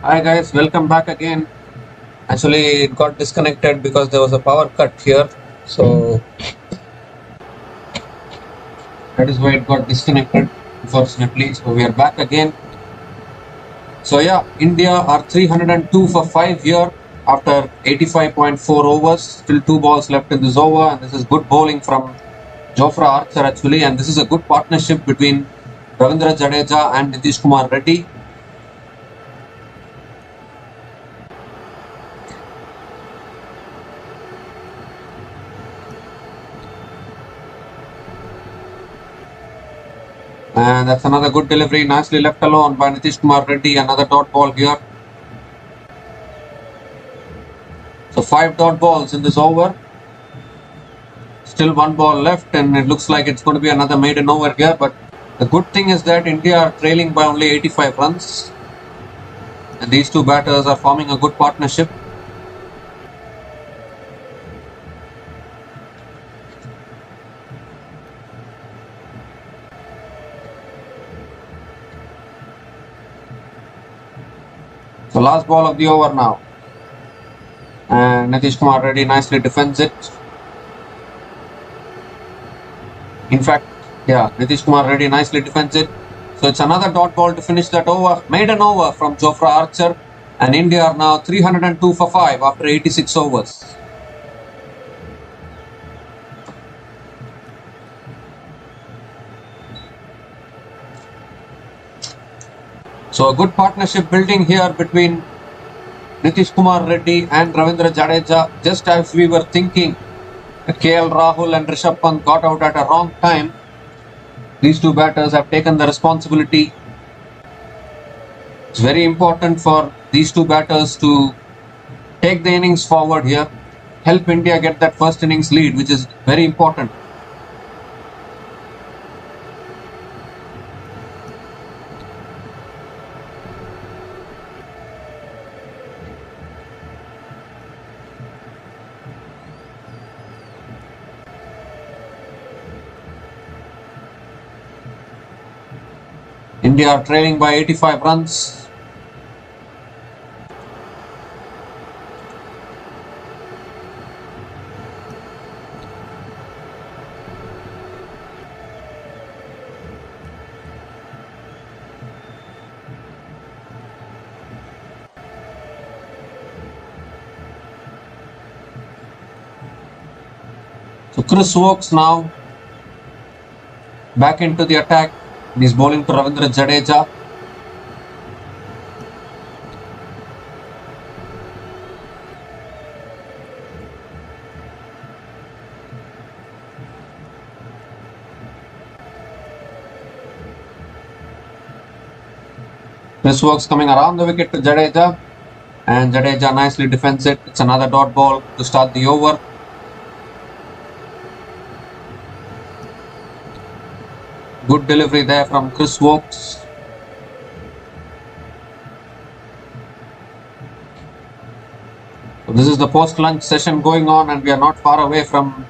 Hi guys, welcome back again. Actually, it got disconnected because there was a power cut here. So that is why it got disconnected, unfortunately. So we are back again. So yeah, India are 302 for 5 here after 85.4 overs. Still 2 balls left in this over, and this is good bowling from Jofra Archer actually. And this is a good partnership between Ravindra Jadeja and Nitish Kumar Reddy. And that's another good delivery, nicely left alone by Nitish Kumar Reddy. Another dot ball here. So 5 dot balls in this over. Still 1 ball left, and it looks like it's going to be another maiden over here. But the good thing is that India are trailing by only 85 runs. And these two batters are forming a good partnership. So last ball of the over now. And Nitish Kumar Reddy nicely defends it. In fact, yeah, Nitish Kumar Reddy nicely defends it. So it's another dot ball to finish that over. Maiden over from Jofra Archer. And India are now 302 for 5 after 86 overs. So a good partnership building here between Nitish Kumar Reddy and Ravindra Jadeja. Just as we were thinking that KL Rahul and Rishabh Pant got out at a wrong time, these two batters have taken the responsibility. It's very important for these two batters to take the innings forward here, help India get that first innings lead, which is very important. India are trailing by 85 runs. So Chris Wokes now back into the attack. He's bowling to Ravindra Jadeja. Chris Wokes coming around the wicket to Jadeja. And Jadeja nicely defends it. It's another dot ball to start the over. Good delivery there from Chris Wokes. So this is the post-lunch session going on, and we are not far away from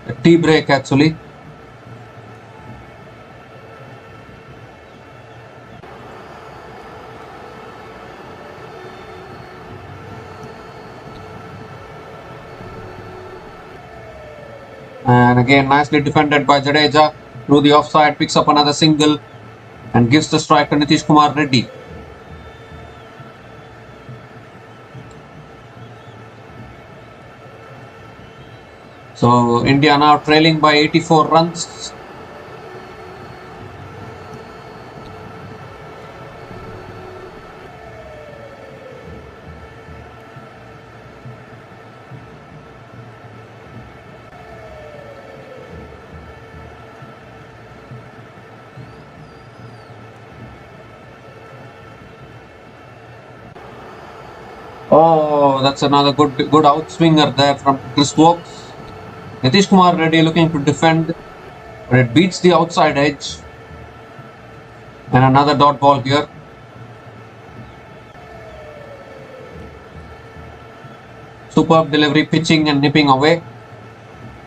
a tea break actually. And again, nicely defended by Jadeja. Through the offside, picks up another single and gives the strike to Nitish Kumar Reddy. So India now trailing by 84 runs. Oh, that's another good outswinger there from Chris Wokes. Nitish Kumar Reddy looking to defend, but it beats the outside edge. And another dot ball here. Superb delivery, pitching and nipping away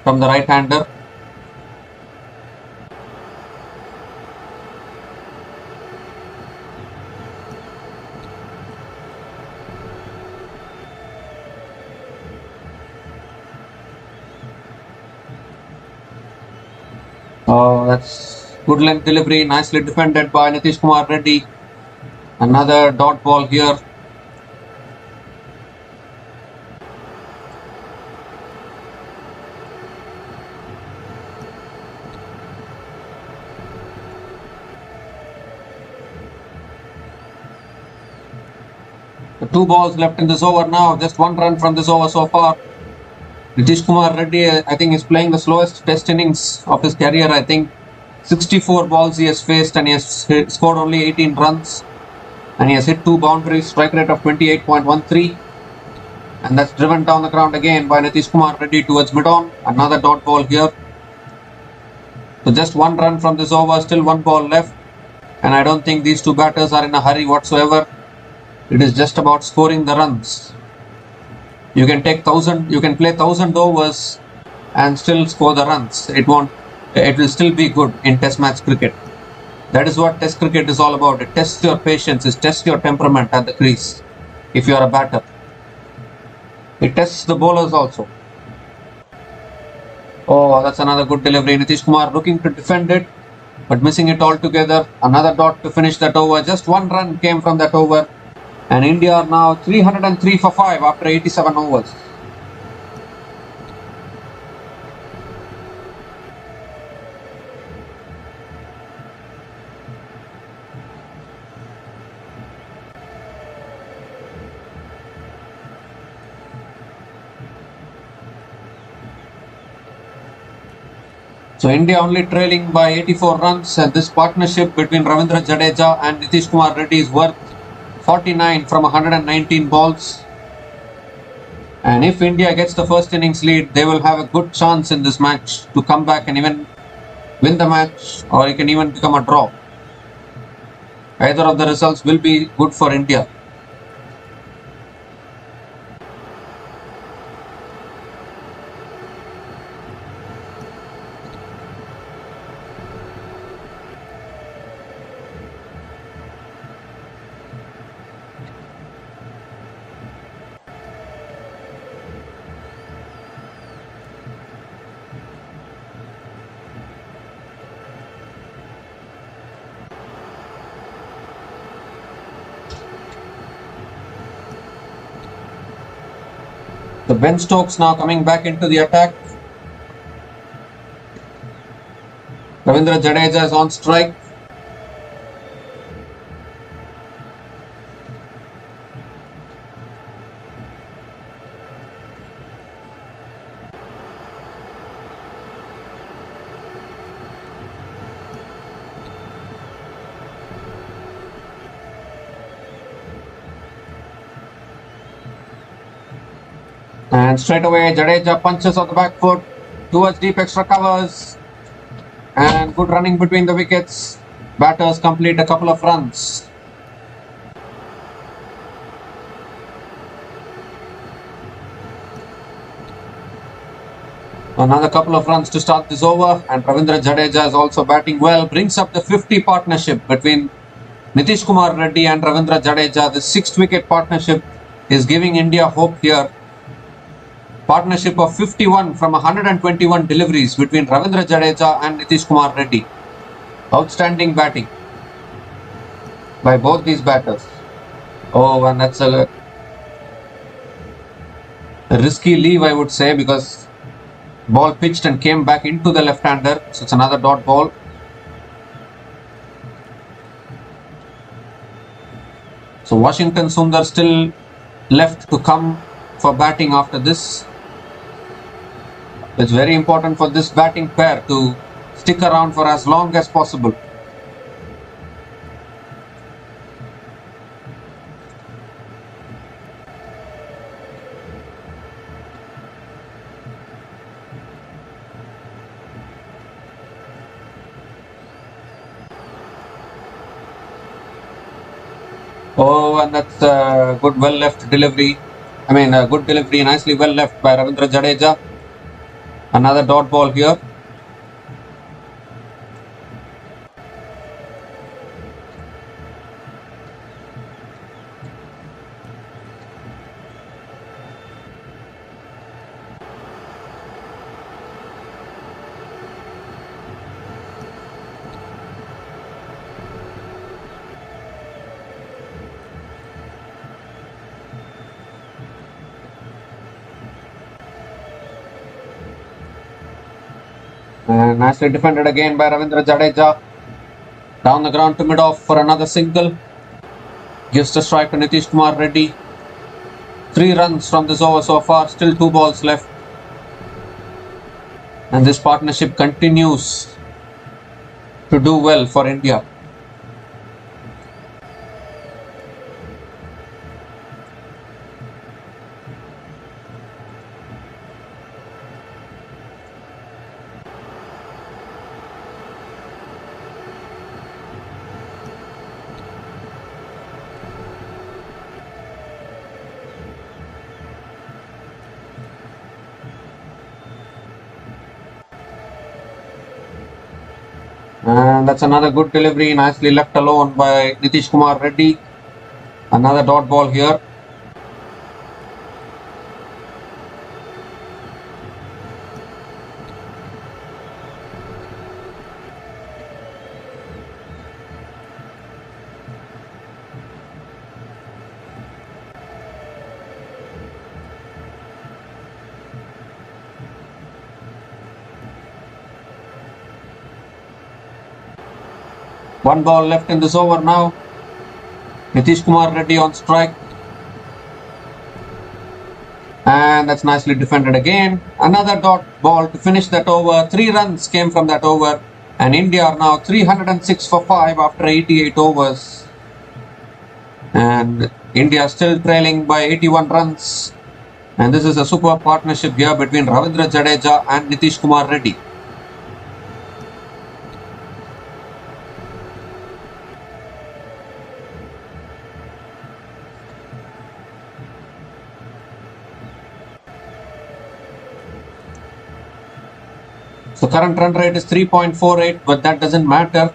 from the right-hander. Oh, that's good length delivery, nicely defended by Nitish Kumar Reddy. Another dot ball here. The 2 balls left in this over now. Just 1 run from this over so far. Nitish Kumar Reddy, I think, is playing the slowest test innings of his career. I think 64 balls he has faced and he has scored only 18 runs. And he has hit 2 boundaries, strike rate of 28.13. And that's driven down the ground again by Nitish Kumar Reddy towards mid-on. Another dot ball here. So just 1 run from this over, still 1 ball left. And I don't think these two batters are in a hurry whatsoever. It is just about scoring the runs. You can play 1,000 overs and still score the runs. It will still be good in test match cricket. That is what test cricket is all about. It tests your patience, it tests your temperament at the crease if you are a batter. It tests the bowlers also. Oh, that's another good delivery. Nitish Kumar looking to defend it, but missing it altogether. Another dot to finish that over. Just 1 run came from that over. And India are now 303 for 5 after 87 overs. So India only trailing by 84 runs, and this partnership between Ravindra Jadeja and Nitish Kumar Reddy is worth 49 from 119 balls. And if India gets the first innings lead, they will have a good chance in this match to come back and even win the match, or it can even become a draw. Either of the results will be good for India. The Ben Stokes now coming back into the attack. Ravindra Jadeja is on strike. And straight away, Jadeja punches on the back foot towards deep extra covers. And good running between the wickets. Batters complete a couple of runs. Another couple of runs to start this over. And Ravindra Jadeja is also batting well. Brings up the 50 partnership between Nitish Kumar Reddy and Ravindra Jadeja. The 6th wicket partnership is giving India hope here. Partnership of 51 from 121 deliveries between Ravindra Jadeja and Nitish Kumar Reddy. Outstanding batting by both these batters. Oh, and that's a risky leave, I would say, because ball pitched and came back into the left-hander. So it's another dot ball. So Washington Sundar still left to come for batting after this. It's very important for this batting pair to stick around for as long as possible. Oh, and that's a good well left delivery. A good delivery, nicely well left by Ravindra Jadeja. Another dot ball here. And nicely defended again by Ravindra Jadeja. Down the ground to mid-off for another single. Gives the strike to Nitish Kumar Reddy. 3 runs from this over so far. Still 2 balls left. And this partnership continues to do well for India. And that's another good delivery, nicely left alone by Nitish Kumar Reddy. Another dot ball here. One ball left in this over now. Nitish Kumar Reddy on strike. And that's nicely defended again. Another dot ball to finish that over. 3 runs came from that over. And India are now 306 for 5 after 88 overs. And India still trailing by 81 runs. And this is a super partnership here between Ravindra Jadeja and Nitish Kumar Reddy. So current run rate is 3.48, but that doesn't matter.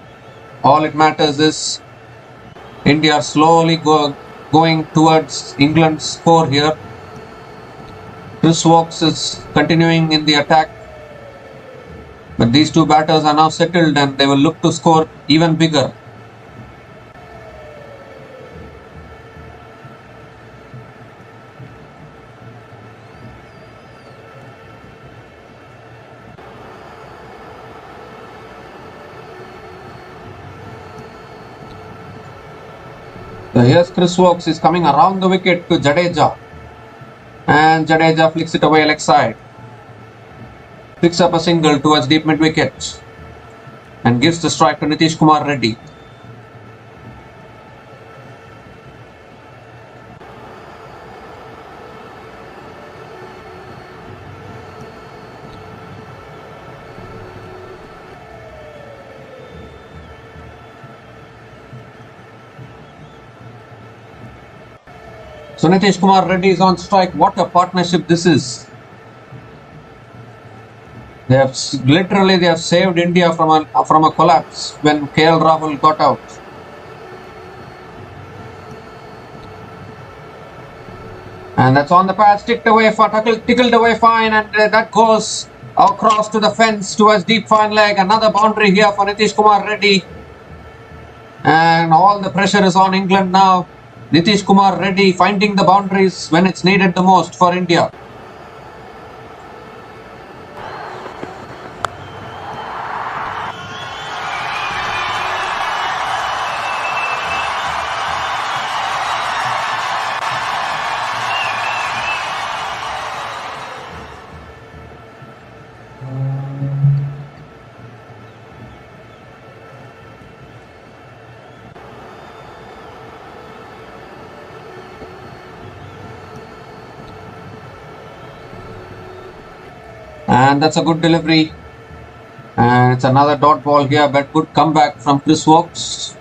All it matters is India are slowly going towards England's score here. Chris Woakes is continuing in the attack. But these two batters are now settled and they will look to score even bigger. So here's Chris Woakes is coming around the wicket to Jadeja. And Jadeja flicks it away leg side. Picks up a single towards deep mid wicket. And gives the strike to Nitish Kumar Reddy. So Nitish Kumar Reddy is on strike. What a partnership this is. They have saved India from a collapse when KL Rahul got out. And that's on the patch, tickled away fine, and that goes across to the fence towards deep fine leg. Another boundary here for Nitish Kumar Reddy. And all the pressure is on England now. Nitish Kumar Reddy finding the boundaries when it's needed the most for India. And that's a good delivery. And it's another dot ball here, but good comeback from Chris Woakes.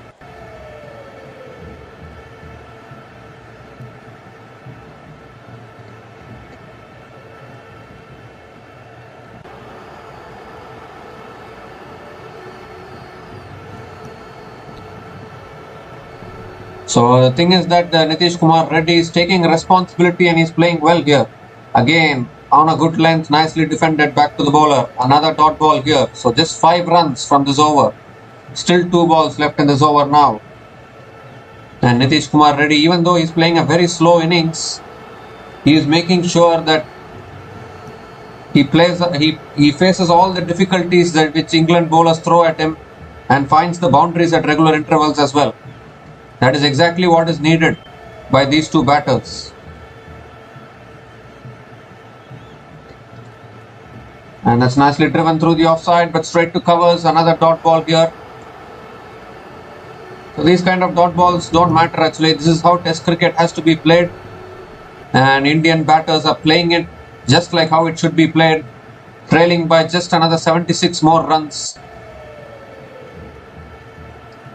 So the thing is that Nitish Kumar Reddy is taking responsibility and he's playing well here. Again, on a good length, nicely defended back to the bowler. Another dot ball here. So just 5 runs from this over. Still 2 balls left in this over now. And Nitish Kumar Reddy, even though he's playing a very slow innings, he is making sure that He faces all the difficulties that which England bowlers throw at him and finds the boundaries at regular intervals as well. That is exactly what is needed by these two batters. And that's nicely driven through the offside, but straight to covers. Another dot ball here. So these kind of dot balls don't matter actually. This is how Test cricket has to be played. And Indian batters are playing it just like how it should be played. Trailing by just another 76 more runs.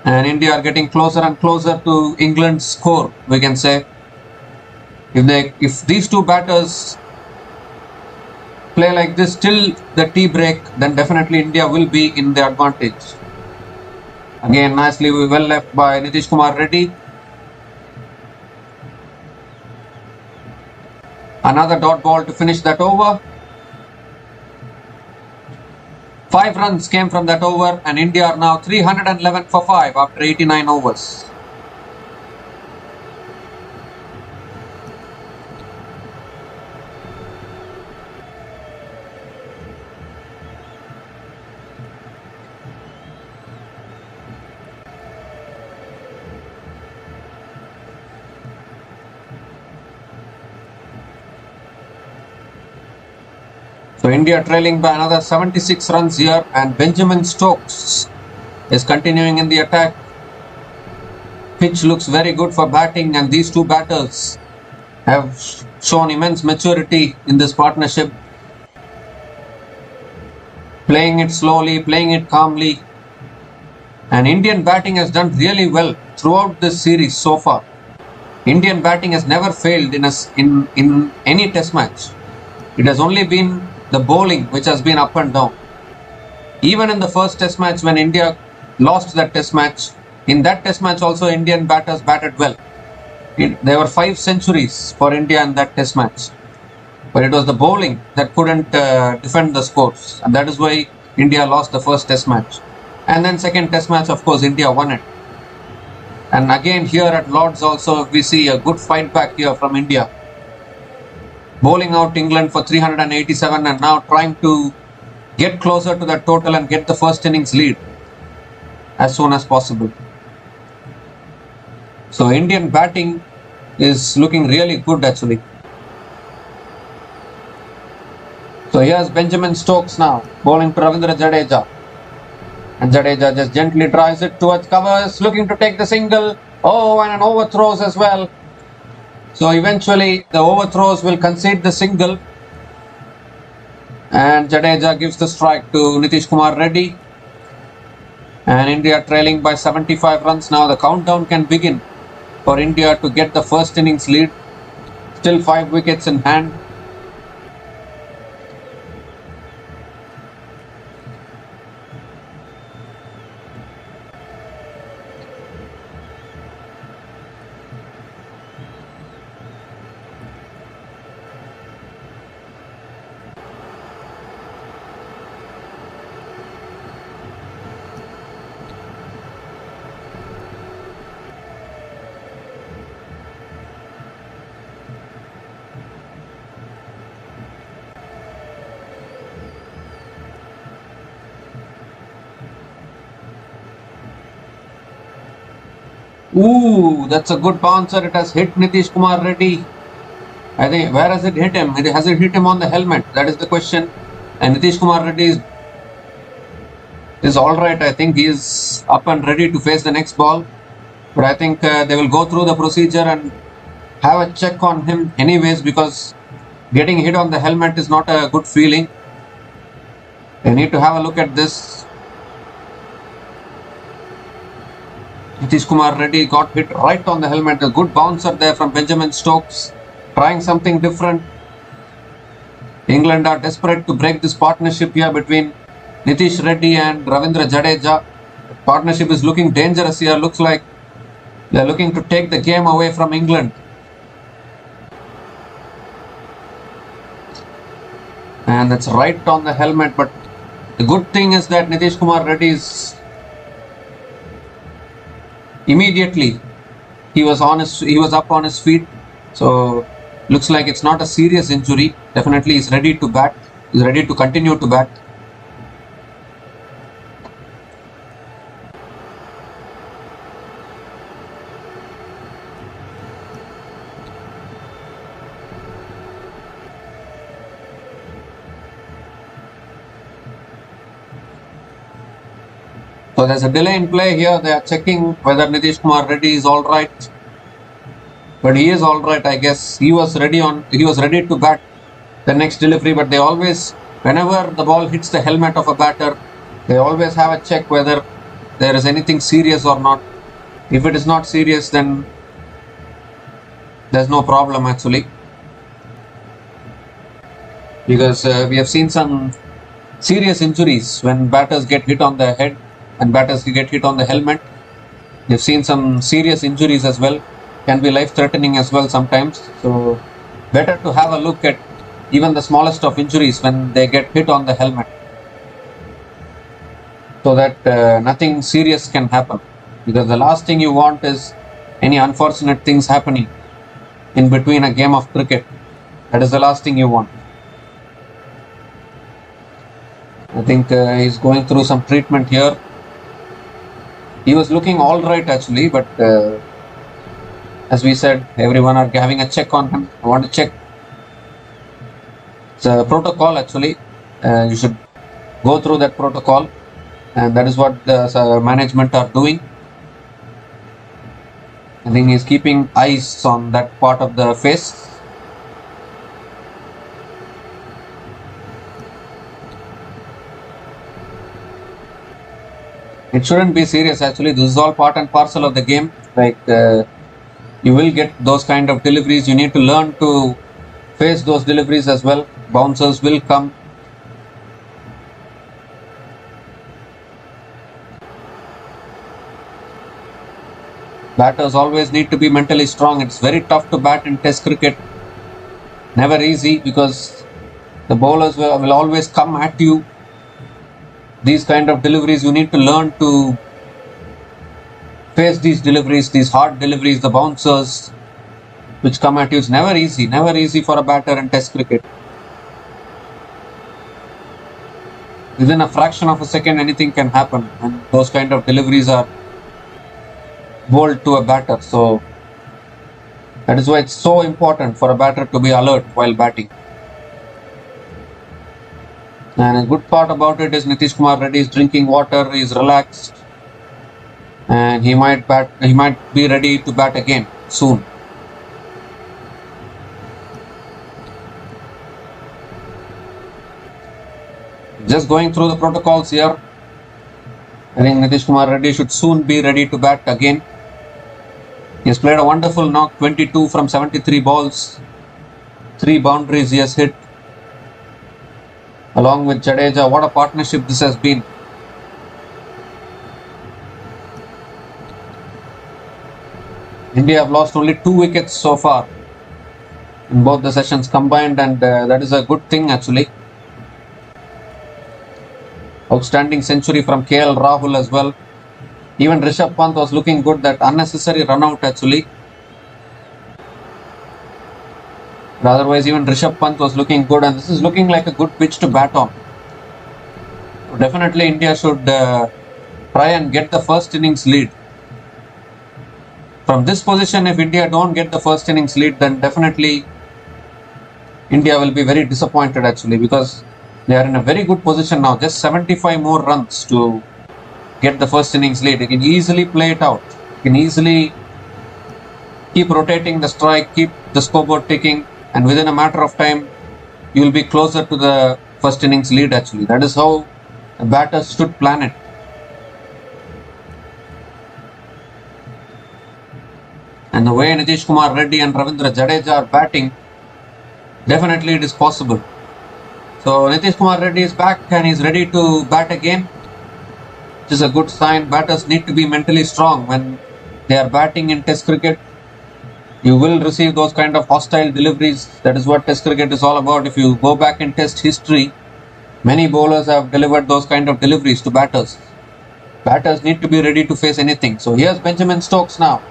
And India are getting closer and closer to England's score, we can say. If these two batters play like this till the tea break, then definitely India will be in the advantage. Again, nicely well left by Nitish Kumar Reddy. Another dot ball to finish that over. 5 runs came from that over, and India are now 311 for 5 after 89 overs. So India trailing by another 76 runs here, and Benjamin Stokes is continuing in the attack. Pitch looks very good for batting, and these two batters have shown immense maturity in this partnership. Playing it slowly, playing it calmly, and Indian batting has done really well throughout this series so far. Indian batting has never failed in any test match. It has only been the bowling which has been up and down. Even in the first test match when India lost that test match, in that test match also Indian batters batted well. There were 5 centuries for India in that test match. But it was the bowling that couldn't defend the scores. And that is why India lost the first test match. And then second test match, of course, India won it. And again here at Lord's also we see a good fight back here from India. Bowling out England for 387 and now trying to get closer to that total and get the first innings lead as soon as possible. So Indian batting is looking really good actually. So here's Benjamin Stokes now bowling to Ravindra Jadeja. And Jadeja just gently drives it towards covers, looking to take the single. Oh, and an overthrows as well. So eventually the overthrows will concede the single. And Jadeja gives the strike to Nitish Kumar Reddy. And India trailing by 75 runs now. The countdown can begin for India to get the first innings lead. Still 5 wickets in hand. Ooh, that's a good bouncer. It has hit Nitish Kumar Reddy. I think, where has it hit him? Has it hit him on the helmet? That is the question. And Nitish Kumar Reddy is alright. I think he is up and ready to face the next ball. But I think they will go through the procedure and have a check on him anyways, because getting hit on the helmet is not a good feeling. They need to have a look at this. Nitish Kumar Reddy got hit right on the helmet. A good bouncer there from Benjamin Stokes, trying something different. England are desperate to break this partnership here between Nitish Reddy and Ravindra Jadeja. The partnership is looking dangerous here. Looks like they are looking to take the game away from England. And that's right on the helmet. But the good thing is that Nitish Kumar Reddy is immediately he was up on his feet. So looks like it's not a serious injury. Definitely he's ready to bat. is ready to continue to bat. So there's a delay in play here. They are checking whether Nitish Kumar Reddy is all right. But he is all right, I guess. He was ready to bat the next delivery, but they always, whenever the ball hits the helmet of a batter, they always have a check whether there is anything serious or not. If it is not serious, then there's no problem actually. Because we have seen some serious injuries when batters get hit on the head and batters get hit on the helmet. We've seen some serious injuries as well. Can be life-threatening as well sometimes. So better to have a look at even the smallest of injuries when they get hit on the helmet, so that nothing serious can happen. Because the last thing you want is any unfortunate things happening in between a game of cricket. That is the last thing you want. I think he's going through some treatment here. He was looking all right actually, but as we said, everyone are having a check on him. I want to check. It's a protocol actually. You should go through that protocol, and that is what the management are doing. I think he's keeping eyes on that part of the face. It shouldn't be serious actually. This is all part and parcel of the game. Like you will get those kind of deliveries. You need to learn to face those deliveries as well. Bouncers will come. Batters always need to be mentally strong. It's very tough to bat in Test cricket. Never easy, because the bowlers will always come at you. These kind of deliveries, you need to learn to face these deliveries, these hard deliveries, the bouncers which come at you. It's never easy for a batter in Test cricket. Within a fraction of a second, anything can happen, and those kind of deliveries are bowled to a batter. So that is why it's so important for a batter to be alert while batting. And a good part about it is Nitish Kumar Reddy is drinking water, he is relaxed, and he might be ready to bat again soon. Just going through the protocols here. I think Nitish Kumar Reddy should soon be ready to bat again. He has played a wonderful knock, 22 from 73 balls, 3 boundaries he has hit. Along with Jadeja, what a partnership this has been. India have lost only 2 wickets so far in both the sessions combined, and that is a good thing actually. Outstanding century from KL Rahul as well. Even Rishabh Pant was looking good. That unnecessary run out actually. But otherwise, even Rishabh Pant was looking good, and this is looking like a good pitch to bat on. So definitely India should try and get the first innings lead. From this position, if India don't get the first innings lead, then definitely India will be very disappointed actually, because they are in a very good position now. Just 75 more runs to get the first innings lead. You can easily play it out. You can easily keep rotating the strike, keep the scoreboard ticking, and within a matter of time, you will be closer to the first innings lead actually. That is how the batters should plan it. And the way Nitish Kumar Reddy and Ravindra Jadeja are batting, definitely it is possible. So Nitish Kumar Reddy is back and is ready to bat again, which is a good sign. Batters need to be mentally strong when they are batting in Test cricket. You will receive those kind of hostile deliveries. That is what Test cricket is all about. If you go back in Test history, many bowlers have delivered those kind of deliveries to batters. Batters need to be ready to face anything. So here's Benjamin Stokes now.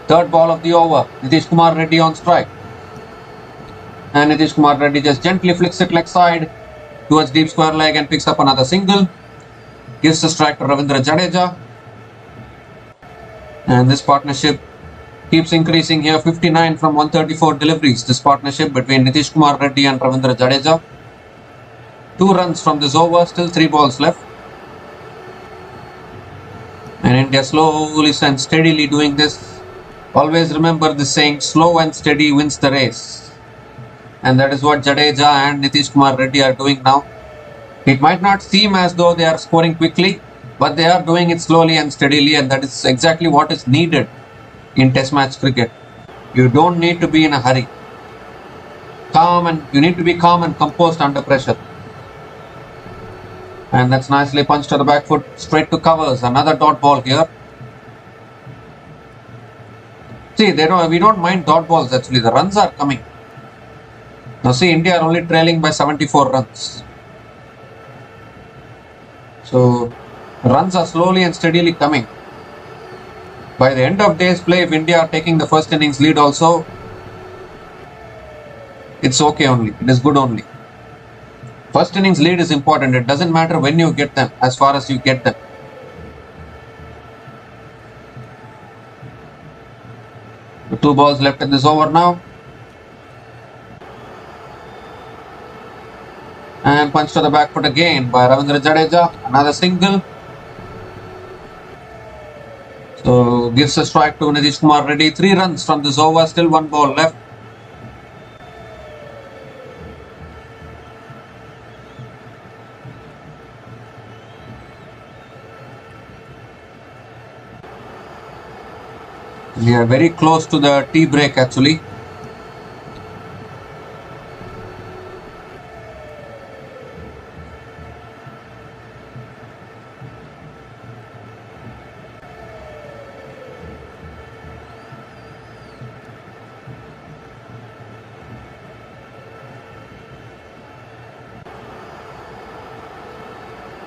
Third ball of the over. Nitish Kumar Reddy on strike. And Nitish Kumar Reddy just gently flicks it leg side. towards deep square leg and picks up another single. Gives the strike to Ravindra Jadeja. And this partnership keeps increasing here. 59 from 134 deliveries. This partnership between Nitish Kumar Reddy and Ravindra Jadeja. 2 runs from this over. Still 3 balls left. And India slowly and steadily doing this. Always remember this saying, slow and steady wins the race. And that is what Jadeja and Nitish Kumar Reddy are doing now. It might not seem as though they are scoring quickly, but they are doing it slowly and steadily, and that is exactly what is needed in Test match cricket. You don't need to be in a hurry. You need to be calm and composed under pressure. And that's nicely punched to the back foot, straight to covers. Another dot ball here. See, we don't mind dot balls actually. The runs are coming. Now see, India are only trailing by 74 runs. So, runs are slowly and steadily coming. By the end of day's play, if India are taking the first innings lead also, it's okay only. It is good only. First innings lead is important. It doesn't matter when you get them, as far as you get them. The 2 balls left in this over now. And punch to the back foot again by Ravindra Jadeja. Another single. So gives a strike to Nitish Kumar Reddy. 3 runs from this over. Still 1 ball left. We are very close to the tea break actually.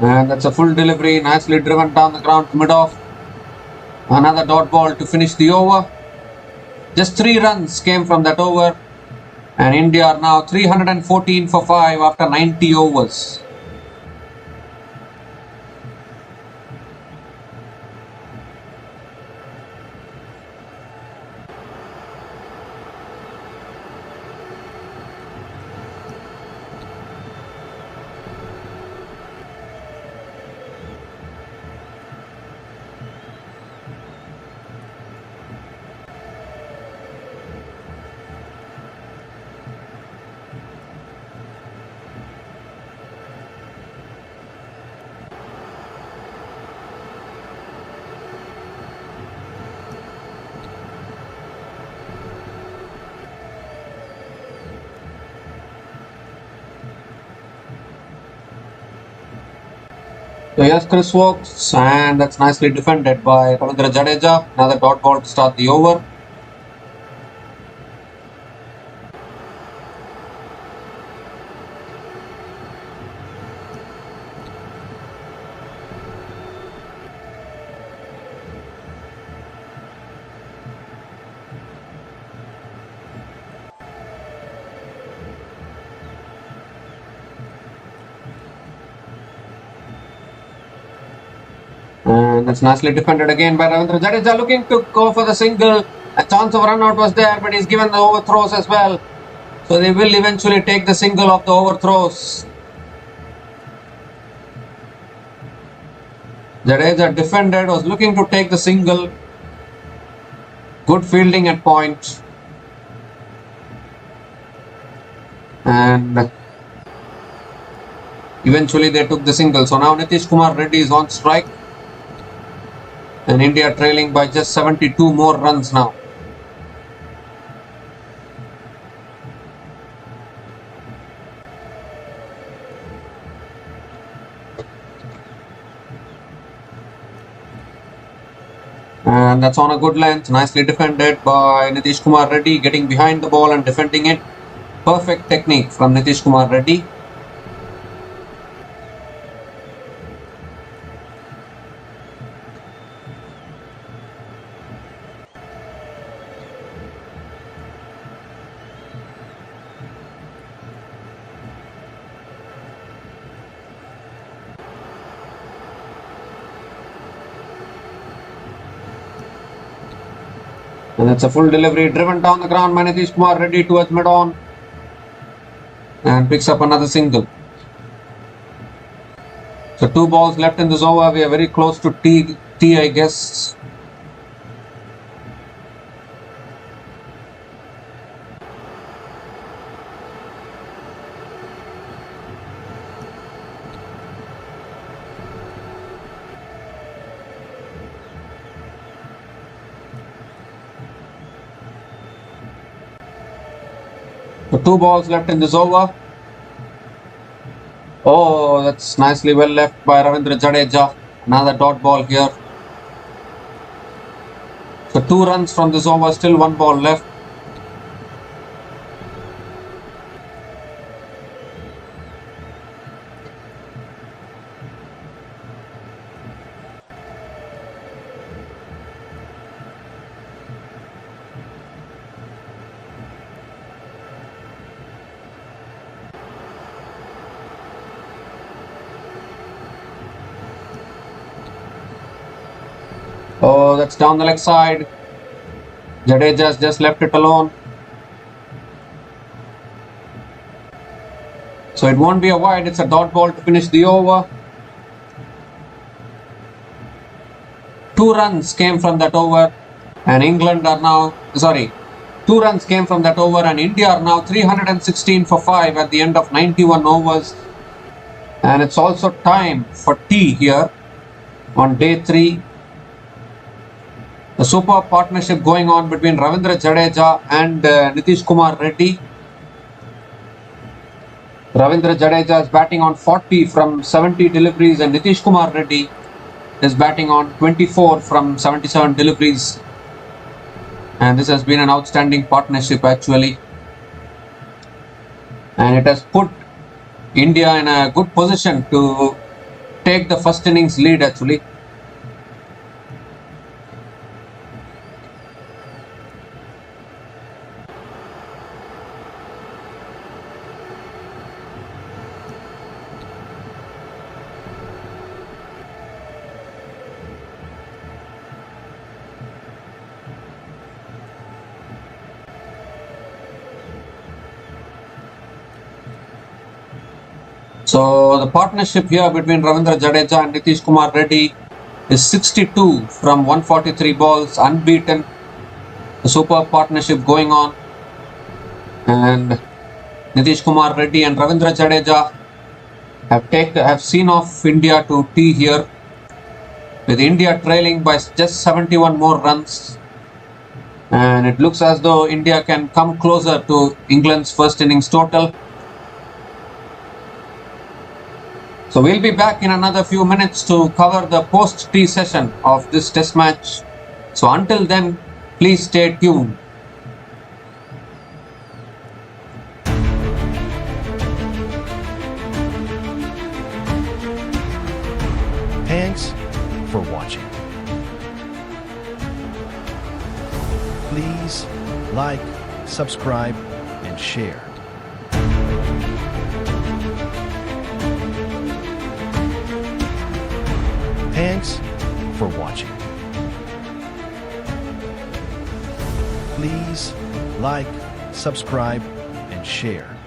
And that's a full delivery, nicely driven down the ground mid-off. Another dot ball to finish the over. Just 3 runs came from that over. And India are now 314 for 5 after 90 overs. So yes, Chris Wokes, and that's nicely defended by Ravindra Jadeja. Another dot ball to start the over. And that's nicely defended again by Ravindra Jadeja, looking to go for the single. A chance of run out was there, but he's given the overthrows as well. So they will eventually take the single of the overthrows. Jadeja defended, was looking to take the single. Good fielding at point. And eventually they took the single. So now Nitish Kumar Reddy is on strike. And India trailing by just 72 more runs now. And that's on a good length, nicely defended by Nitish Kumar Reddy, getting behind the ball and defending it. Perfect technique from Nitish Kumar Reddy. And it's a full delivery driven down the ground by Nitish Kumar Reddy towards mid-on. And picks up another single. So 2 balls left in this over. We are very close to T, I guess. So 2 balls left in this over. Oh, that's nicely well left by Ravindra Jadeja. Another dot ball here. So 2 runs from this over, still 1 ball left. Oh, that's down the leg side. Jadeja's just left it alone. So it won't be a wide, it's a dot ball to finish the over. 2 runs came from that over and England are now, 2 runs came from that over and India are now 316 for 5 at the end of 91 overs. And it's also time for tea here on day 3. A superb partnership going on between Ravindra Jadeja and Nitish Kumar Reddy. Ravindra Jadeja is batting on 40 from 70 deliveries and Nitish Kumar Reddy is batting on 24 from 77 deliveries. And this has been an outstanding partnership actually. And it has put India in a good position to take the first innings lead actually. So the partnership here between Ravindra Jadeja and Nitish Kumar Reddy is 62 from 143 balls, unbeaten. A superb partnership going on. And Nitish Kumar Reddy and Ravindra Jadeja have seen off India to tea here, with India trailing by just 71 more runs. And it looks as though India can come closer to England's first innings total. So we'll be back in another few minutes to cover the post-tea session of this test match. So until then, please stay tuned. Thanks for watching. Please like, subscribe, and share. Thanks for watching. Please like, subscribe, and share.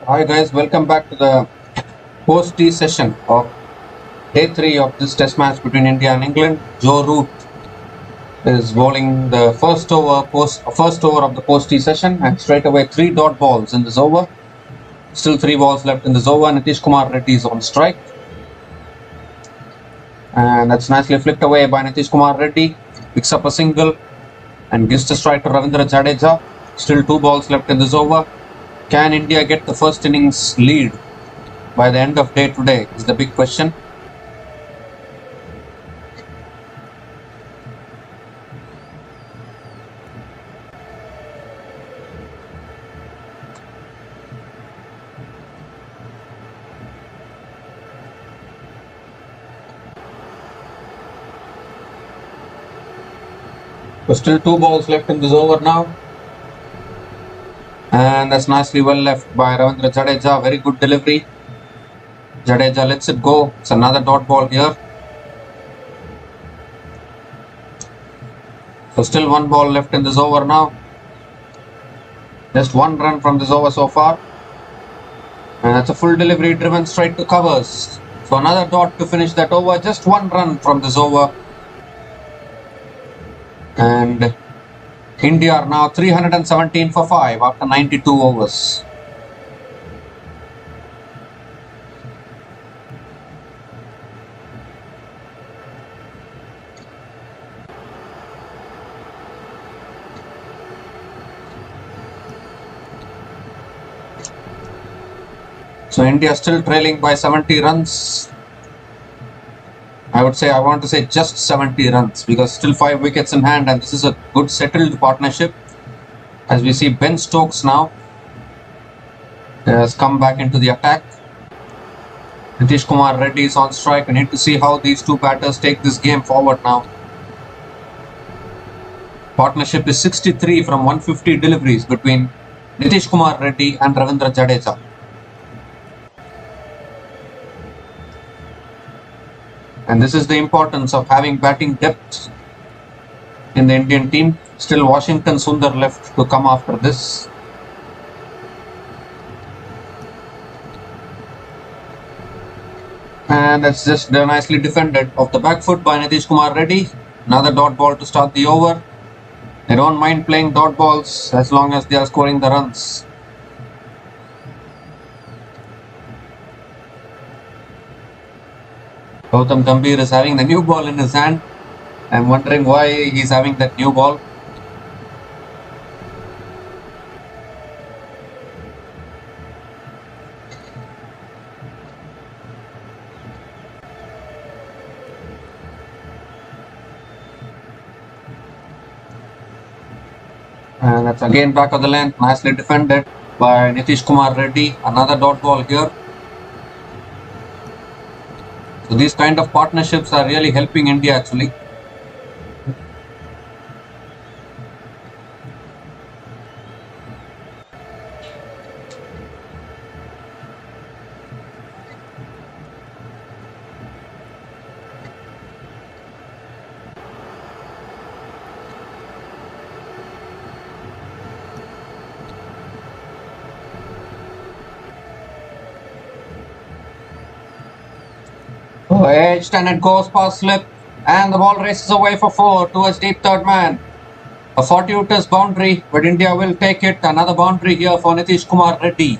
Hi guys, welcome back to the post-T session of day 3 of this test match between India and England. Joe Root is bowling the first over of the post-T session, and straight away 3 dot balls in this over. Still 3 balls left in this over. Nitish Kumar Reddy is on strike. And that's nicely flicked away by Nitish Kumar Reddy. Picks up a single and gives the strike to Ravindra Jadeja. Still 2 balls left in this over. Can India get the first innings lead by the end of day today is the big question. So still 2 balls left in this over now. And that's nicely well left by Ravindra Jadeja. Very good delivery. Jadeja lets it go. It's another dot ball here. So still 1 ball left in this over now. Just 1 run from this over so far. And that's a full delivery driven straight to covers. So another dot to finish that over. Just 1 run from this over. And India are now 317 for 5 after 92 overs. So India still trailing by 70 runs. I want to say just 70 runs because still 5 wickets in hand, and this is a good settled partnership. As we see, Ben Stokes now has come back into the attack. Nitish Kumar Reddy is on strike. We need to see how these two batters take this game forward now. Partnership is 63 from 150 deliveries between Nitish Kumar Reddy and Ravindra Jadeja. And this is the importance of having batting depth in the Indian team. Still Washington Sundar left to come after this. And that's just nicely defended off the back foot by Nitish Kumar Reddy. Another dot ball to start the over. They don't mind playing dot balls as long as they are scoring the runs. Gautam Gambhir is having the new ball in his hand. I'm wondering why he's having that new ball. And that's again back of the length, nicely defended by Nitish Kumar Reddy. Another dot ball here. So these kind of partnerships are really helping India actually. Edged and it goes past slip, and the ball races away for 4 towards deep third man. A fortuitous boundary, but India will take it. Another boundary here for Nitish Kumar Reddy.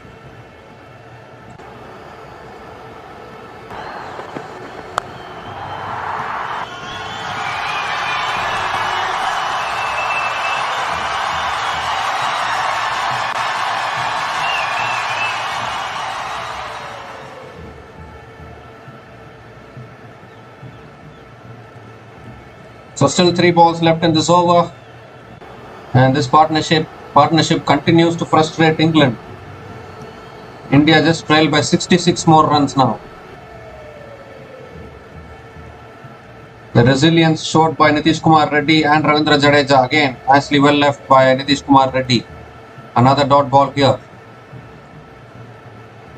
So still 3 balls left in this over, and this partnership continues to frustrate England. India just trailed by 66 more runs now. The resilience showed by Nitish Kumar Reddy and Ravindra Jadeja, again nicely well left by Nitish Kumar Reddy. Another dot ball here.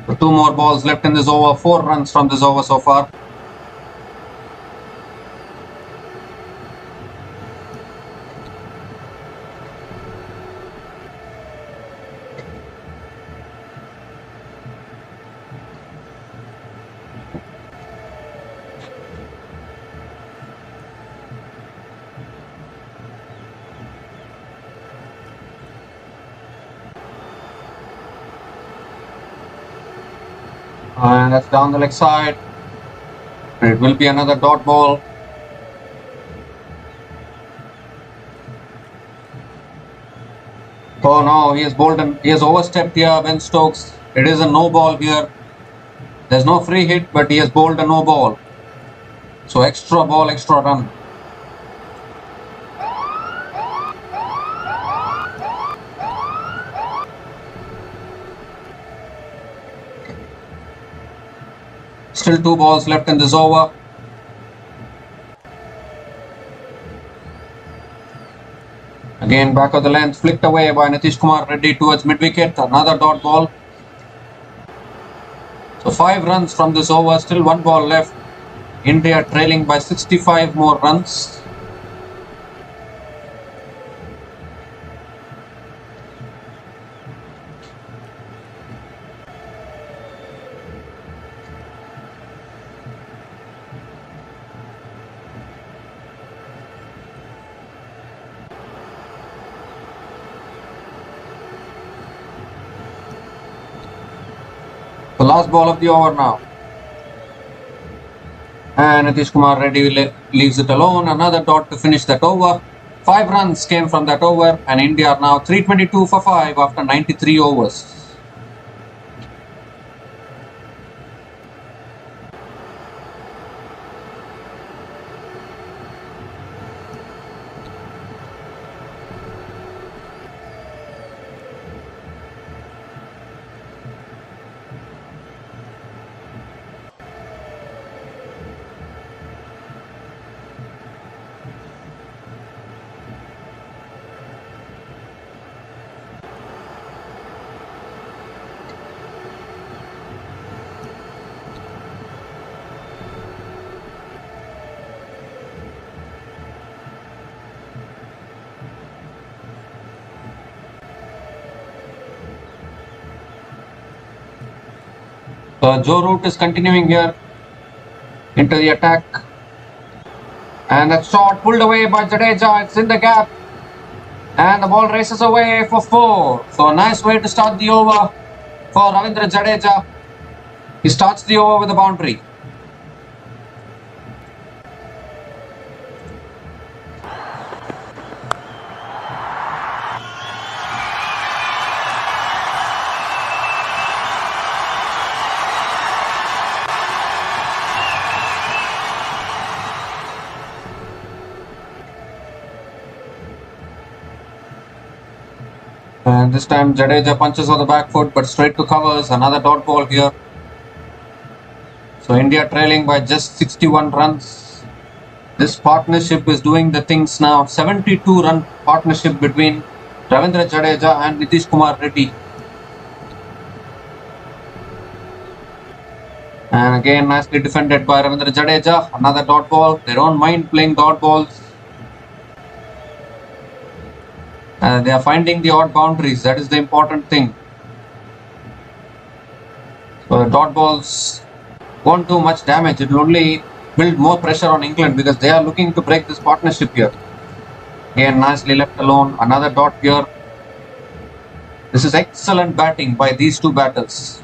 So 2 more balls left in this over, 4 runs from this over so far. And that's down the leg side. And it will be another dot ball. Oh no, he has overstepped here, Ben Stokes. It is a no ball here. There's no free hit, but he has bowled a no ball. So extra ball, extra run. Still 2 balls left in this over. Again, back of the length, flicked away by Nitish Kumar Reddy towards mid-wicket. Another dot ball. So 5 runs from this over, still 1 ball left. India trailing by 65 more runs. The last ball of the over now. And Nitish Kumar Reddy leaves it alone. Another dot to finish that over. 5 runs came from that over, and India are now 322 for 5 after 93 overs. Joe Root is continuing here into the attack. And that shot pulled away by Jadeja. It's in the gap. And the ball races away for 4. So a nice way to start the over for Ravindra Jadeja. He starts the over with a boundary. And this time Jadeja punches on the back foot, but straight to covers. Another dot ball here. So India trailing by just 61 runs. This partnership is doing the things now. 72 run partnership between Ravindra Jadeja and Nitish Kumar Reddy. And again nicely defended by Ravindra Jadeja. Another dot ball. They don't mind playing dot balls. They are finding the odd boundaries. That is the important thing. So the dot balls won't do much damage. It will only build more pressure on England because they are looking to break this partnership here. Again, nicely left alone. Another dot here. This is excellent batting by these two batters.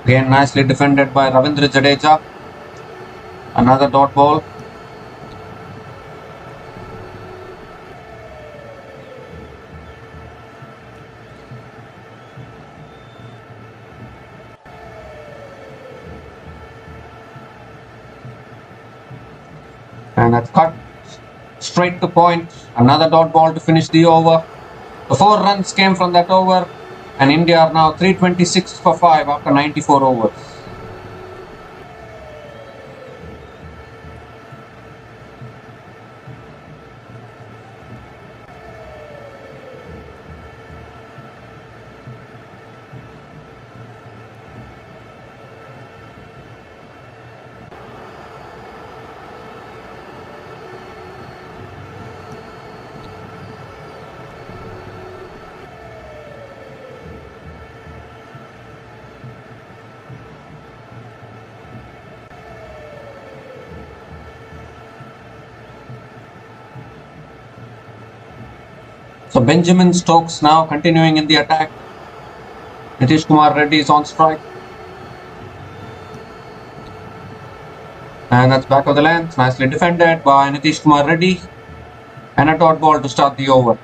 Again, nicely defended by Ravindra Jadeja. Another dot ball. And that's cut straight to point. Another dot ball to finish the over. The 4 runs came from that over. And India are now 326 for 5 after 94 overs. So Benjamin Stokes now continuing in the attack. Nitish Kumar Reddy is on strike. And that's back of the length. Nicely defended by Nitish Kumar Reddy. And a dot ball to start the over.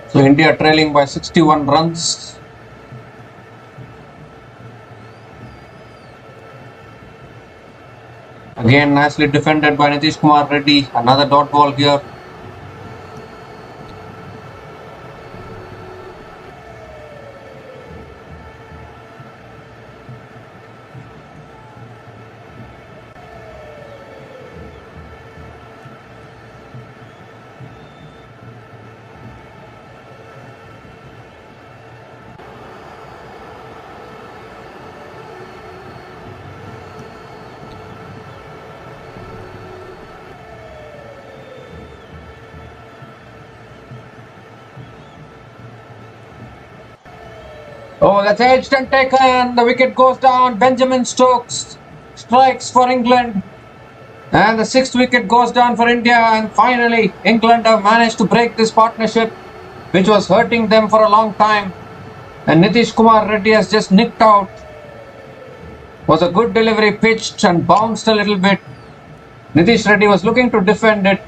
So India trailing by 61 runs. Again nicely defended by Nitish Kumar Reddy. Another dot ball here. Oh, that's edged and taken. The wicket goes down. Benjamin Stokes strikes for England. And the 6th wicket goes down for India. And finally, England have managed to break this partnership, which was hurting them for a long time. And Nitish Kumar Reddy has just nicked out. Was a good delivery, pitched and bounced a little bit. Nitish Reddy was looking to defend it.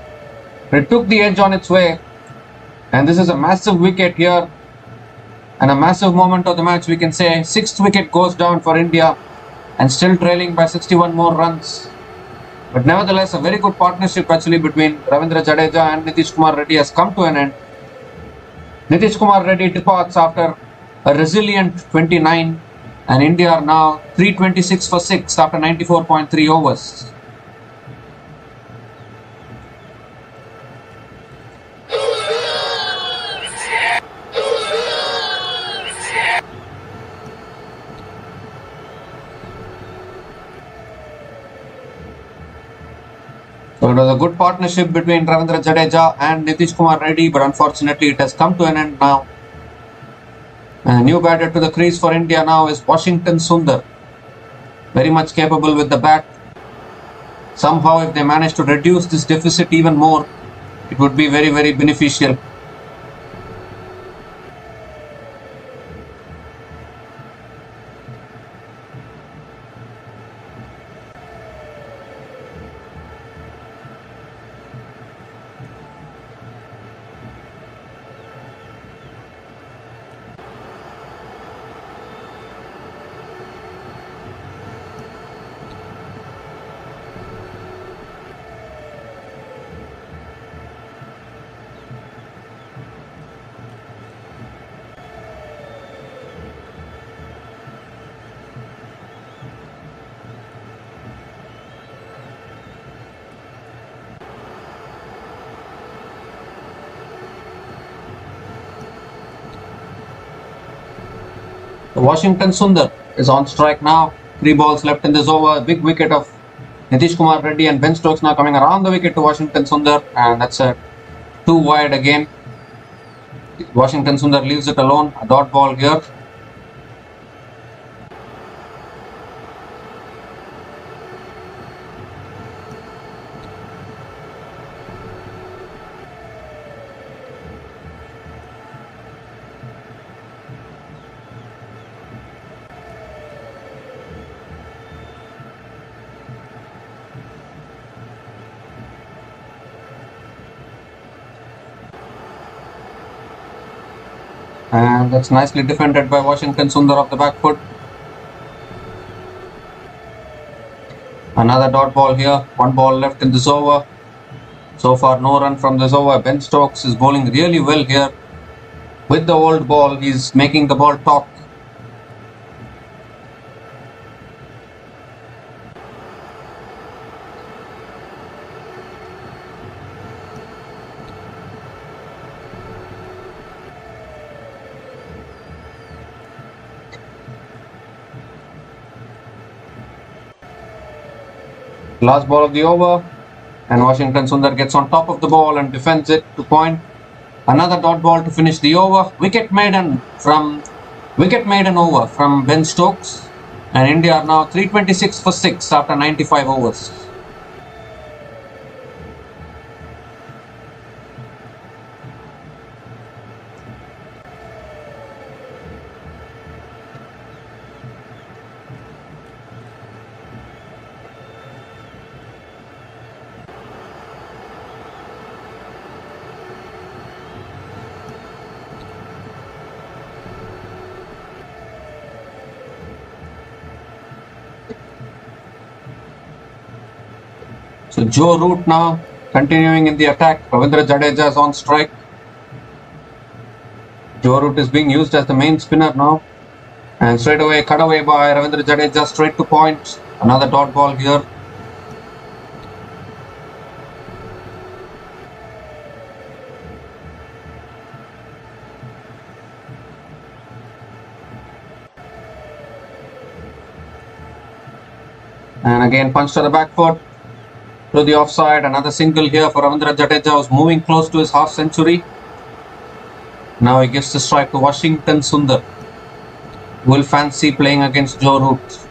But it took the edge on its way. And this is a massive wicket here. And a massive moment of the match, we can say. 6th wicket goes down for India and still trailing by 61 more runs. But nevertheless, a very good partnership actually between Ravindra Jadeja and Nitish Kumar Reddy has come to an end. Nitish Kumar Reddy departs after a resilient 29 and India are now 326 for 6 after 94.3 overs. So it was a good partnership between Ravindra Jadeja and Nitish Kumar Reddy, but unfortunately it has come to an end now. And a new batter to the crease for India now is Washington Sundar. Very much capable with the bat. Somehow if they manage to reduce this deficit even more, it would be very, very beneficial. Washington Sundar is on strike now. 3 balls left in this over. Big wicket of Nitish Kumar Reddy and Ben Stokes now coming around the wicket to Washington Sundar. And that's a 2 wide again. Washington Sundar leaves it alone. A dot ball here. And that's nicely defended by Washington Sundar off the back foot. Another dot ball here. 1 ball left in this over. So far no run from this over. Ben Stokes is bowling really well here. With the old ball, he's making the ball talk. Last ball of the over, and Washington Sundar gets on top of the ball and defends it to point. Another dot ball to finish the over. Wicket maiden over from Ben Stokes, and India are now 326 for 6 after 95 overs. So Joe Root now continuing in the attack. Ravindra Jadeja is on strike. Joe Root is being used as the main spinner now. And straight away, cut away by Ravindra Jadeja straight to point. Another dot ball here. And again, punch to the back foot. To the offside, another single here for Ravindra Jadeja, who's moving close to his half century. Now he gives the strike to Washington Sundar, who will fancy playing against Joe Root.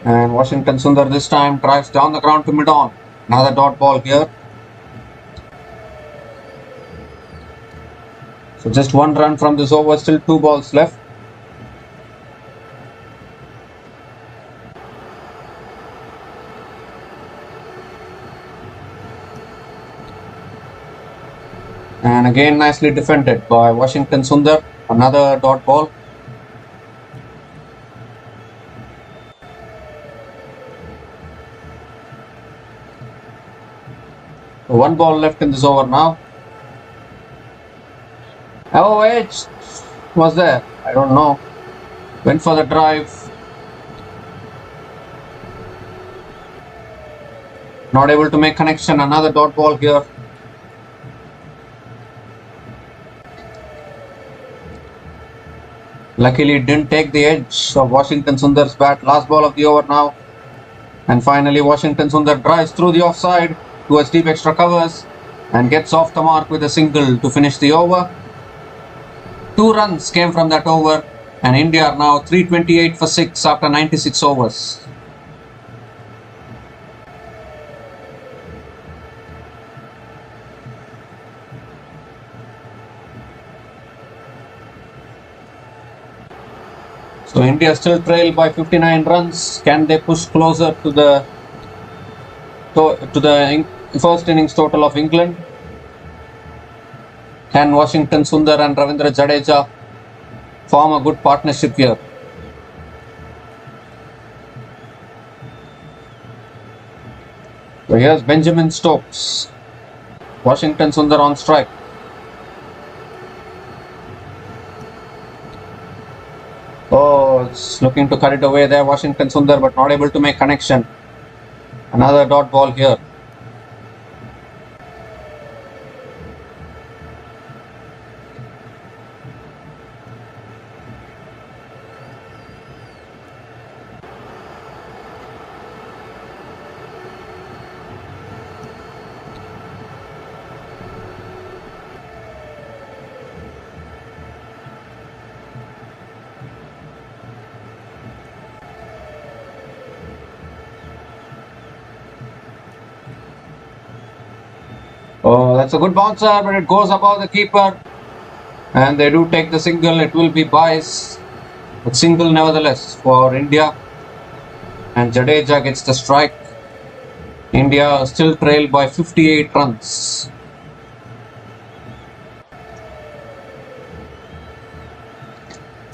And Washington Sundar this time drives down the ground to mid-on. Another dot ball here. So just one run from this over, still 2 balls left. And again nicely defended by Washington Sundar. Another dot ball. One ball left in this over now. Oh, edge was there. I don't know. Went for the drive. Not able to make connection. Another dot ball here. Luckily, it didn't take the edge of Washington Sundar's bat. Last ball of the over now. And finally, Washington Sundar drives through the offside towards deep extra covers and gets off the mark with a single to finish the over. 2 runs came from that over, and India are now 328 for 6 after 96 overs. So India still trail by 59 runs. Can they push closer to the first innings total of England? Can Washington Sundar and Ravindra Jadeja form a good partnership here? So here's Benjamin Stokes. Washington Sundar on strike. Oh, it's looking to cut it away there, Washington Sundar, but not able to make connection. Another dot ball here. Oh, that's a good bouncer, but it goes above the keeper. And they do take the single. It will be bias, but single nevertheless for India. And Jadeja gets the strike. India still trail by 58 runs.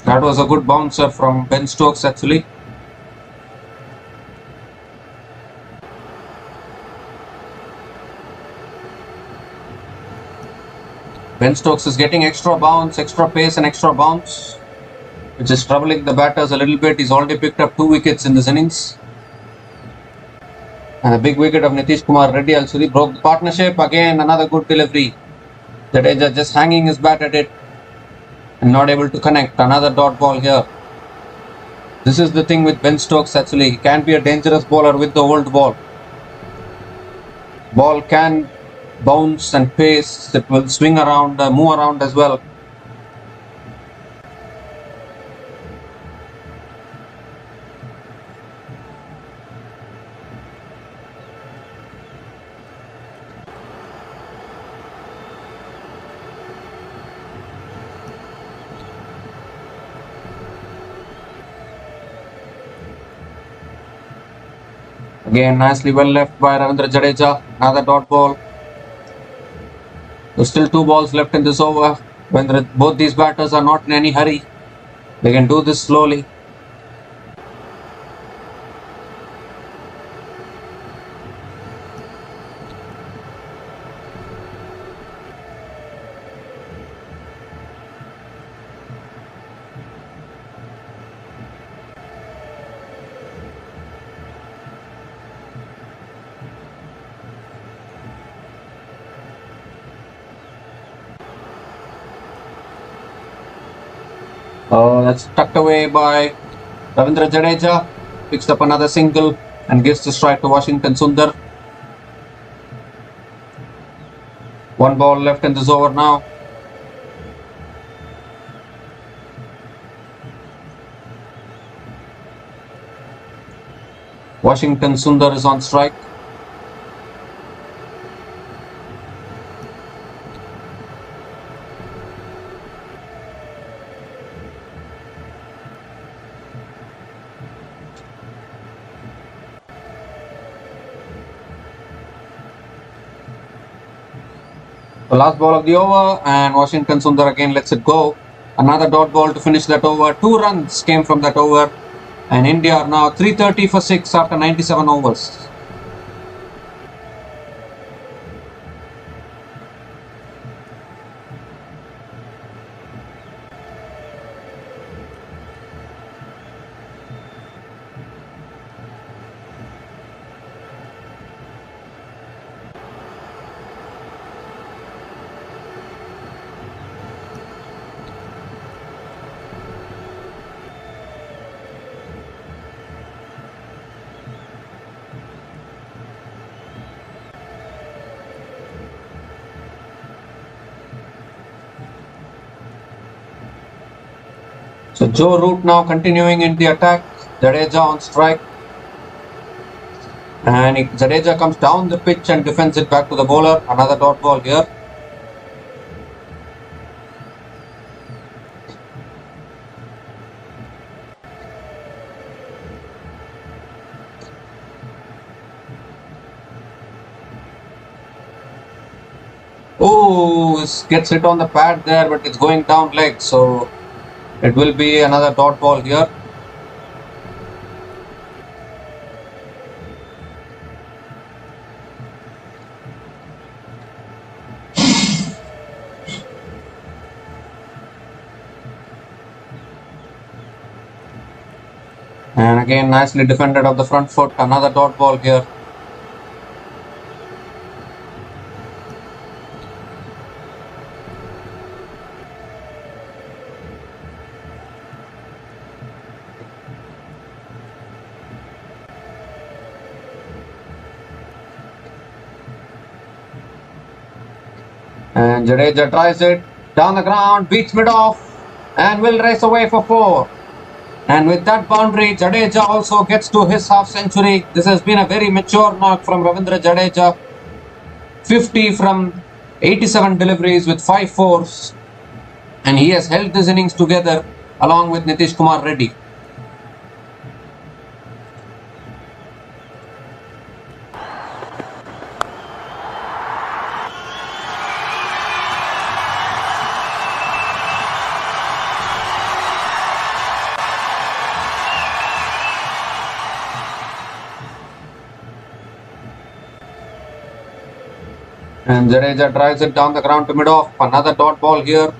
That was a good bouncer from Ben Stokes actually. Ben Stokes is getting extra bounce, extra pace and extra bounce, which is troubling the batters a little bit. He's already picked up 2 wickets in this innings. And a big wicket of Nitish Kumar Reddy also broke the partnership. Again, another good delivery. Jadeja just hanging his bat at it and not able to connect. Another dot ball here. This is the thing with Ben Stokes actually. He can be a dangerous bowler with the old ball. Ball can bounce and pace. It will swing around, move around as well. Again, nicely well left by Ravindra Jadeja. Another dot ball. There's still 2 balls left in this over. When both these batters are not in any hurry, they can do this slowly. That's tucked away by Ravindra Jadeja. Picks up another single and gives the strike to Washington Sundar. 1 ball left in this over now. Washington Sundar is on strike. The last ball of the over, and Washington Sundar again lets it go. Another dot ball to finish that over. 2 runs came from that over, and India are now 330 for 6 after 97 overs. So Joe Root now continuing in the attack. Jadeja on strike. And Jadeja comes down the pitch and defends it back to the bowler. Another dot ball here. Oh, gets hit on the pad there, but it's going down leg. So it will be another dot ball here. And again, nicely defended off the front foot. Another dot ball here. And Jadeja tries it down the ground, beats mid off, and will race away for 4. And with that boundary, Jadeja also gets to his half century. This has been a very mature knock from Ravindra Jadeja. 50 from 87 deliveries with 5 fours. And he has held this innings together along with Nitish Kumar Reddy. And Jadeja drives it down the ground to mid-off. Another dot ball here.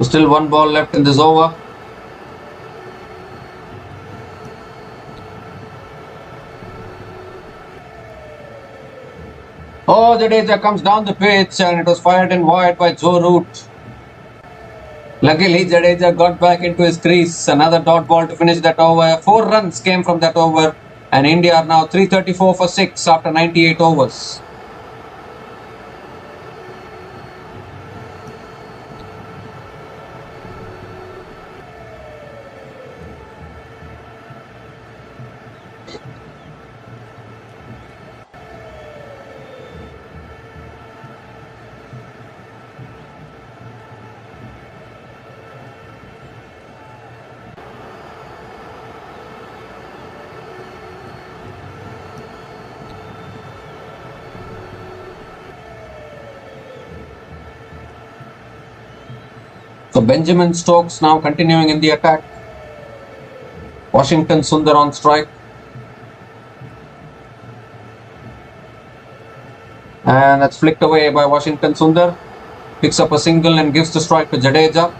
Still one ball left in this over. Oh, Jadeja comes down the pitch and it was fired in wide by Joe Root. Luckily, Jadeja got back into his crease. Another dot ball to finish that over. 4 runs came from that over. And India are now 334 for 6 after 98 overs. So Benjamin Stokes now continuing in the attack. Washington Sundar on strike. And that's flicked away by Washington Sundar. Picks up a single and gives the strike to Jadeja.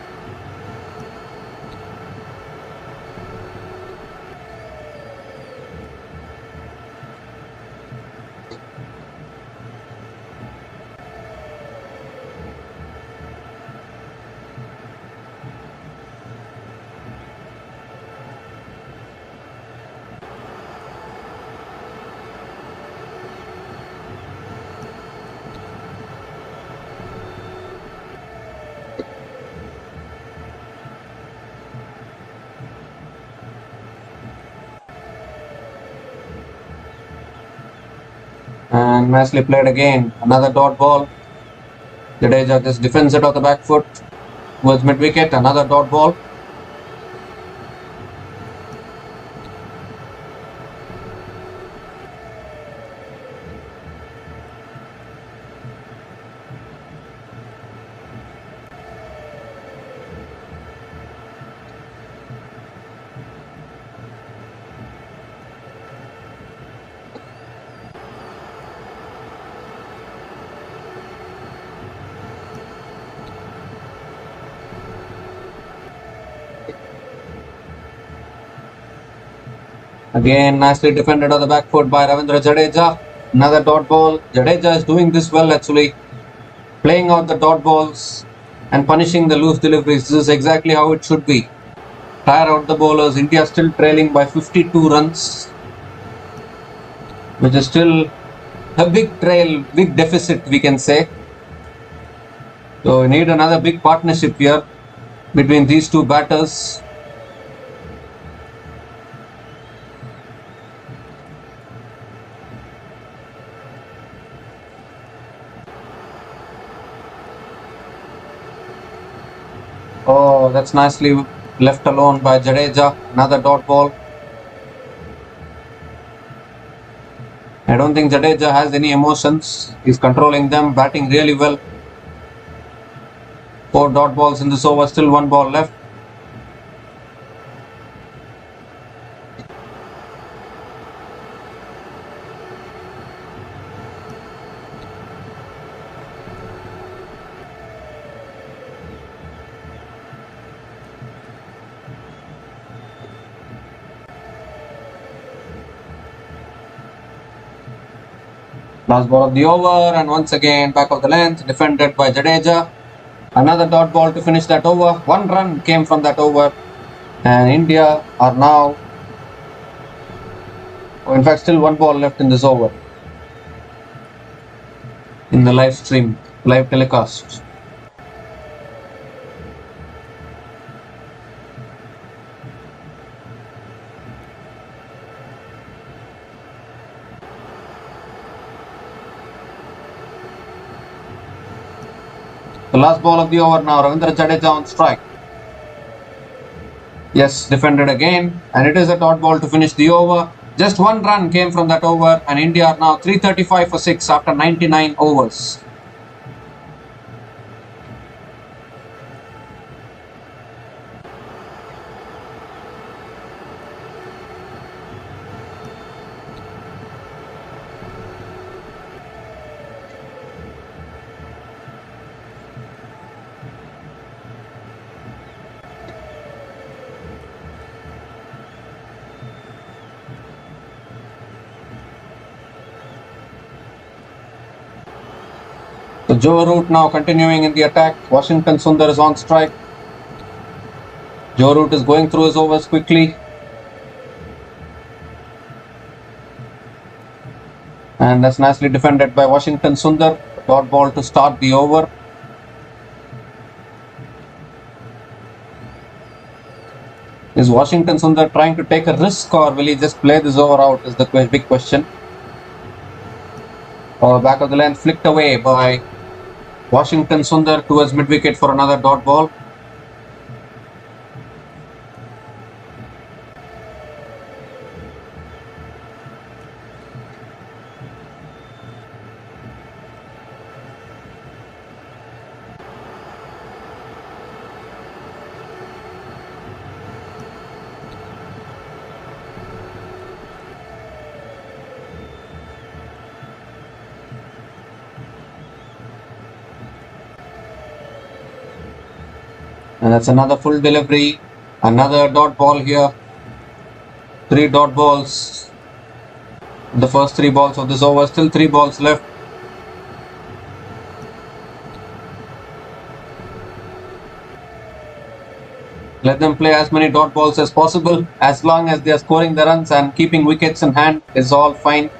And nicely played again. Another dot ball. Jadeja just defends it off the back foot towards mid wicket. Another dot ball. Again, nicely defended on the back foot by Ravindra Jadeja. Another dot ball. Jadeja is doing this well actually. Playing out the dot balls and punishing the loose deliveries. This is exactly how it should be. Tire out the bowlers. India still trailing by 52 runs. Which is still a big trail, big deficit we can say. So we need another big partnership here between these two batters. Oh, that's nicely left alone by Jadeja. Another dot ball. I don't think Jadeja has any emotions. He's controlling them, batting really well. 4 dot balls in this over, still 1 ball left. Last ball of the over, and once again back of the length, defended by Jadeja. Another dot ball to finish that over. 1 run came from that over, and India are now, in fact, still 1 ball left in this over in the live stream, live telecast. The last ball of the over now, Ravindra Jadeja on strike. Yes, defended again, and it is a dot ball to finish the over. Just 1 run came from that over, and India are now 335 for 6 after 99 overs. So Joe Root now continuing in the attack. Washington Sundar is on strike. Joe Root is going through his overs quickly. And that's nicely defended by Washington Sundar. Dot ball to start the over. Is Washington Sundar trying to take a risk, or will he just play this over out is the big question. Back of the length flicked away by Washington Sundar towards mid-wicket for another dot ball. And that's another full delivery. Another dot ball here. 3 dot balls. The first 3 balls of this over. Still 3 balls left. Let them play as many dot balls as possible. As long as they are scoring the runs and keeping wickets in hand is all fine.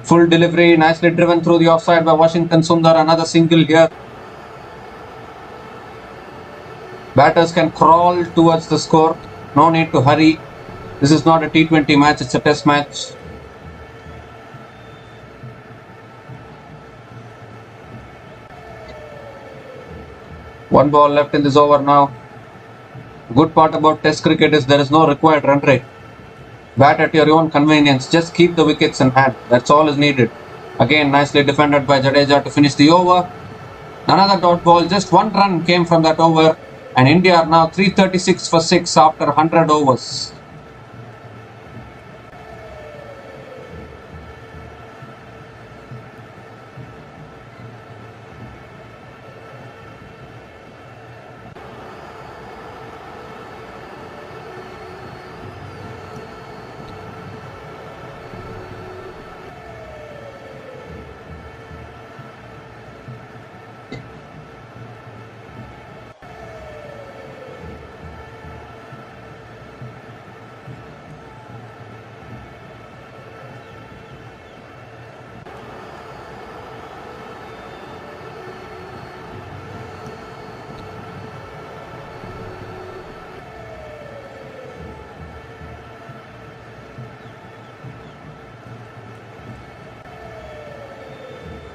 Full delivery, nicely driven through the offside by Washington Sundar. Another single here. Batters can crawl towards the score. No need to hurry. This is not a T20 match, it's a test match. One ball left in this over now. Good part about test cricket is there is no required run rate. Bat at your own convenience. Just keep the wickets in hand. That's all is needed. Again, nicely defended by Jadeja to finish the over. Another dot ball. Just 1 run came from that over. And India are now 336 for 6 after 100 overs.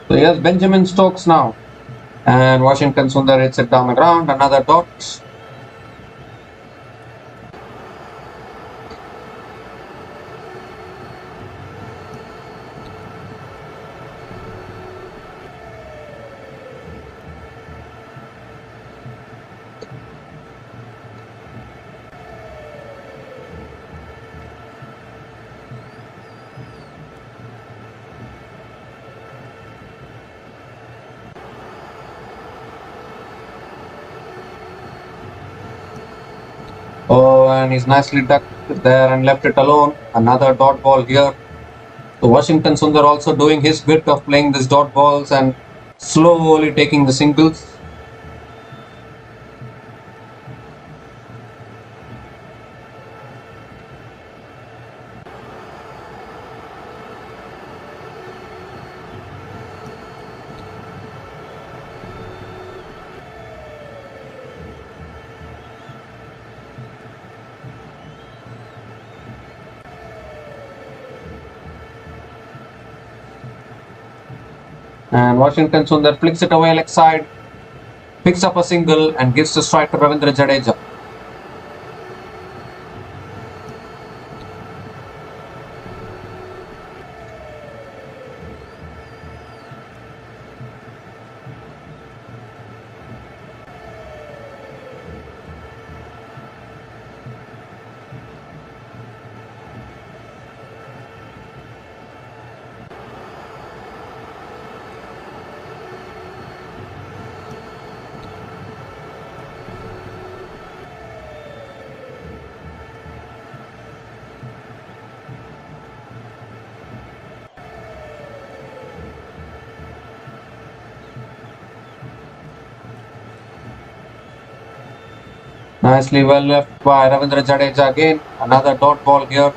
So here's Benjamin Stokes now. And Washington Sundar hits it down the ground. Another dot. Oh, and he's nicely ducked there and left it alone. Another dot ball here. So Washington Sundar also doing his bit of playing these dot balls and slowly taking the singles. And Washington Sundar flicks it away leg side, picks up a single and gives the strike to Ravindra Jadeja. Nicely well left by Ravindra Jadeja again. Another dot ball here.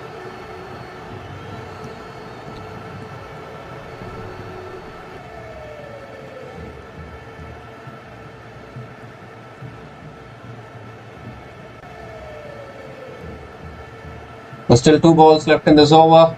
There's still 2 balls left in this over.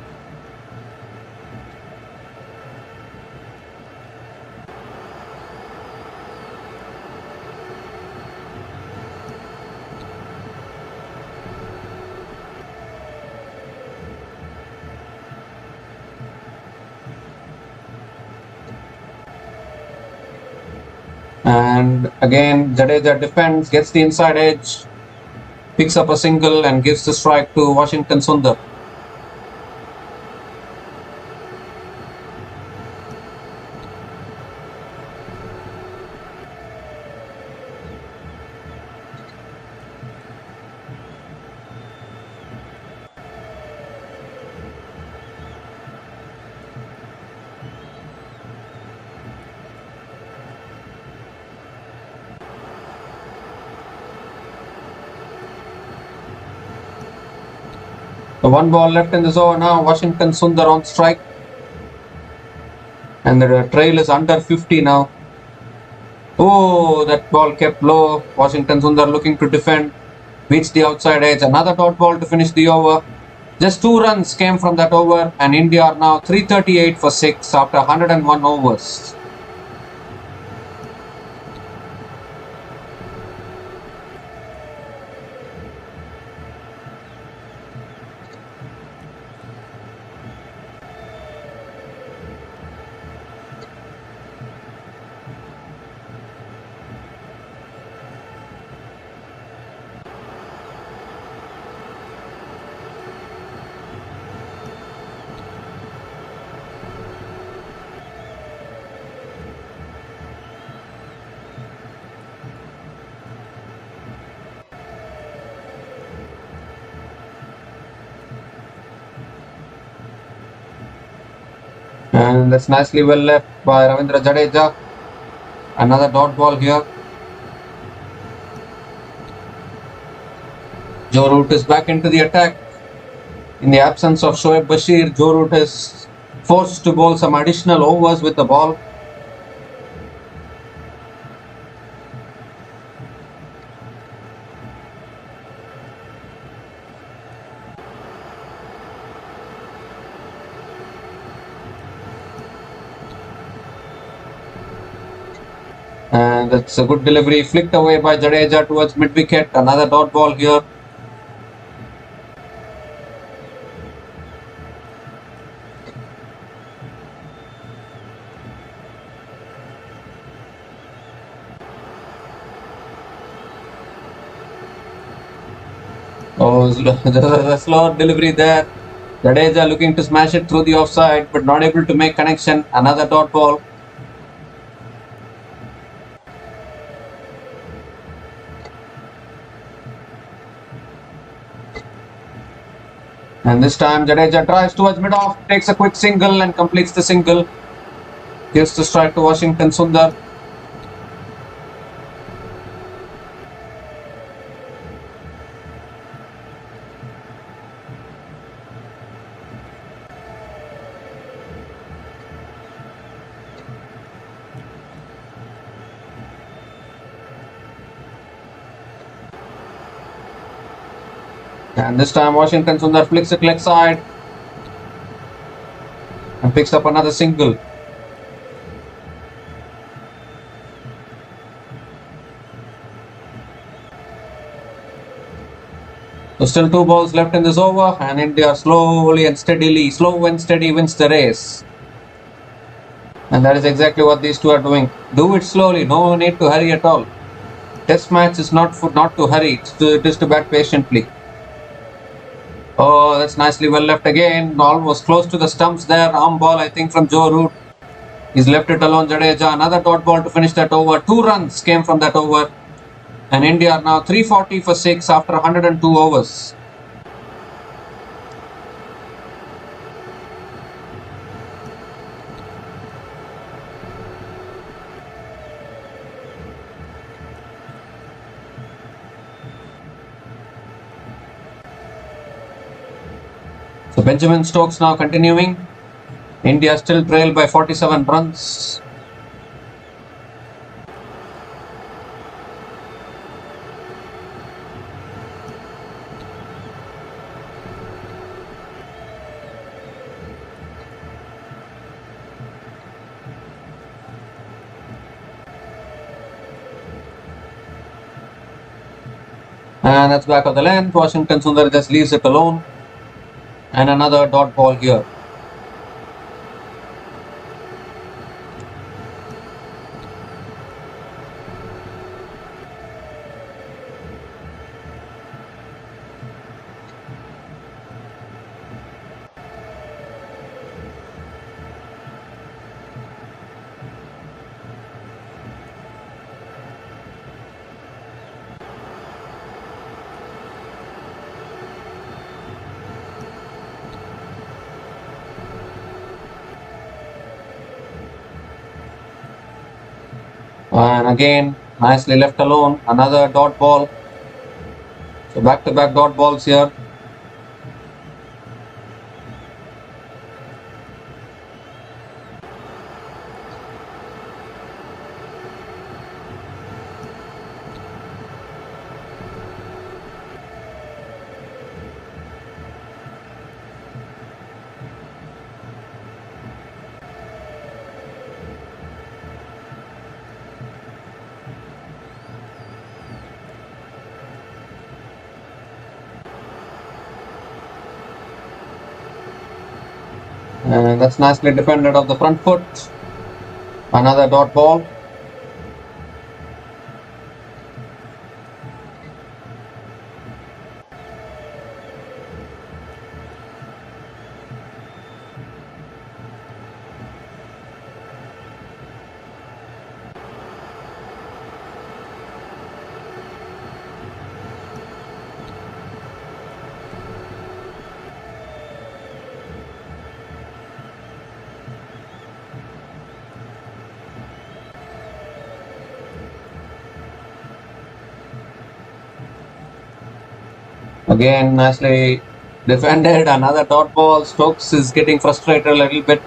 And again, Jadeja defends, gets the inside edge, picks up a single and gives the strike to Washington Sundar. The 1 ball left in this over now. Washington Sundar on strike. And the trail is under 50 now. Oh, that ball kept low. Washington Sundar looking to defend. Beats the outside edge. Another dot ball to finish the over. Just 2 runs came from that over. And India are now 338 for 6 after 101 overs. And that's nicely well left by Ravindra Jadeja. Another dot ball here. Joe Root is back into the attack. In the absence of Shoaib Bashir, Joe Root is forced to bowl some additional overs with the ball. And that's a good delivery, flicked away by Jadeja towards mid-wicket. Another dot ball here. Oh, the slow delivery there. Jadeja looking to smash it through the offside, but not able to make connection. Another dot ball. And this time Jadeja drives towards mid-off, takes a quick single and completes the single. Gives the strike to Washington Sundar. And this time Washington Sundar flicks it leg side and picks up another single. So still 2 balls left in this over, and India slow and steady wins the race. And that is exactly what these two are doing. Do it slowly, no need to hurry at all. Test match is not to hurry, it is to bat patiently. Oh, that's nicely well left again. Almost close to the stumps there. Arm ball, I think, from Joe Root. He's left it alone, Jadeja. Another dot ball to finish that over. 2 runs came from that over. And India are now 340 for 6 after 102 overs. So Benjamin Stokes now continuing. India still trail by 47 runs. And that's back of the length. Washington Sundar just leaves it alone. And another dot ball here. And again, nicely left alone. Another dot ball. So back-to-back dot balls here. And that's nicely defended off the front foot. Another dot ball. Again, nicely defended. Another dot ball. Stokes is getting frustrated a little bit.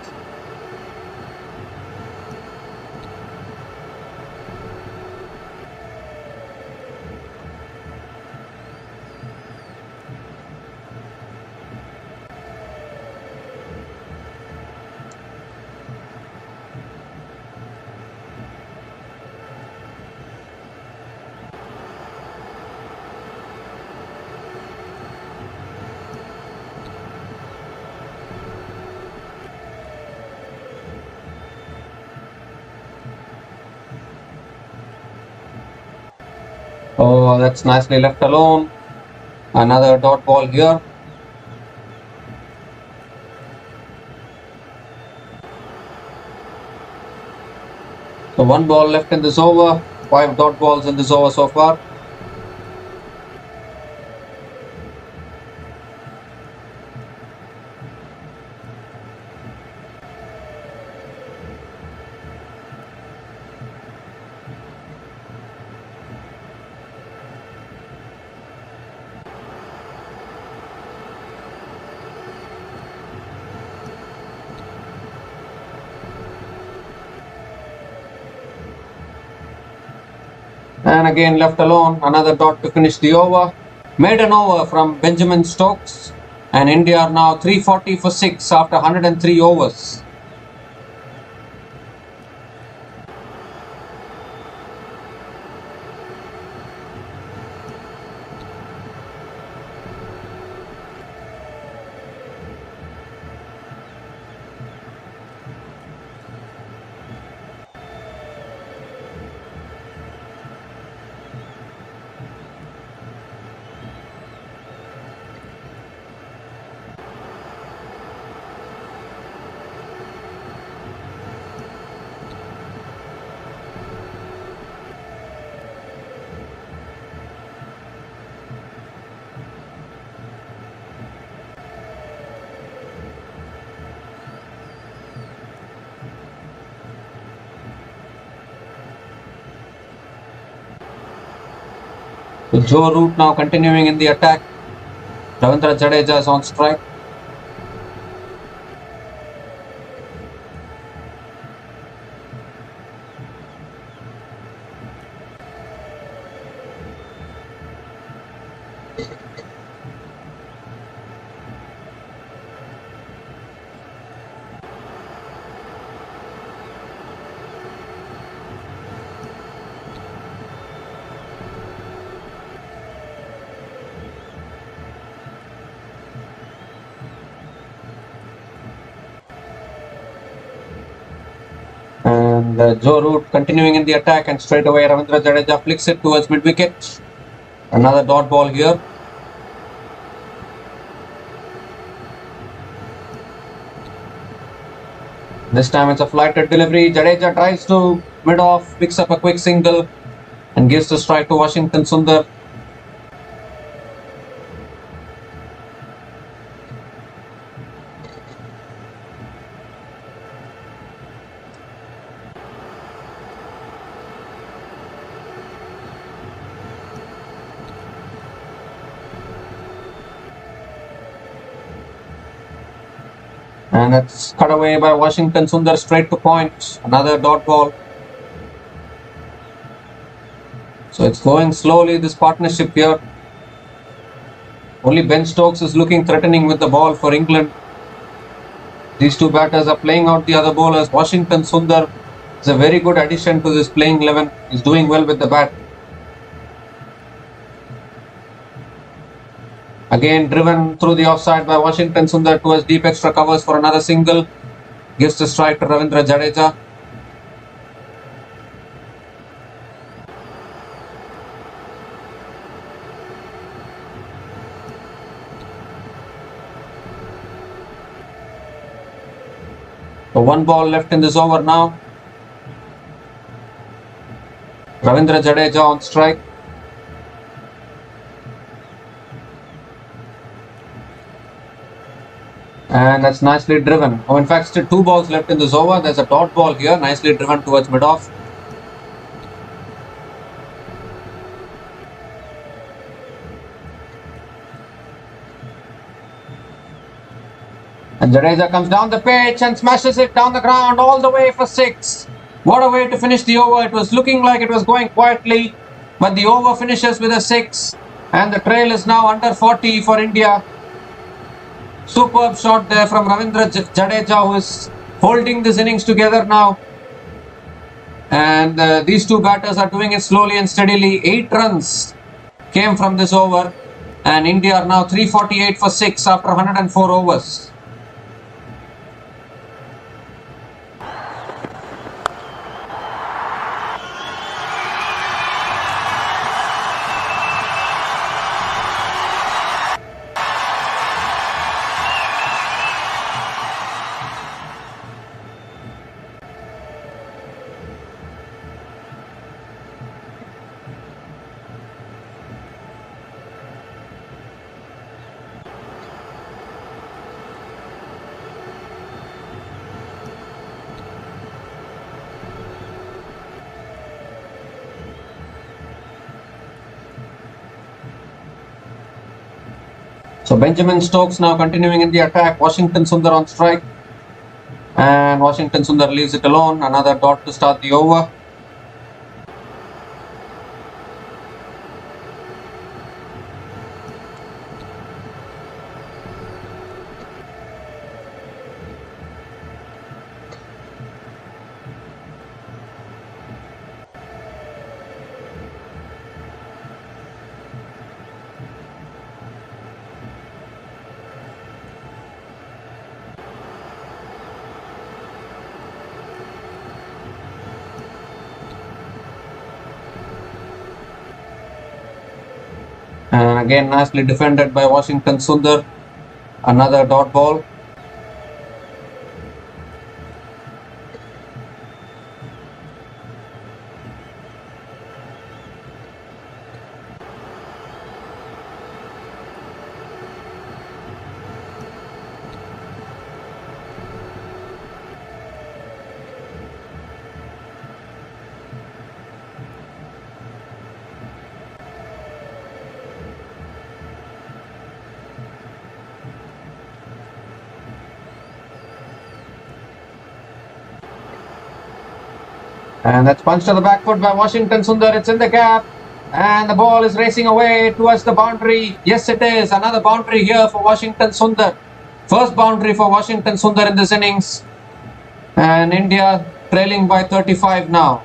Oh, that's nicely left alone. Another dot ball here. So one ball left in this over. 5 dot balls in this over so far. And again left alone, another dot to finish the over. Maiden over from Benjamin Stokes, and India are now 340 for 6 after 103 overs. So Joe Root now continuing in the attack. Ravindra Jadeja is on strike. And Joe Root continuing in the attack, and straight away Ravindra Jadeja flicks it towards mid wicket. Another dot ball here. This time it's a flighted delivery. Jadeja tries to mid off, picks up a quick single and gives the strike to Washington Sundar. And that's cut away by Washington Sundar straight to point. Another dot ball. So it's going slowly, this partnership here. Only Ben Stokes is looking threatening with the ball for England. These two batters are playing out the other bowlers. Washington Sundar is a very good addition to this playing 11. He's doing well with the bat. Again driven through the offside by Washington Sundar towards deep extra covers for another single. Gives the strike to Ravindra Jadeja. So one ball left in this over now. Ravindra Jadeja on strike. And that's nicely driven. Oh, in fact, still 2 balls left in this over. There's a dot ball here, nicely driven towards mid-off. And Jadeja comes down the pitch and smashes it down the ground all the way for 6. What a way to finish the over. It was looking like it was going quietly, but the over finishes with a 6. And the trail is now under 40 for India. Superb shot there from Ravindra Jadeja, who is holding this innings together now. And these two batters are doing it slowly and steadily. 8 runs came from this over. And India are now 348 for 6 after 104 overs. So Benjamin Stokes now continuing in the attack. Washington Sundar on strike. And Washington Sundar leaves it alone. Another dot to start the over. And again nicely defended by Washington Sundar. Another dot ball. And that's punched to the back foot by Washington Sundar. It's in the gap. And the ball is racing away towards the boundary. Yes, it is. Another boundary here for Washington Sundar. First boundary for Washington Sundar in this innings. And India trailing by 35 now.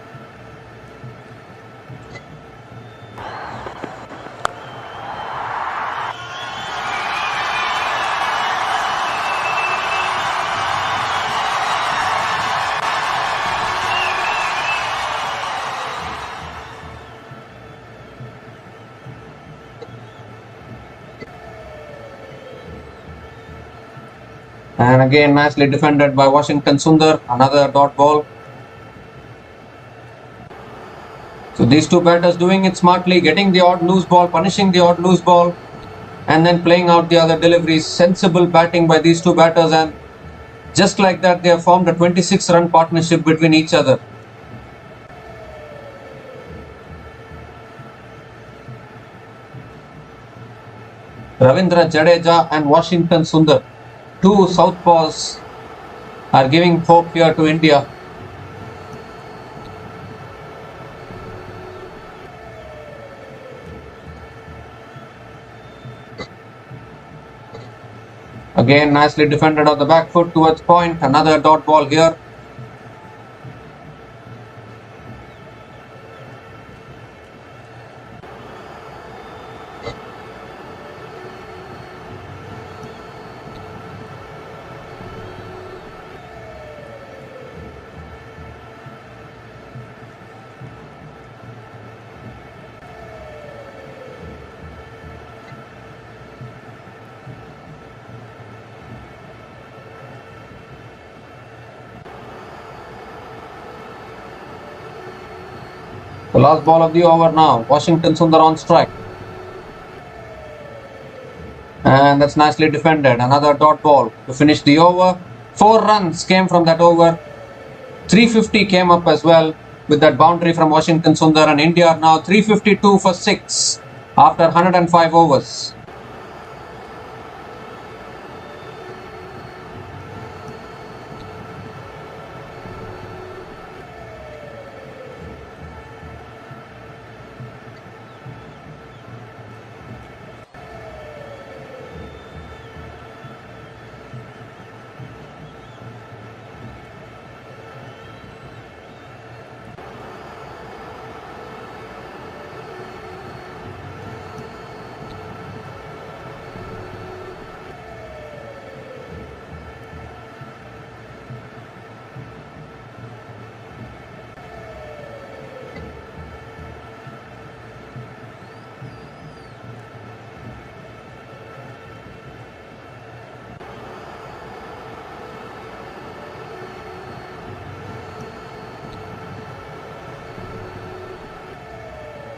And again, nicely defended by Washington Sundar. Another dot ball. So these two batters doing it smartly, getting the odd loose ball, punishing the odd loose ball, and then playing out the other deliveries. Sensible batting by these two batters, and just like that, they have formed a 26-run partnership between each other. Ravindra Jadeja and Washington Sundar, two southpaws, are giving hope here to India. Again, nicely defended on the back foot towards point. Another dot ball here. The last ball of the over now. Washington Sundar on strike. And that's nicely defended. Another dot ball to finish the over. 4 runs came from that over. 350 came up as well with that boundary from Washington Sundar, and India are now 352 for 6 after 105 overs.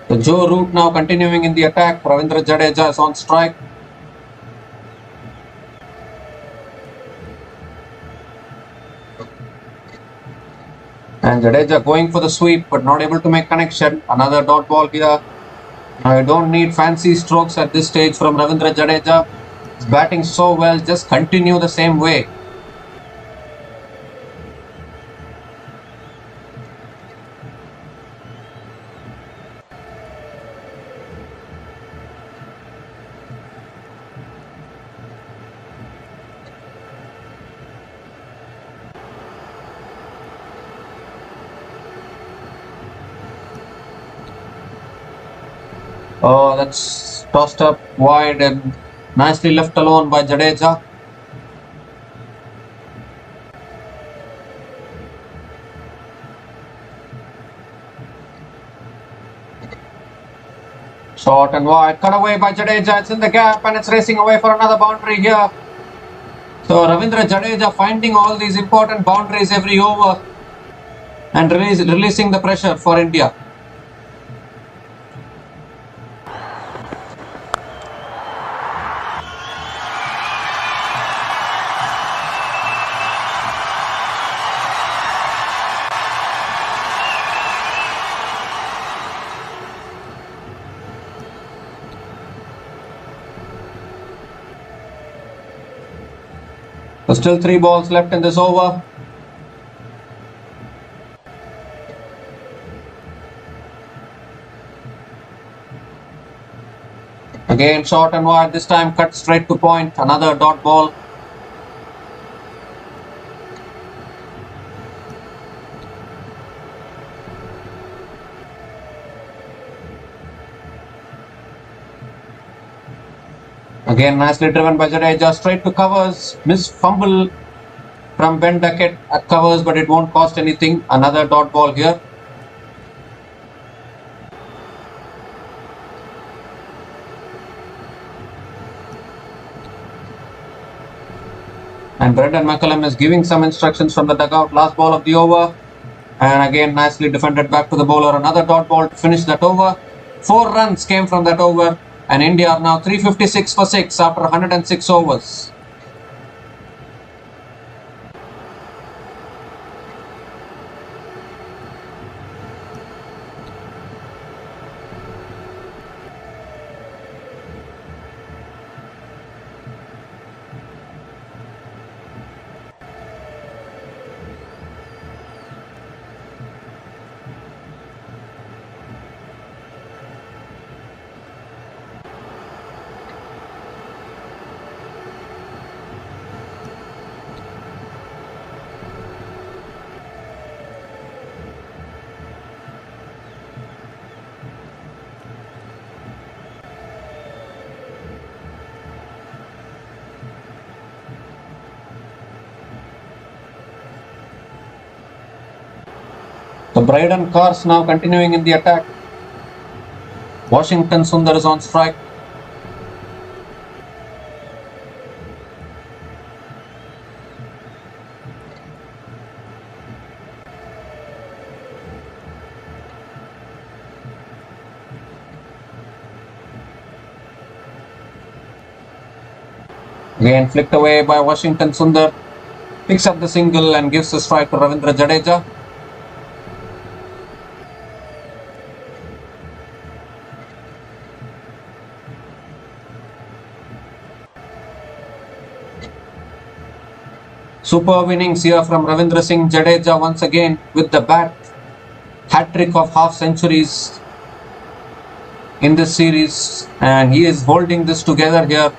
So Joe Root now continuing in the attack. Ravindra Jadeja is on strike. And Jadeja going for the sweep but not able to make connection. Another dot ball here. Now you don't need fancy strokes at this stage from Ravindra Jadeja. He's batting so well, just continue the same way. Oh, that's tossed up wide and nicely left alone by Jadeja. Short and wide, cut away by Jadeja. It's in the gap and it's racing away for another boundary here. So Ravindra Jadeja finding all these important boundaries every over and releasing the pressure for India. So still 3 balls left in this over. Again, short and wide, this time cut straight to point, another dot ball. Again, nicely driven by Jadeja, straight to covers, miss fumble from Ben Duckett at covers, but it won't cost anything. Another dot ball here. And Brendan McCullum is giving some instructions from the dugout. Last ball of the over. And again, nicely defended back to the bowler. Another dot ball to finish that over. 4 runs came from that over. And India are now 356 for 6 after 106 overs. The Braden Cars now continuing in the attack. Washington Sundar is on strike. Again flicked away by Washington Sundar. Picks up the single and gives the strike to Ravindra Jadeja. Superb innings here from Ravindra Singh Jadeja once again with the bat. Hat-trick of half centuries in this series, and he is holding this together here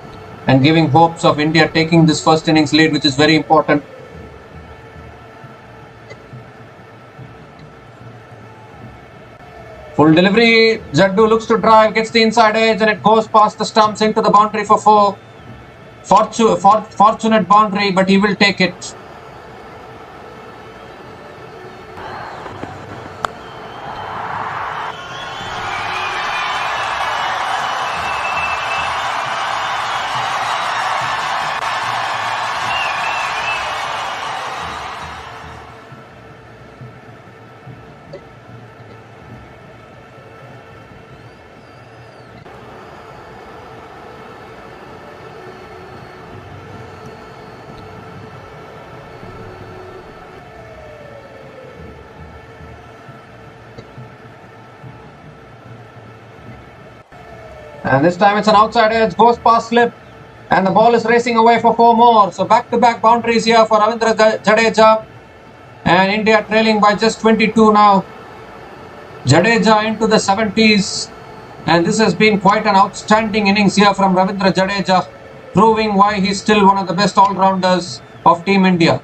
and giving hopes of India taking this first innings lead, which is very important. Full delivery, Jaddu looks to drive, gets the inside edge, and it goes past the stumps into the boundary for 4. Fortunate boundary, but he will take it. And this time it's an outside edge, goes past slip, and the ball is racing away for 4 more. So back-to-back boundaries here for Ravindra Jadeja, and India trailing by just 22 now. Jadeja into the 70s, and this has been quite an outstanding innings here from Ravindra Jadeja, proving why he's still one of the best all-rounders of Team India.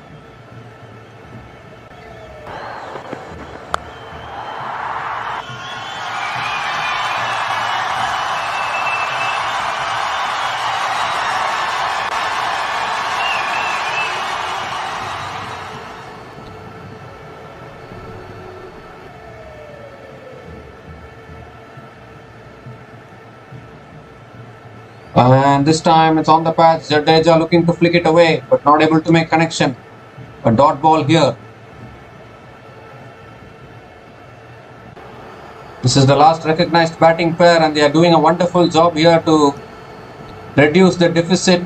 And this time it's on the patch. Jadeja looking to flick it away, but not able to make connection. A dot ball here. This is the last recognized batting pair, and they are doing a wonderful job here to reduce the deficit.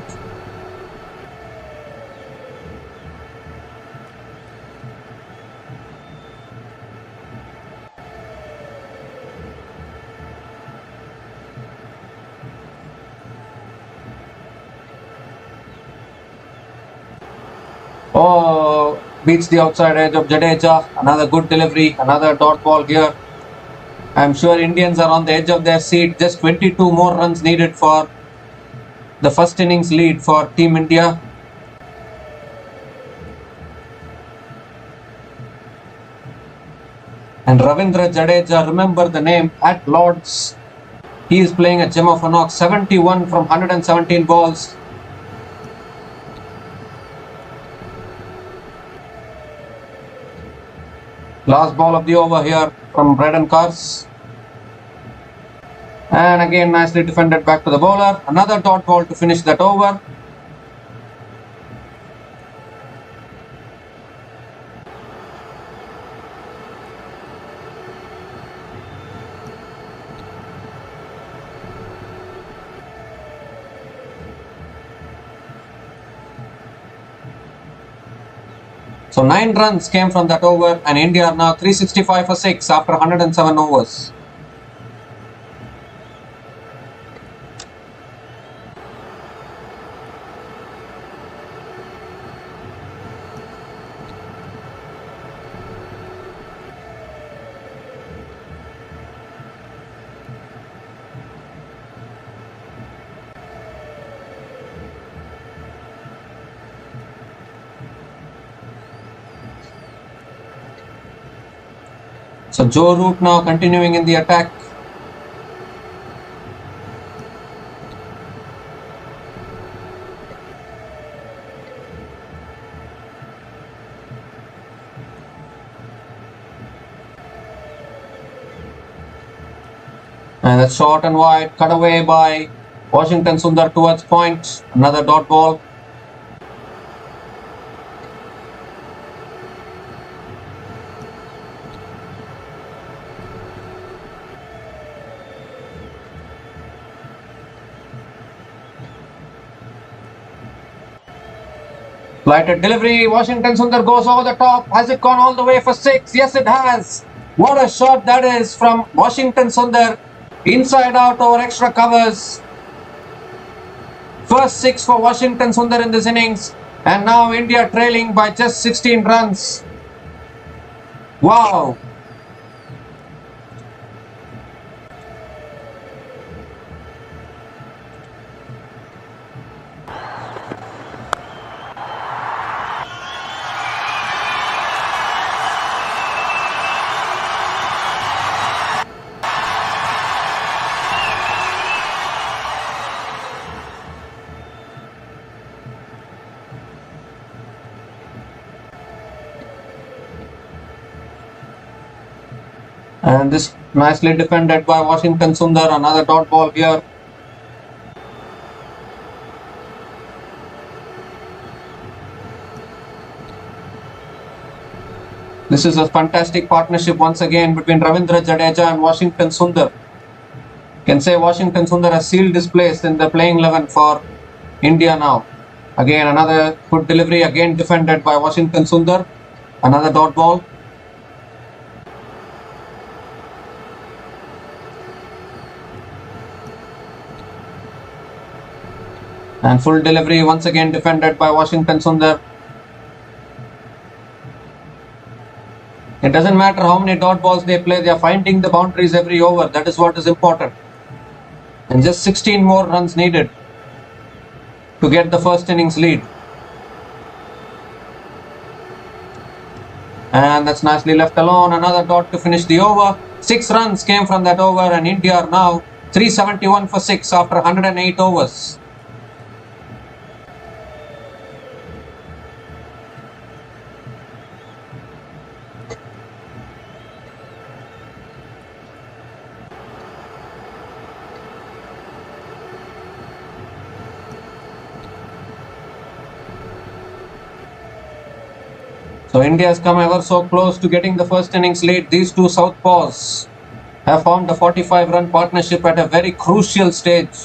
Beats the outside edge of Jadeja. Another good delivery, another dot ball here. I'm sure Indians are on the edge of their seat. Just 22 more runs needed for the first innings lead for Team India. And Ravindra Jadeja, remember the name, at Lord's. He is playing a gem of a knock, 71 from 117 balls. Last ball of the over here from Braden Cars. And again nicely defended back to the bowler. Another dot ball to finish that over. So 9 runs came from that over, and India are now 365 for 6 after 107 overs. So Joe Root now continuing in the attack. And that's short and wide, cut away by Washington Sundar towards point. Another dot ball. Flighted delivery, Washington Sundar goes over the top. Has it gone all the way for 6? Yes, it has. What a shot that is from Washington Sundar. Inside out over extra covers. First 6 for Washington Sundar in this innings. And now India trailing by just 16 runs. Wow. And this nicely defended by Washington Sundar. Another dot ball here. This is a fantastic partnership once again between Ravindra Jadeja and Washington Sundar. Can say Washington Sundar has sealed his place in the playing 11 for India now. Again another good delivery, again defended by Washington Sundar. Another dot ball. And full delivery once again defended by Washington Sundar. It doesn't matter how many dot balls they play, they are finding the boundaries every over. That is what is important. And just 16 more runs needed to get the first innings lead. And that's nicely left alone. Another dot to finish the over. 6 runs came from that over, and India are now 371 for 6 after 108 overs. So India has come ever so close to getting the first innings lead. These two southpaws have formed a 45-run partnership at a very crucial stage.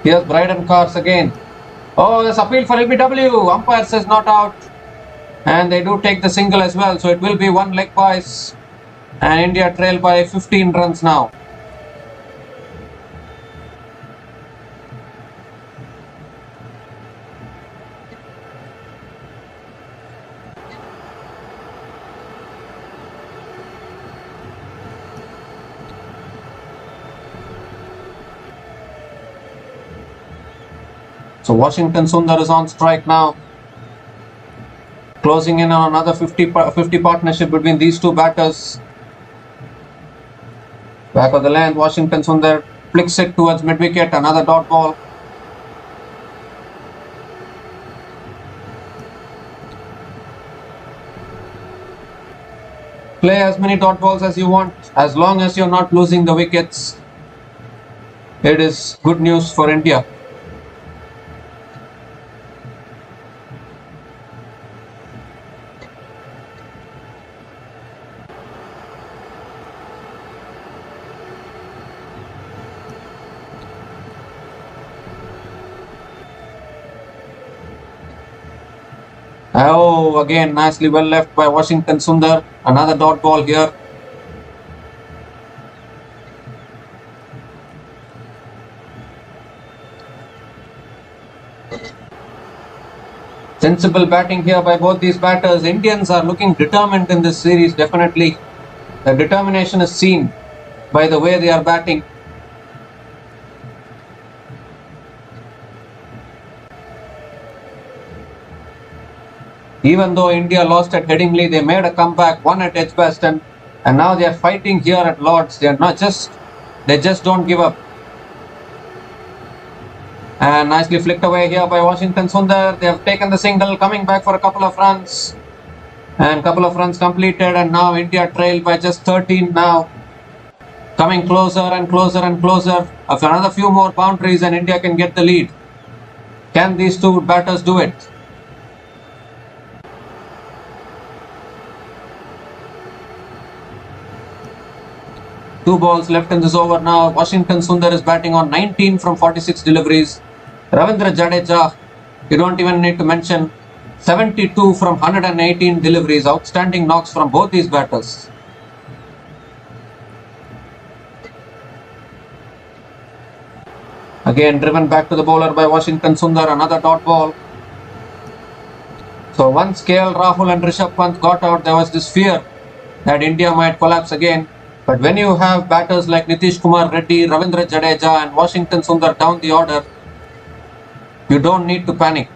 Here's Braden Cars again. Oh, there's appeal for LBW. Umpire says not out. And they do take the single as well. So it will be one leg byes. And India trail by 15 runs now. So Washington Sundar is on strike now. Closing in on another 50 partnership between these two batters. Back of the length, Washington Sundar flicks it towards mid-wicket, another dot ball. Play as many dot balls as you want, as long as you're not losing the wickets. It is good news for India. Oh, again, nicely well left by Washington Sundar. Another dot ball here. Sensible batting here by both these batters. Indians are looking determined in this series, definitely. The determination is seen by the way they are batting. Even though India lost at Headingley, they made a comeback, won at Edgbaston, and now they are fighting here at Lords. They just don't give up. And nicely flicked away here by Washington Sundar. They have taken the single, coming back for a couple of runs. And couple of runs completed, and now India trail by just 13 now. Coming closer and closer and closer. After another few more boundaries and India can get the lead. Can these two batters do it? Two balls left in this over now. Washington Sundar is batting on 19 from 46 deliveries. Ravindra Jadeja, you don't even need to mention, 72 from 118 deliveries. Outstanding knocks from both these batters. Again driven back to the bowler by Washington Sundar. Another dot ball. So once KL Rahul and Rishabh Pant got out, there was this fear that India might collapse again. But when you have batters like Nitish Kumar Reddy, Ravindra Jadeja and Washington Sundar down the order, you don't need to panic.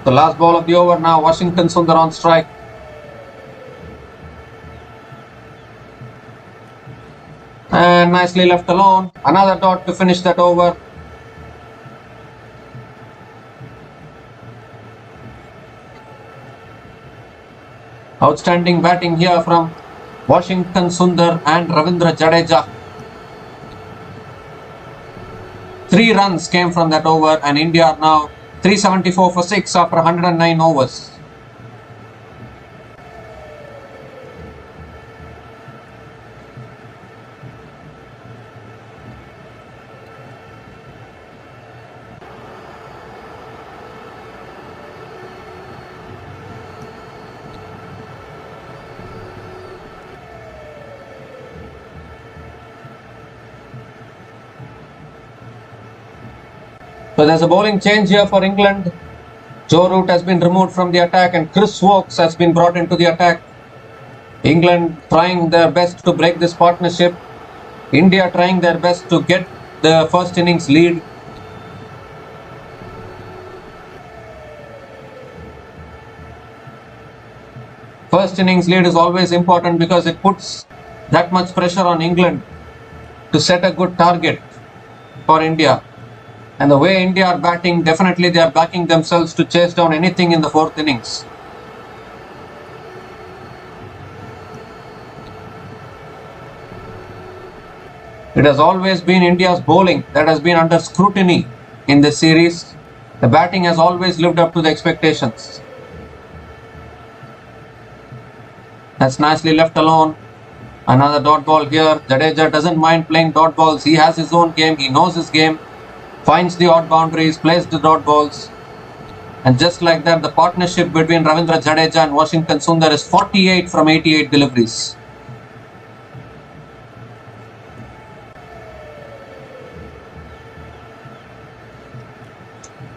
The last ball of the over now, Washington Sundar on strike. And nicely left alone. Another dot to finish that over. Outstanding batting here from Washington Sundar and Ravindra Jadeja. 3 runs came from that over, and India are now 374 for 6 after 109 overs. So there's a bowling change here for England. Joe Root has been removed from the attack and Chris Woakes has been brought into the attack. England trying their best to break this partnership. India trying their best to get the first innings lead. First innings lead is always important because it puts that much pressure on England to set a good target for India. And the way India are batting, definitely they are backing themselves to chase down anything in the 4th innings. It has always been India's bowling that has been under scrutiny in this series. The batting has always lived up to the expectations. That's nicely left alone. Another dot ball here. Jadeja doesn't mind playing dot balls. He has his own game. He knows his game. Finds the odd boundaries, plays the dot balls. And just like that, the partnership between Ravindra Jadeja and Washington Sundar is 48 from 88 deliveries.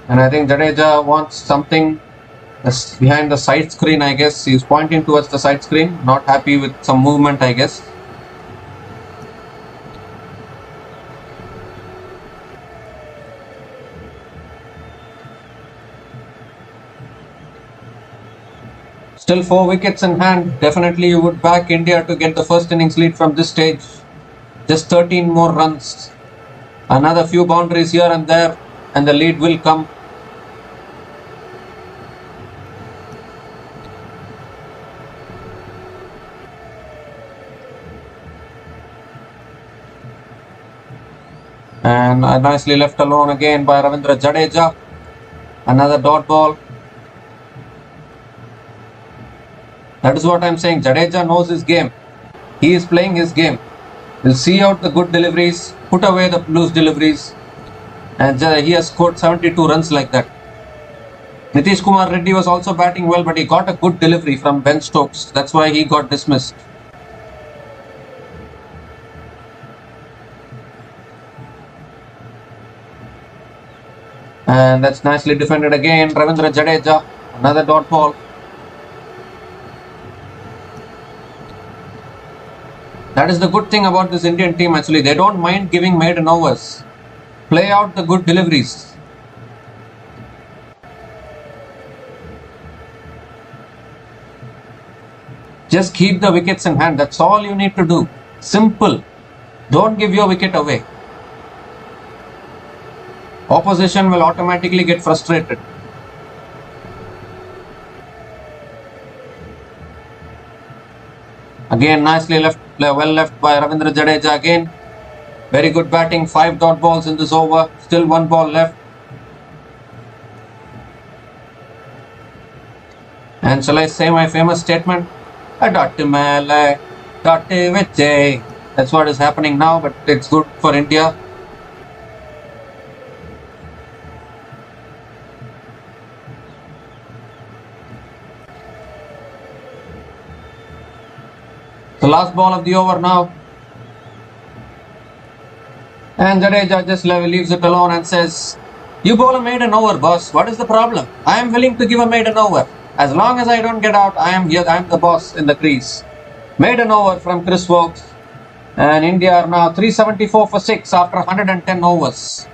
And I think Jadeja wants something That's behind the side screen, I guess. He's pointing towards the side screen. Not happy with some movement, I guess. Still 4 wickets in hand. Definitely you would back India to get the first innings lead from this stage. Just 13 more runs. Another few boundaries here and there, and the lead will come. And nicely left alone again by Ravindra Jadeja. Another dot ball. That is what I'm saying. Jadeja knows his game. He is playing his game. He'll see out the good deliveries, put away the loose deliveries. And he has scored 72 runs like that. Nitish Kumar Reddy was also batting well, but he got a good delivery from Ben Stokes. That's why he got dismissed. And that's nicely defended again. Ravindra Jadeja, another dot ball. That is the good thing about this Indian team actually. They don't mind giving maiden overs. Play out the good deliveries. Just keep the wickets in hand. That's all you need to do. Simple. Don't give your wicket away. Opposition will automatically get frustrated. Again, nicely left, well left by Ravindra Jadeja again. Very good batting. 5 dot balls in this over. Still 1 ball left. And shall I say my famous statement? That's what is happening now, but it's good for India. The last ball of the over now. And Jadeja just leaves it alone and says, "You bowl a maiden over, boss. What is the problem? I am willing to give a maiden over. As long as I don't get out, I am here. I am the boss in the crease." Maiden over from Chris Wokes. And India are now 374 for 6 after 110 overs.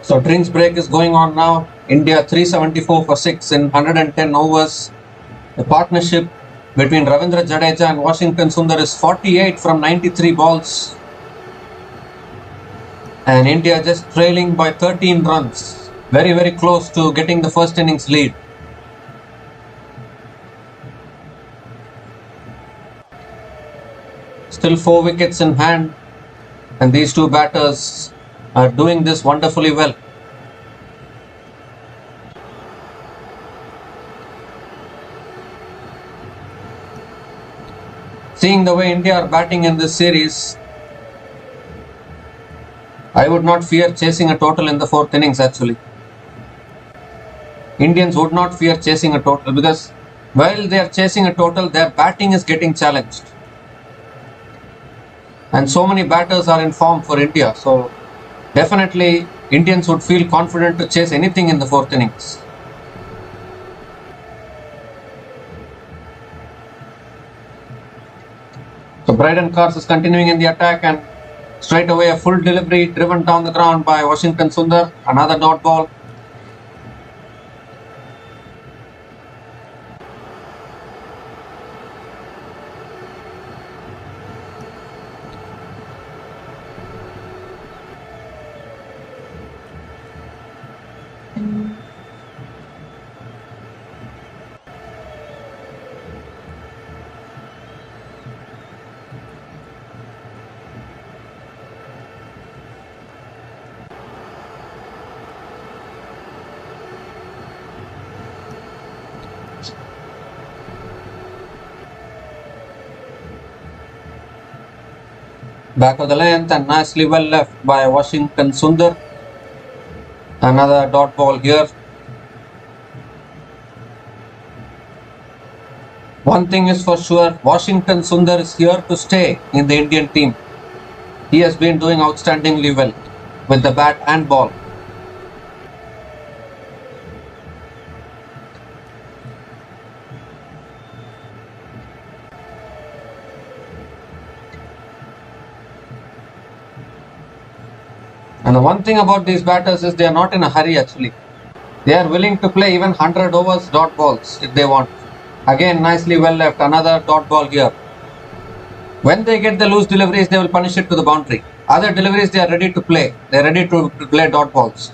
So drinks break is going on now. India 374 for 6 in 110 overs. The partnership between Ravindra Jadeja and Washington Sundar is 48 from 93 balls. And India just trailing by 13 runs. Very, very close to getting the first innings lead. Still 4 wickets in hand. And these two batters are doing this wonderfully well. Seeing the way India are batting in this series, I would not fear chasing a total in the 4th innings actually. Indians would not fear chasing a total because while they are chasing a total, their batting is getting challenged. And so many batters are in form for India. So definitely Indians would feel confident to chase anything in the 4th innings. So Bryden Cars is continuing in the attack and straight away a full delivery driven down the ground by Washington Sundar. Another dot ball. Back of the length and nicely well left by Washington Sundar. Another dot ball here. One thing is for sure, Washington Sundar is here to stay in the Indian team. He has been doing outstandingly well with the bat and ball. And the one thing about these batters is they are not in a hurry actually. They are willing to play even 100 overs dot balls if they want. Again, nicely well left. Another dot ball here. When they get the loose deliveries, they will punish it to the boundary. Other deliveries, they are ready to play. They are ready to play dot balls.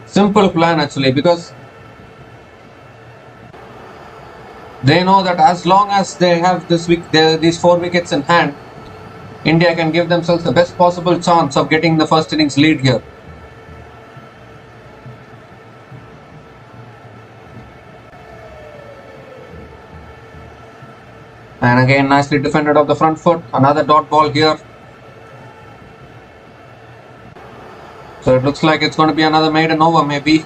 Simple plan actually, because they know that as long as they have these 4 wickets in hand, India can give themselves the best possible chance of getting the first innings lead here. And again, nicely defended off the front foot. Another dot ball here. So it looks like it's going to be another maiden over maybe.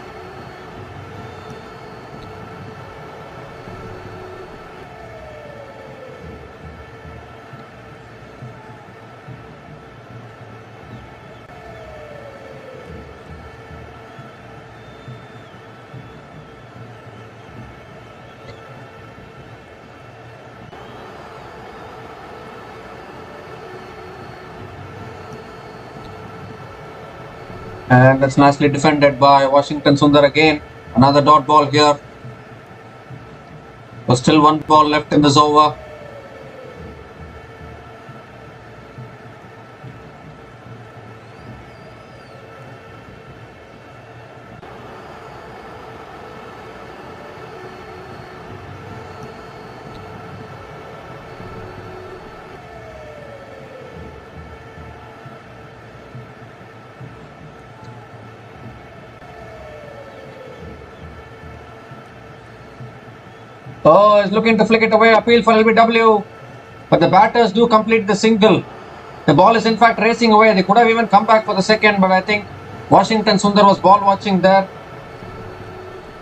And that's nicely defended by Washington Sundar again. Another dot ball here. There's still 1 ball left in this over. Oh, he's looking to flick it away. Appeal for LBW. But the batters do complete the single. The ball is in fact racing away. They could have even come back for the second, but I think Washington Sundar was ball watching there.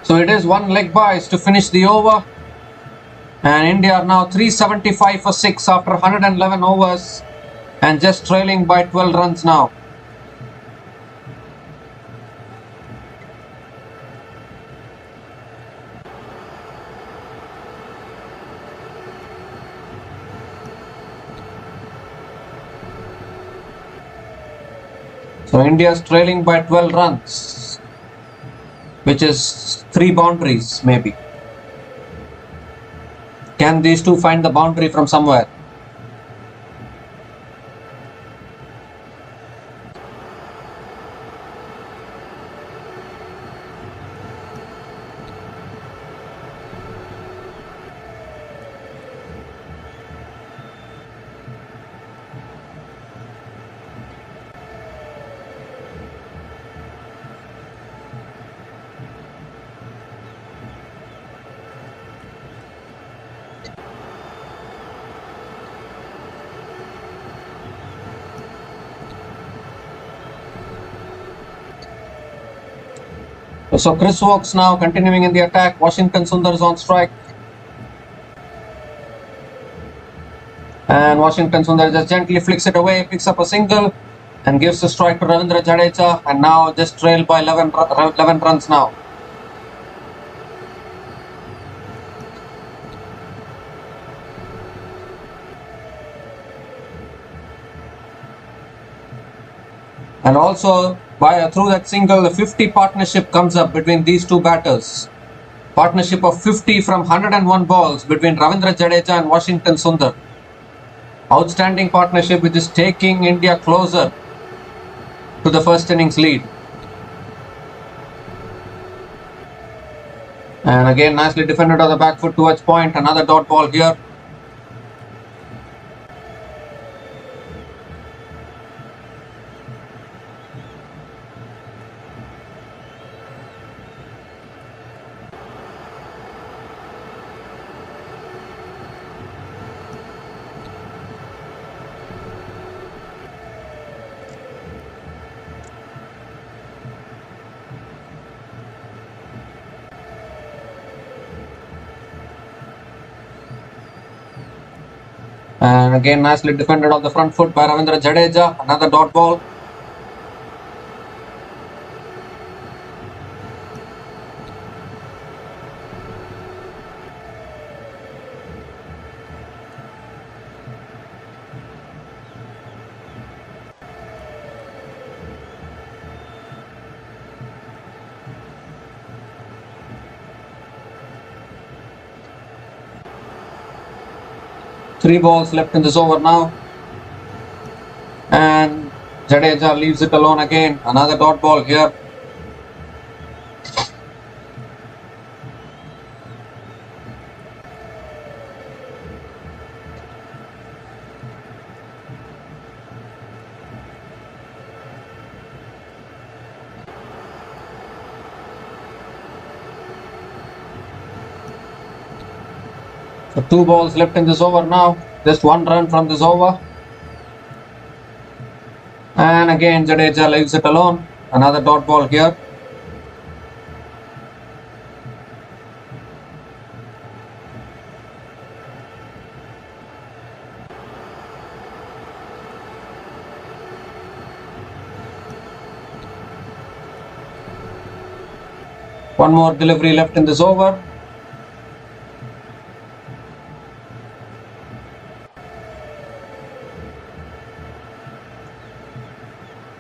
So it is 1 leg byes to finish the over. And India are now 375 for 6 after 111 overs. And just trailing by 12 runs now. So India is trailing by 12 runs, which is 3 boundaries maybe. Can these two find the boundary from somewhere? So Chris Wokes now continuing in the attack. Washington Sundar is on strike. And Washington Sundar just gently flicks it away, picks up a single and gives the strike to Ravindra Jadeja, and now just trailed by 11 runs now. And also through that single, the 50 partnership comes up between these two batters. Partnership of 50 from 101 balls between Ravindra Jadeja and Washington Sundar. Outstanding partnership which is taking India closer to the first innings lead. And again nicely defended on the back foot towards point. Another dot ball here. And again nicely defended on the front foot by Ravindra Jadeja. Another dot ball. Three balls left in this over now. And Jadeja leaves it alone again. Another dot ball here. So 2 balls left in this over now. Just 1 run from this over. And again Jadeja leaves it alone. Another dot ball here. One more delivery left in this over.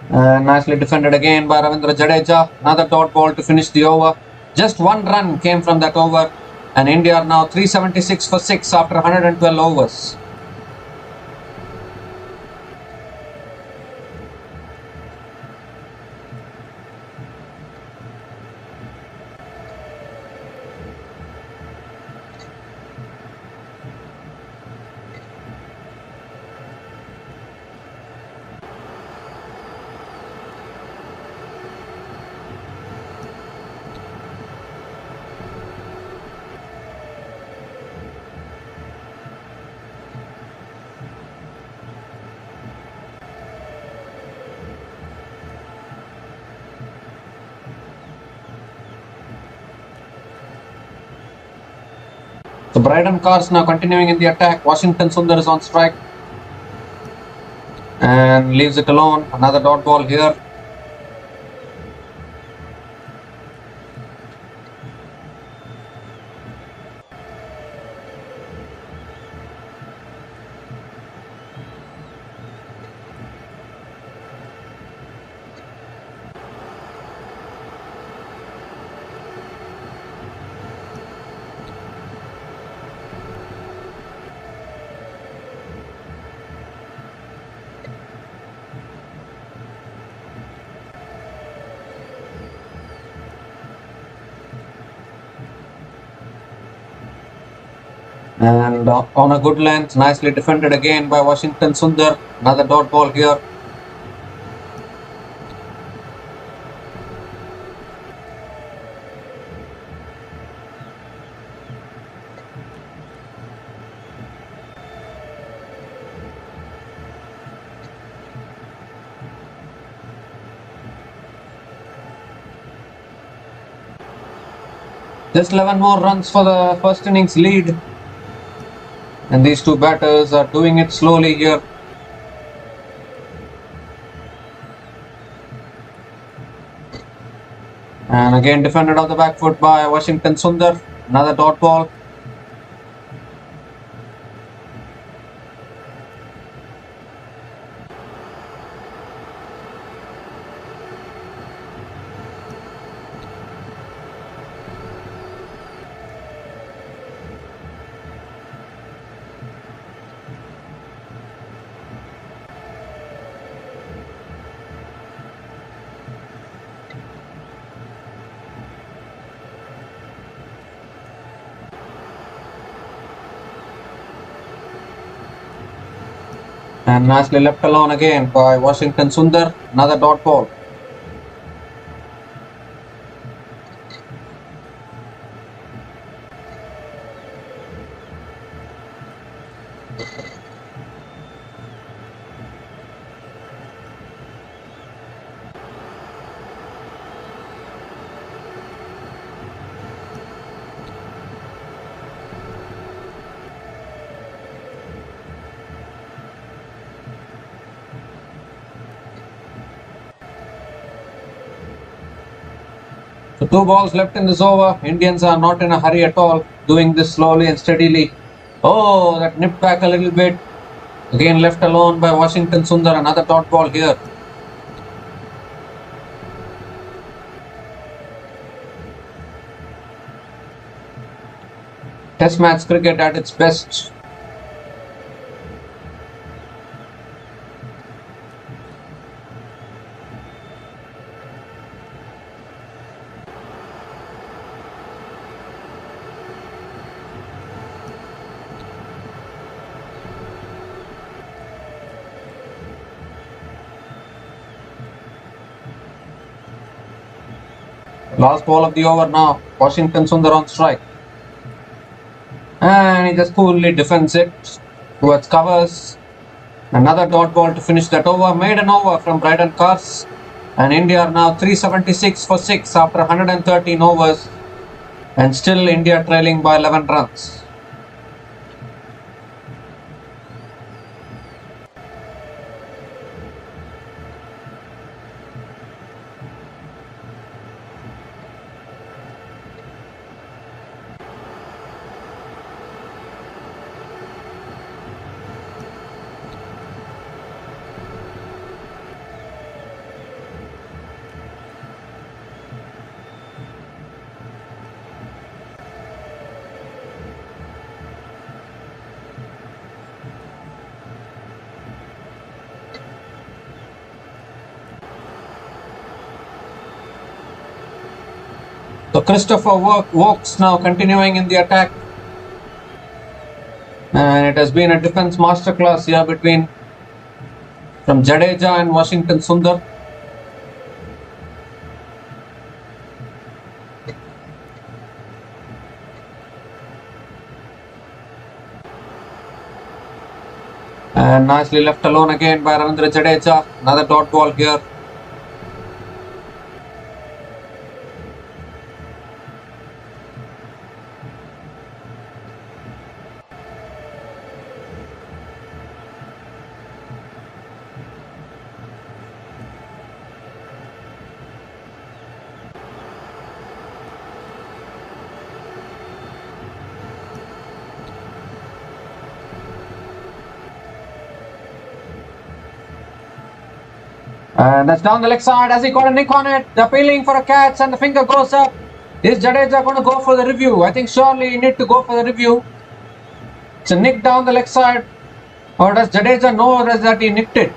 And nicely defended again by Ravindra Jadeja. Another dot ball to finish the over. Just 1 run came from that over. And India are now 376 for 6 after 112 overs. So Bryden Cars now continuing in the attack. Washington Sundar is on strike. And leaves it alone. Another dot ball here. And on a good length, nicely defended again by Washington Sundar. Another dot ball here. Just 11 more runs for the first innings lead. And these two batters are doing it slowly here. And again defended on the back foot by Washington Sundar. Another dot ball. And nicely left alone again by Washington Sundar. Another dot ball. So 2 balls left in this over. Indians are not in a hurry at all, doing this slowly and steadily. Oh, that nipped back a little bit. Again left alone by Washington Sundar. Another dot ball here. Test match cricket at its best. Last ball of the over now. Washington Sundar on strike. And he just coolly defends it towards covers. Another dot ball to finish that over. Made an over from Bryden Cars. And India are now 376 for 6 after 113 overs. And still India trailing by 11 runs. So Christopher Wokes now continuing in the attack. And it has been a defense masterclass here from Jadeja and Washington Sundar. And nicely left alone again by Ravindra Jadeja. Another dot ball here. And that's down the leg side. Has he got a nick on it? Appealing for a catch and the finger goes up. Is Jadeja going to go for the review? I think surely you need to go for the review. It's a nick down the leg side. Or does Jadeja know that he nicked it?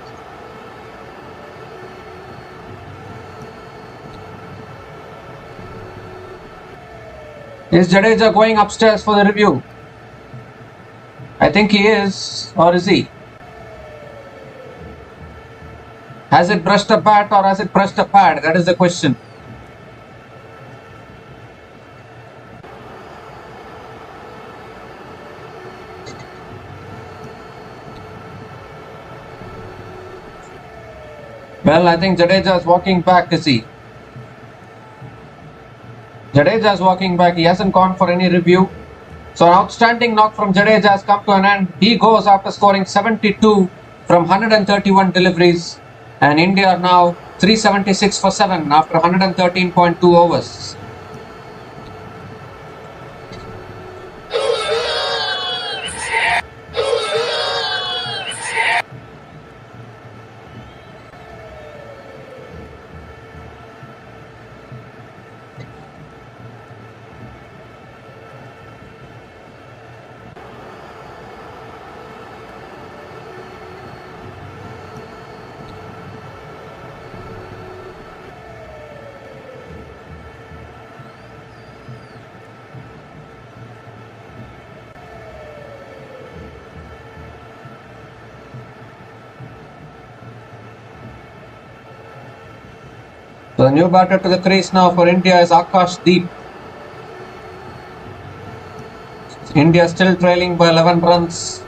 Is Jadeja going upstairs for the review? I think he is, or is he? Has it brushed a bat or has it brushed a pad? That is the question. Well, I think Jadeja is walking back, is he? Jadeja is walking back. He hasn't gone for any review. So an outstanding knock from Jadeja has come to an end. He goes after scoring 72 from 131 deliveries. And India are now 376 for 7 after 113.2 overs. So the new batter to the crease now for India is Akash Deep. India still trailing by 11 runs.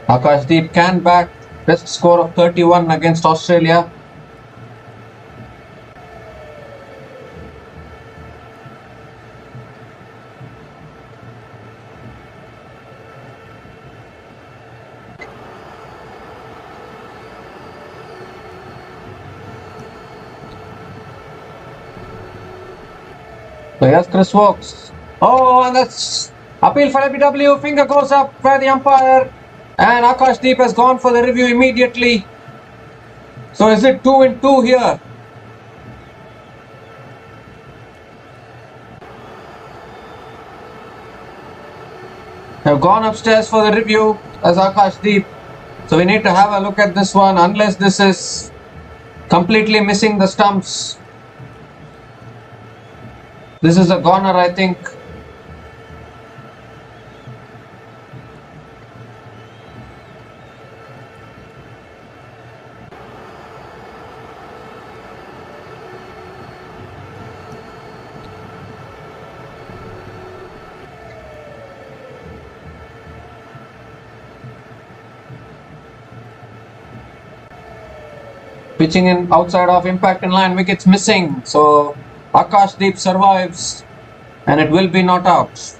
Akash Deep can bat. Best score of 31 against Australia. So yes, Chris Wokes. Oh, and that's appeal for LBW. Finger goes up by the umpire. And Akash Deep has gone for the review immediately. So is it 2-2 here? Have gone upstairs for the review as Akash Deep. So we need to have a look at this one, unless this is completely missing the stumps. This is a goner, I think. Pitching in outside of impact in line, wickets missing. So Akash Deep survives and it will be not out.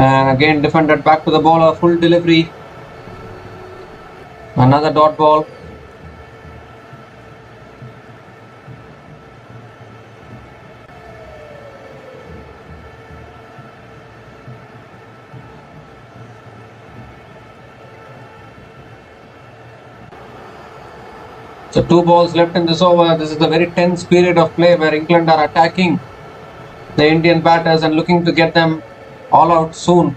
And again defended back to the bowler, full delivery. Another dot ball. So 2 balls left in this over. This is a very tense period of play where England are attacking the Indian batters and looking to get them all out soon.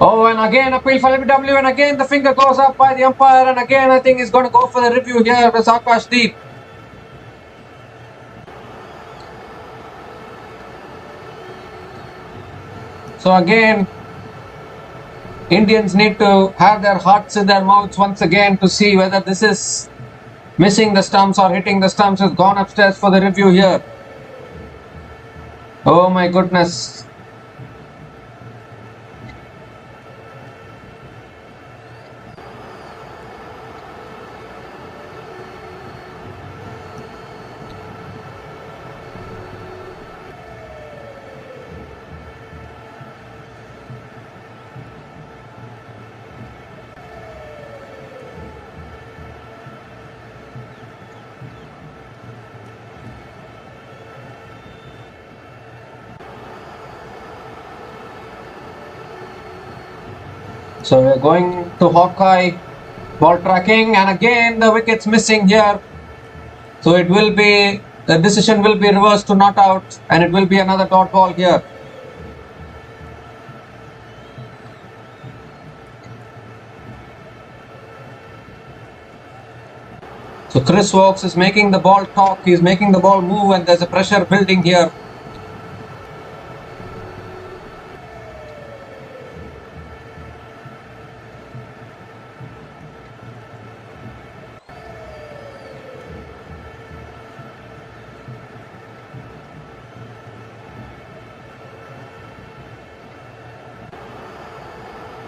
Oh, and again appeal for LBW, and again the finger goes up by the umpire, and again I think he's going to go for the review here with Akash Deep. So again, Indians need to have their hearts in their mouths once again to see whether this is missing the stumps or hitting the stumps. Has gone upstairs for the review here. Oh my goodness. So we're going to Hawkeye, ball tracking, and again the wicket's missing here. So it will be, the decision will be reversed to not out, and it will be another dot ball here. So Chris Wokes is making the ball talk, he's making the ball move, and there's a pressure building here.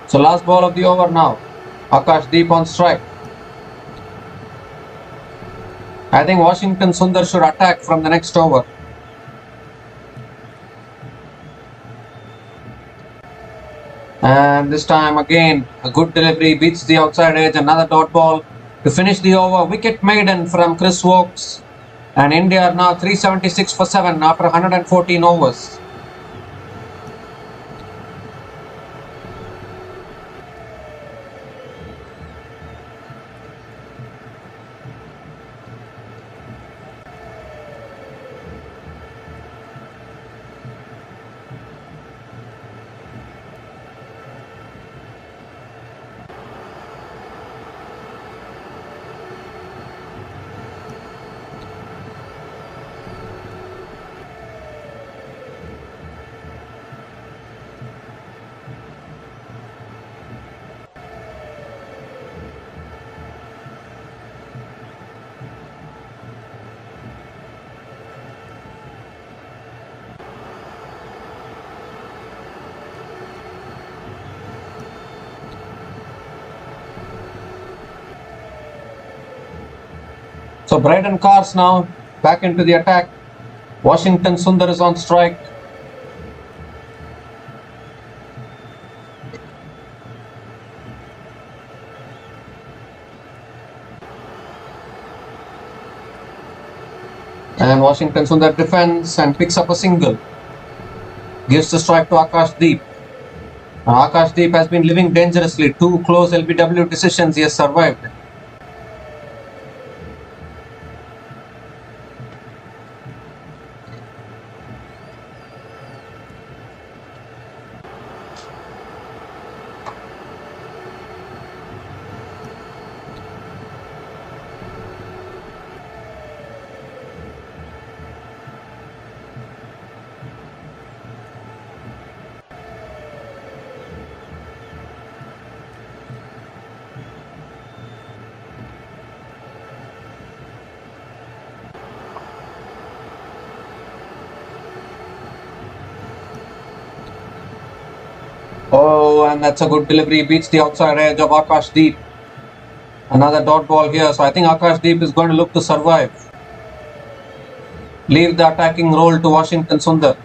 So last ball of the over now. Akash Deep on strike. I think Washington Sundar should attack from the next over. And this time again, a good delivery beats the outside edge. Another dot ball to finish the over. Wicket maiden from Chris Wokes. And India are now 376 for 7 after 114 overs. So Braden Cars now back into the attack. Washington Sundar is on strike. And Washington Sundar defends and picks up a single. Gives the strike to Akash Deep. Now Akash Deep has been living dangerously. 2 close LBW decisions he has survived. Oh, and that's a good delivery. Beats the outside edge of Akash Deep. Another dot ball here. So I think Akash Deep is going to look to survive. Leave the attacking role to Washington Sundar.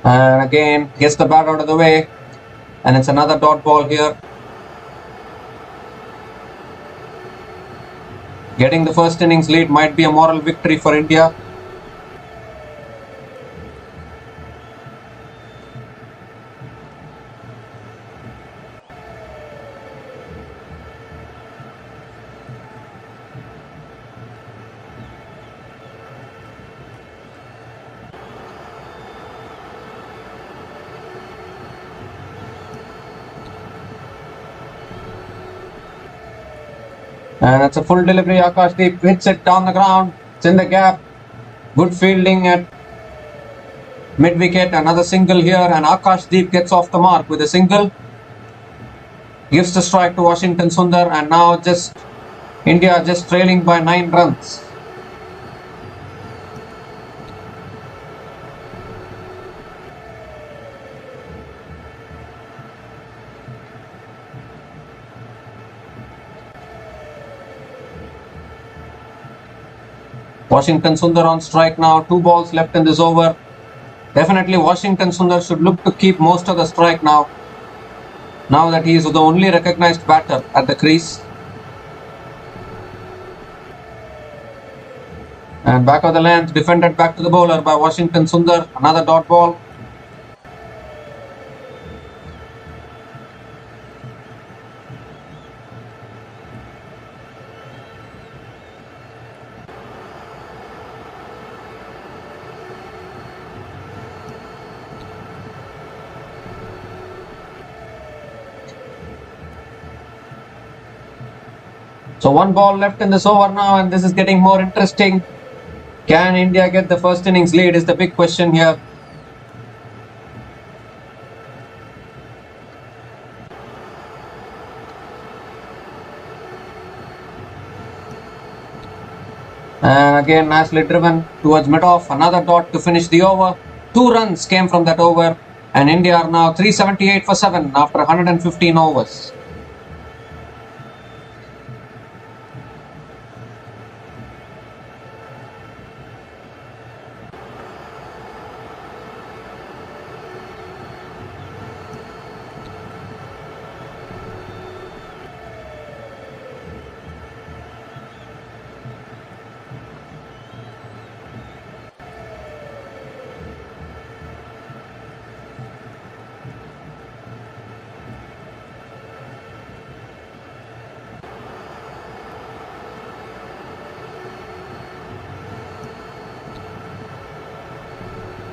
And again, gets the bat out of the way. And it's another dot ball here. Getting the first innings lead might be a moral victory for India. And it's a full delivery. Akashdeep hits it down the ground. It's in the gap. Good fielding at mid wicket. Another single here, and Akashdeep gets off the mark with a single. Gives the strike to Washington Sundar, and now just India just trailing by 9 runs. Washington Sundar on strike now. 2 balls left in this over. Definitely Washington Sundar should look to keep most of the strike now. Now that he is the only recognized batter at the crease. And back of the length, defended back to the bowler by Washington Sundar. Another dot ball. So 1 ball left in this over now, and this is getting more interesting. Can India get the first innings lead is the big question here. And again nicely driven towards mid-off. Another dot to finish the over. 2 runs came from that over, and India are now 378 for 7 after 115 overs.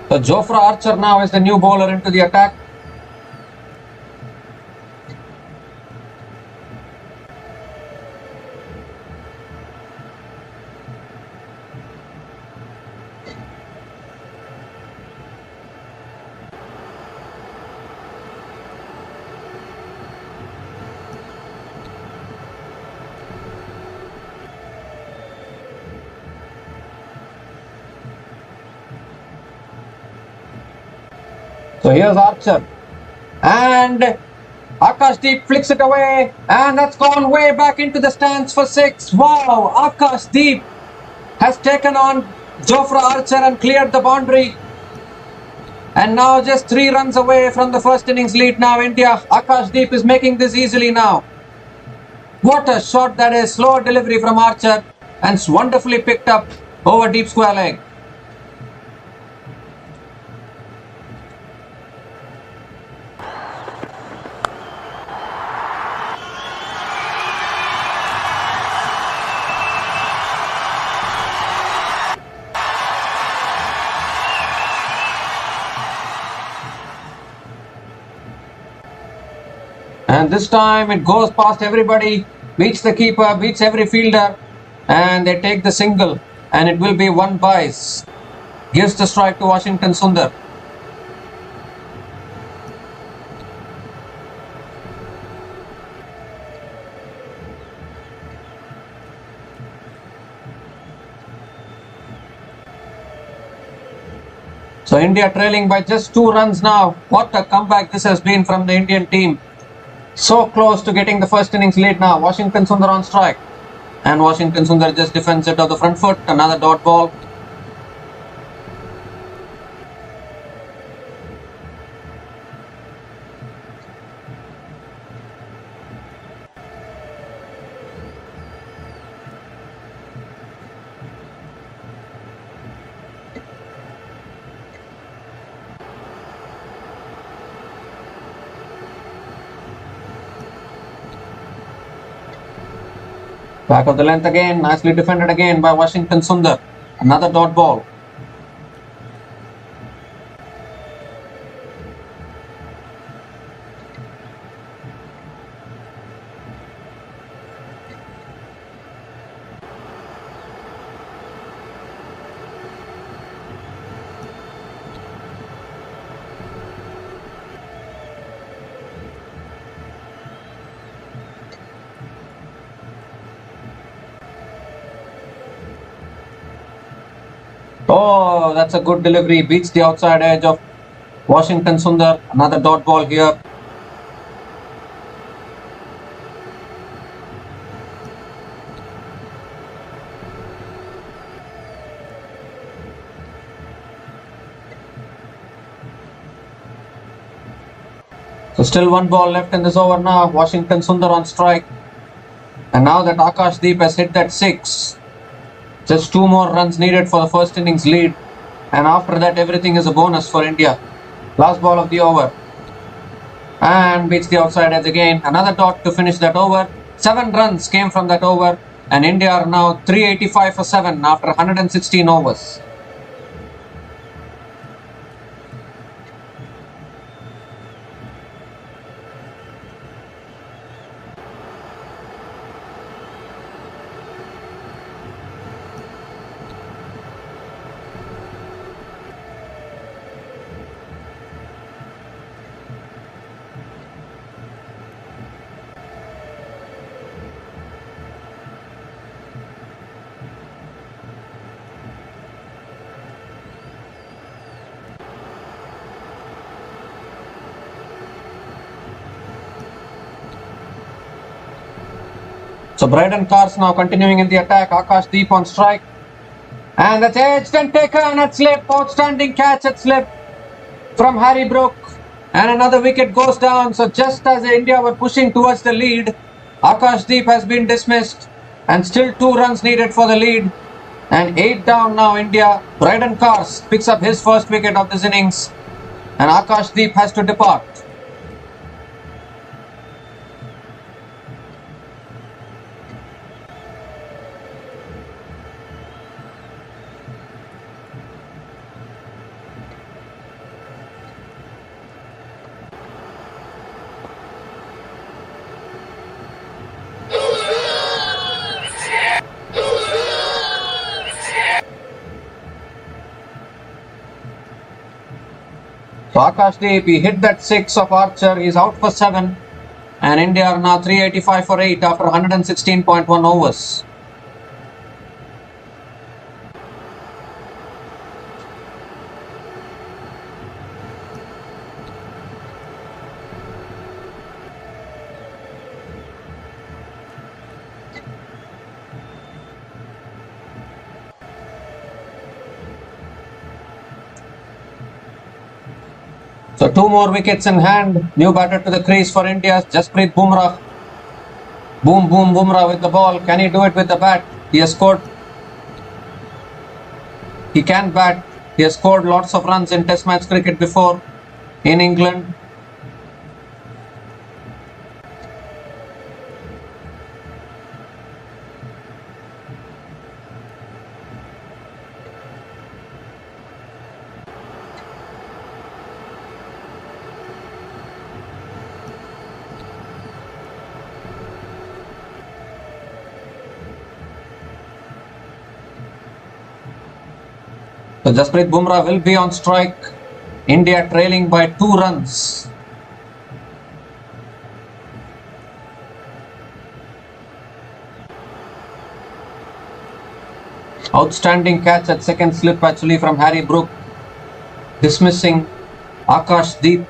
So Jofra Archer now is the new bowler into the attack. So here's Archer, and Akashdeep flicks it away, and that's gone way back into the stands for 6. Wow, Akashdeep has taken on Jofra Archer and cleared the boundary. And now just 3 runs away from the first innings lead now India. Akashdeep is making this easily now. What a shot that is. Slower delivery from Archer, and it's wonderfully picked up over deep square leg. And this time it goes past everybody, beats the keeper, beats every fielder, and they take the single, and it will be 1 by. Gives the strike to Washington Sundar. So India trailing by just 2 runs now. What a comeback this has been from the Indian team. So close to getting the first innings lead now. Washington Sundar on strike. And Washington Sundar just defends it on the front foot. Another dot ball. Back of the length again, nicely defended again by Washington Sundar. Another dot ball. Oh, that's a good delivery. Beats the outside edge of Washington Sundar. Another dot ball here. So still one ball left in this over now. Washington Sundar on strike. And now that Akash Deep has hit that 6. Just 2 more runs needed for the first innings lead. And after that, everything is a bonus for India. Last ball of the over. And beats the outside edge again. Another dot to finish that over. 7 runs came from that over. And India are now 385 for 7 after 116 overs. So Braden Carr's now continuing in the attack. Akash Deep on strike. And that's edged and taken at slip. Outstanding catch at slip from Harry Brook. And another wicket goes down. So just as India were pushing towards the lead, Akash Deep has been dismissed. And still 2 runs needed for the lead. And 8 down now India. Braden Carr picks up his first wicket of this innings. And Akash Deep has to depart. So Akash Deep, he hit that 6 of Archer. He's out for 7. And India are now 385 for 8 after 116.1 overs. So 2 more wickets in hand. New batter to the crease for India. Jasprit Bumrah. Boom, boom, Bumrah with the ball. Can he do it with the bat? He has scored. He can bat. He has scored lots of runs in Test match cricket before in England. So Jasprit Bumrah will be on strike. India trailing by 2 runs. Outstanding catch at second slip actually from Harry Brook, dismissing Akash Deep.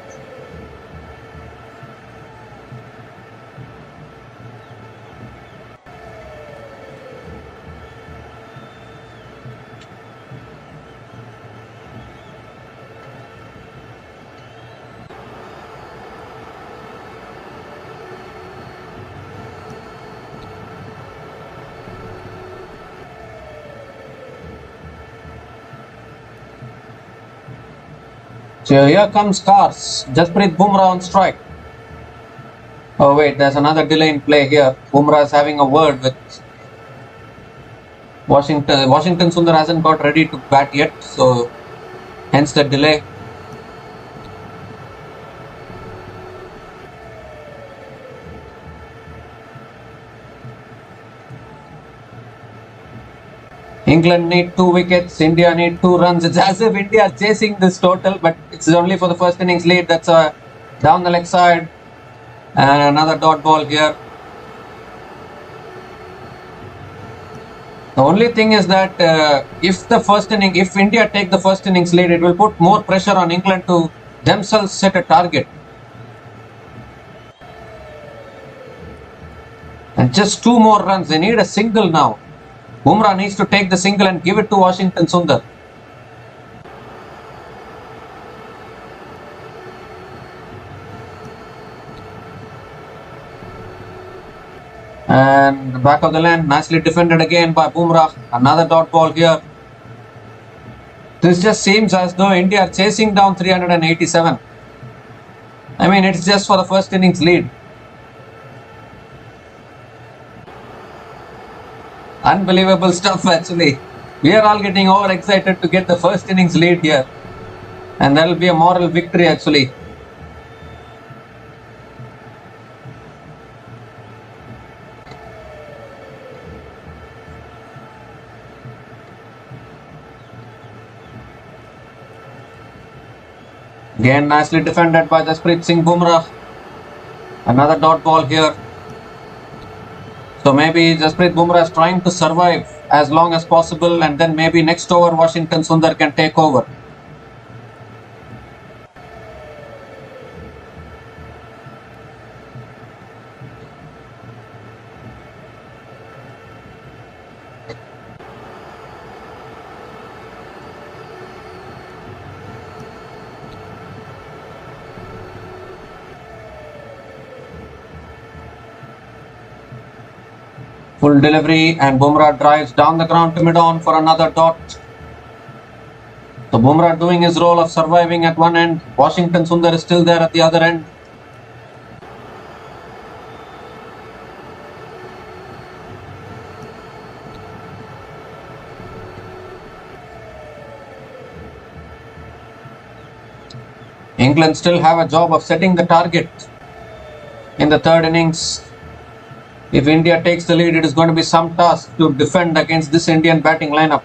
So here comes Cars. Jasprit Bumrah on strike. Oh wait, there's another delay in play here. Bumrah is having a word with Washington. Washington Sundar hasn't got ready to bat yet, so hence the delay. England need 2 wickets, India need 2 runs. It's as if India is chasing this total, but it's only for the first innings lead. That's a down the leg side. And another dot ball here. The only thing is that if India take the first innings lead, it will put more pressure on England to themselves set a target. And just 2 more runs. They need a single now. Bumrah needs to take the single and give it to Washington Sundar. And back of the land, nicely defended again by Bumrah. Another dot ball here. This just seems as though India are chasing down 387. I mean, it's just for the first innings lead. Unbelievable stuff, actually. We are all getting overexcited to get the first innings lead here. And that will be a moral victory, actually. Again, nicely defended by Jasprit Singh Bumrah. Another dot ball here. So maybe Jasprit Bumrah is trying to survive as long as possible, and then maybe next over Washington Sundar can take over. Full delivery, and Bumrah drives down the ground to mid-on for another dot. So Bumrah doing his role of surviving at one end. Washington Sundar is still there at the other end. England still have a job of setting the target in the third innings. If India takes the lead, it is going to be some task to defend against this Indian batting lineup.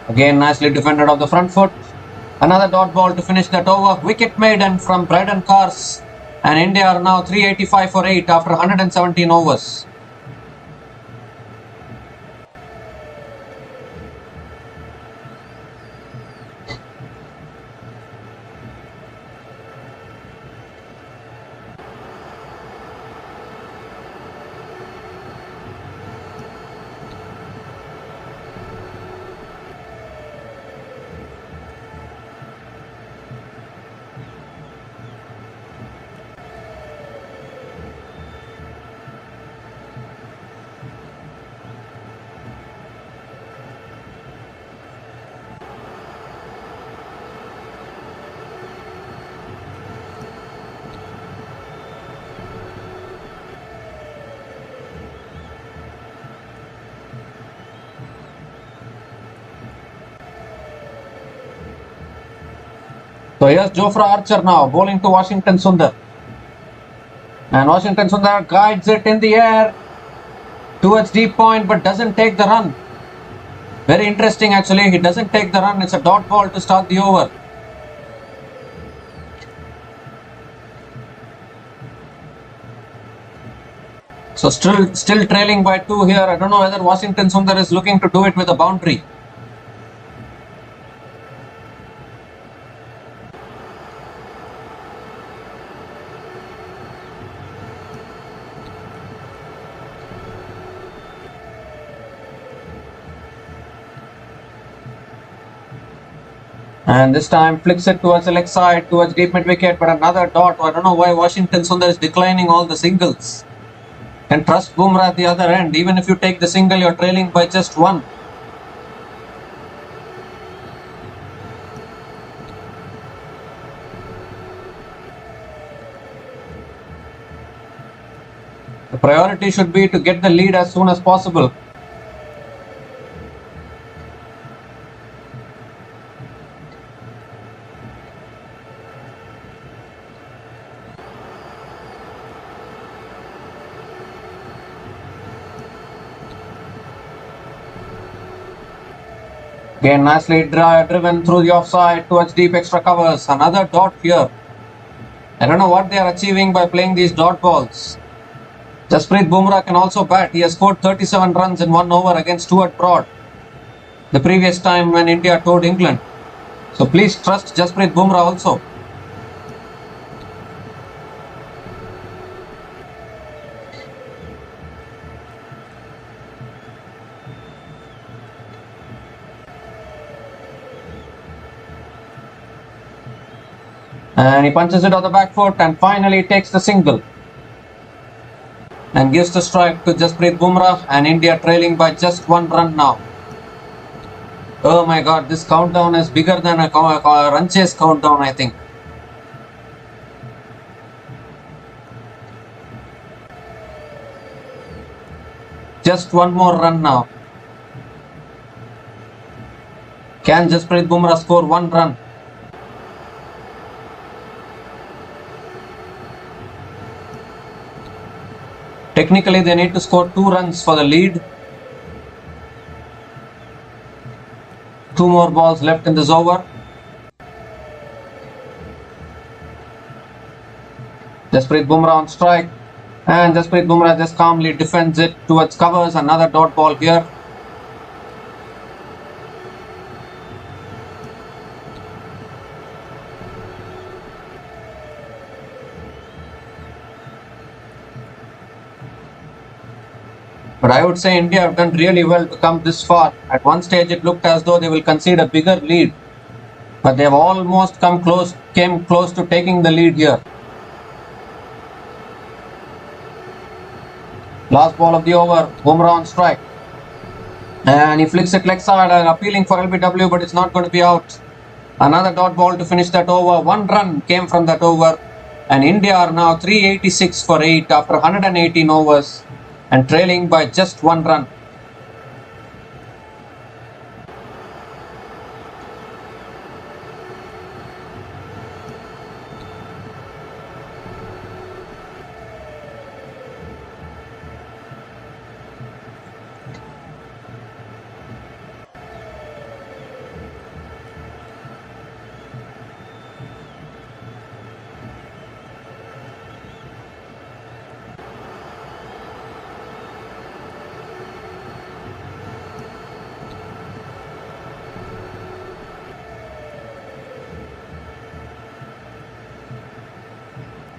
Again, nicely defended off the front foot. Another dot ball to finish that over. Wicket maiden from Braden Cars. And India are now 385 for 8 after 117 overs. So here's Jofra Archer now, bowling to Washington Sundar. And Washington Sundar guides it in the air towards deep point, but doesn't take the run. Very interesting, actually. He doesn't take the run. It's a dot ball to start the over. So still trailing by 2 here. I don't know whether Washington Sundar is looking to do it with a boundary. And this time flicks it towards the leg side, towards deep mid wicket, but another dot. I don't know why Washington Sundar is declining all the singles. And trust Bumrah at the other end. Even if you take the single, you're trailing by just 1. The priority should be to get the lead as soon as possible. Again, nicely driven through the offside towards deep extra covers. Another dot here. I don't know what they are achieving by playing these dot balls. Jasprit Bumrah can also bat. He has scored 37 runs in 1 over against Stuart Broad the previous time when India toured England. So please trust Jasprit Bumrah also. And he punches it on the back foot and finally takes the single. And gives the strike to Jasprit Bumrah, and India trailing by just 1 run now. Oh my god, this countdown is bigger than a run chase countdown, I think. Just 1 more run now. Can Jasprit Bumrah score 1 run? Technically, they need to score 2 runs for the lead. 2 more balls left in this over. Jasprit Bumrah on strike. And Jasprit Bumrah just calmly defends it towards covers. Another dot ball here. But I would say India have done really well to come this far. At one stage it looked as though they will concede a bigger lead. But they have almost came close to taking the lead here. Last ball of the over, Bumrah on strike. And he flicks it leg side and appealing for LBW, but it's not going to be out. Another dot ball to finish that over. 1 run came from that over. And India are now 386 for 8 after 118 overs. And trailing by just 1 run.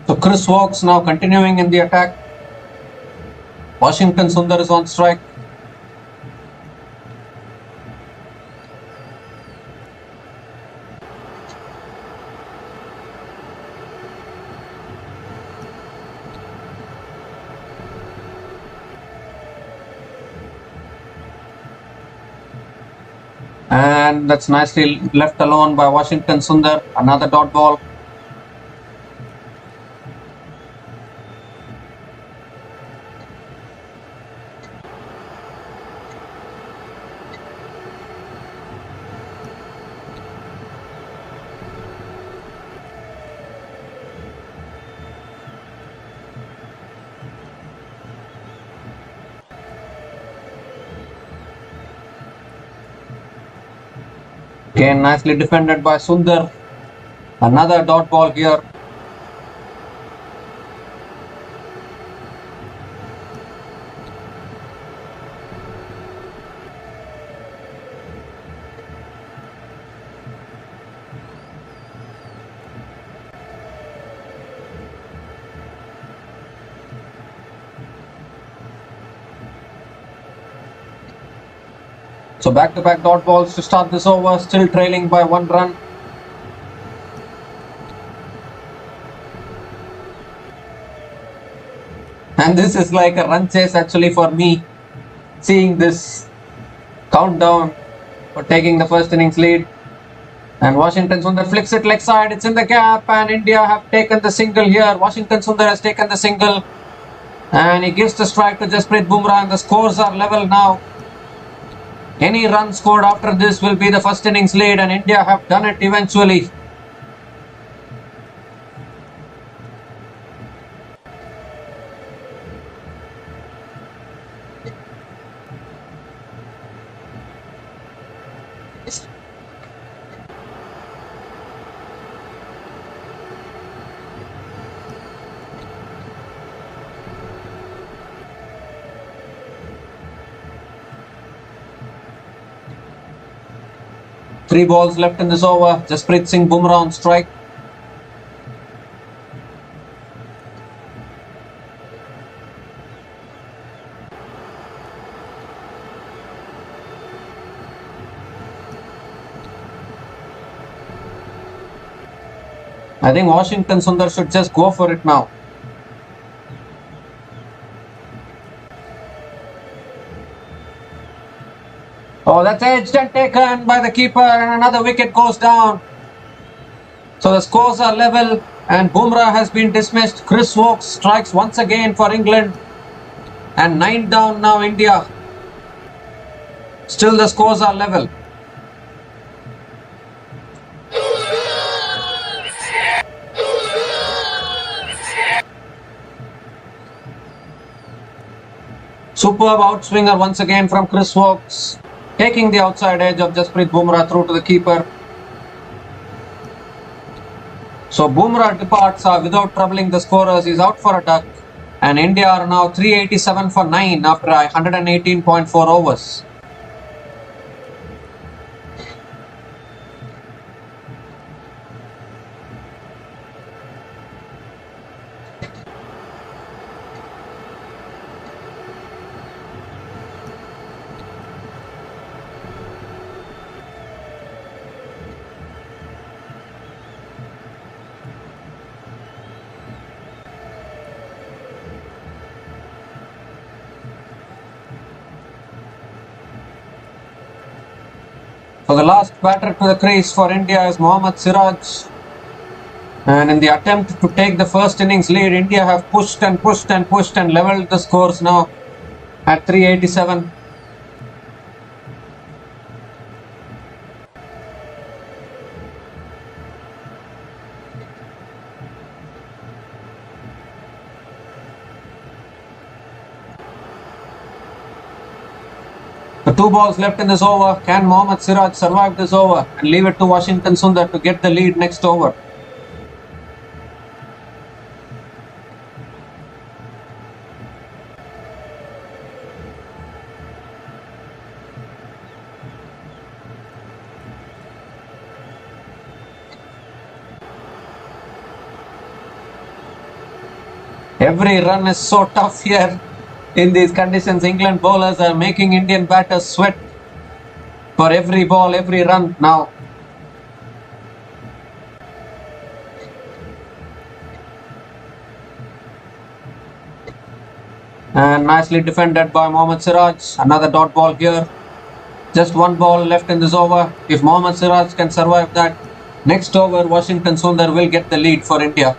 So Chris Woakes now continuing in the attack. Washington Sundar is on strike. And that's nicely left alone by Washington Sundar. Another dot ball. Again, nicely defended by Sundar. Another dot ball here. So back-to-back dot balls to start this over, still trailing by 1 run. And this is like a run chase actually for me, seeing this countdown for taking the first innings lead. And Washington Sundar flicks it leg side, it's in the gap, and India have taken the single here. Washington Sundar has taken the single, and he gives the strike to Jasprit Bumrah, and the scores are level now. Any run scored after this will be the first innings lead, and India have done it eventually. 3 balls left in this over. Jasprit Singh Bumrah on strike. I think Washington Sundar should just go for it now. Oh, that's edged and taken by the keeper, and another wicket goes down. So the scores are level and Bumrah has been dismissed. Chris Woakes strikes once again for England. And 9 down now India. Still the scores are level. Superb outswinger once again from Chris Woakes, taking the outside edge of Jasprit Bumrah through to the keeper. So Bumrah departs without troubling the scorers. He's out for a duck. And India are now 387 for 9 after 118.4 overs. So the last batter to the crease for India is Mohammad Siraj. And in the attempt to take the first innings lead, India have pushed and pushed and pushed and levelled the scores now at 387. The 2 balls left in this over. Can Mohammad Siraj survive this over and leave it to Washington Sundar to get the lead next over? Every run is so tough here. In these conditions, England bowlers are making Indian batters sweat for every ball, every run now. And nicely defended by Mohammad Siraj. Another dot ball here. Just 1 ball left in this over. If Mohammad Siraj can survive that, next over Washington Sundar will get the lead for India.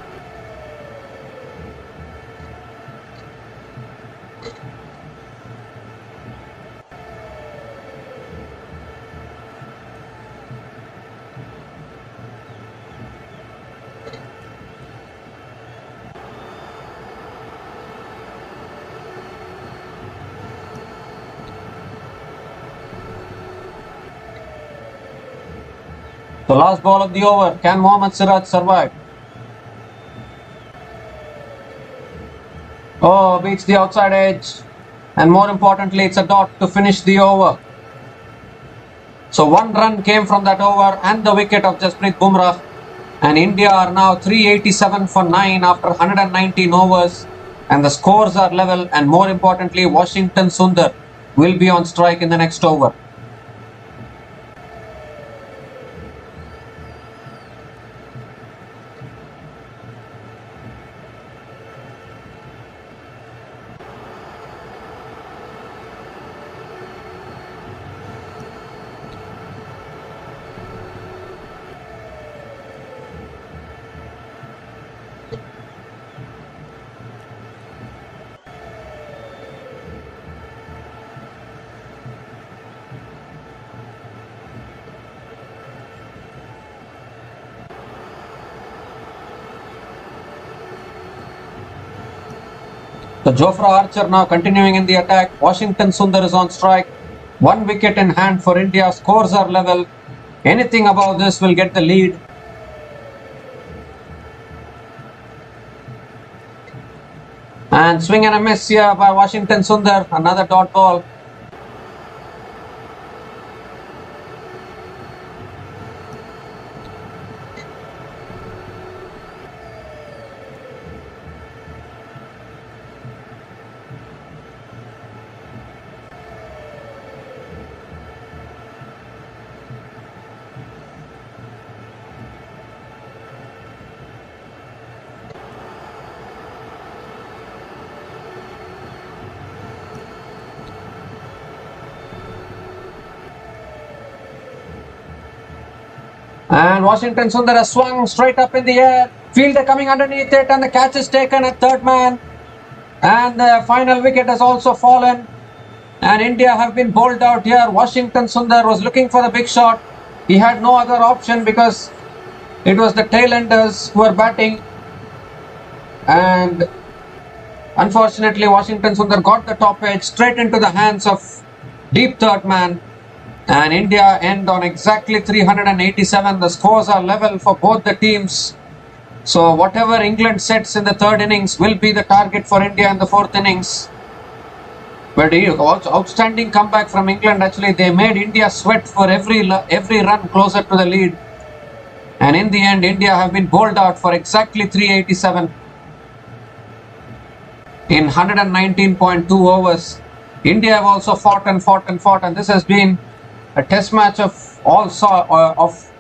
The last ball of the over. Can Mohammad Siraj survive? Oh, beats the outside edge. And more importantly, it's a dot to finish the over. So 1 run came from that over and the wicket of Jasprit Bumrah. And India are now 387 for 9 after 119 overs. And the scores are level, and more importantly, Washington Sundar will be on strike in the next over. So Jofra Archer now continuing in the attack. Washington Sundar is on strike. 1 wicket in hand for India. Scores are level. Anything above this will get the lead. And swing and a miss here by Washington Sundar. Another dot ball. And Washington Sundar has swung straight up in the air. Fielder coming underneath it, and the catch is taken at third man. And the final wicket has also fallen. And India have been bowled out here. Washington Sundar was looking for the big shot. He had no other option because it was the tailenders who were batting. And unfortunately, Washington Sundar got the top edge straight into the hands of deep third man. And India end on exactly 387. The scores are level for both the teams. So whatever England sets in the third innings will be the target for India in the fourth innings. But outstanding comeback from England. Actually, they made India sweat for every run closer to the lead. And in the end, India have been bowled out for exactly 387 in 119.2 overs. India have also fought, and this has been a test match of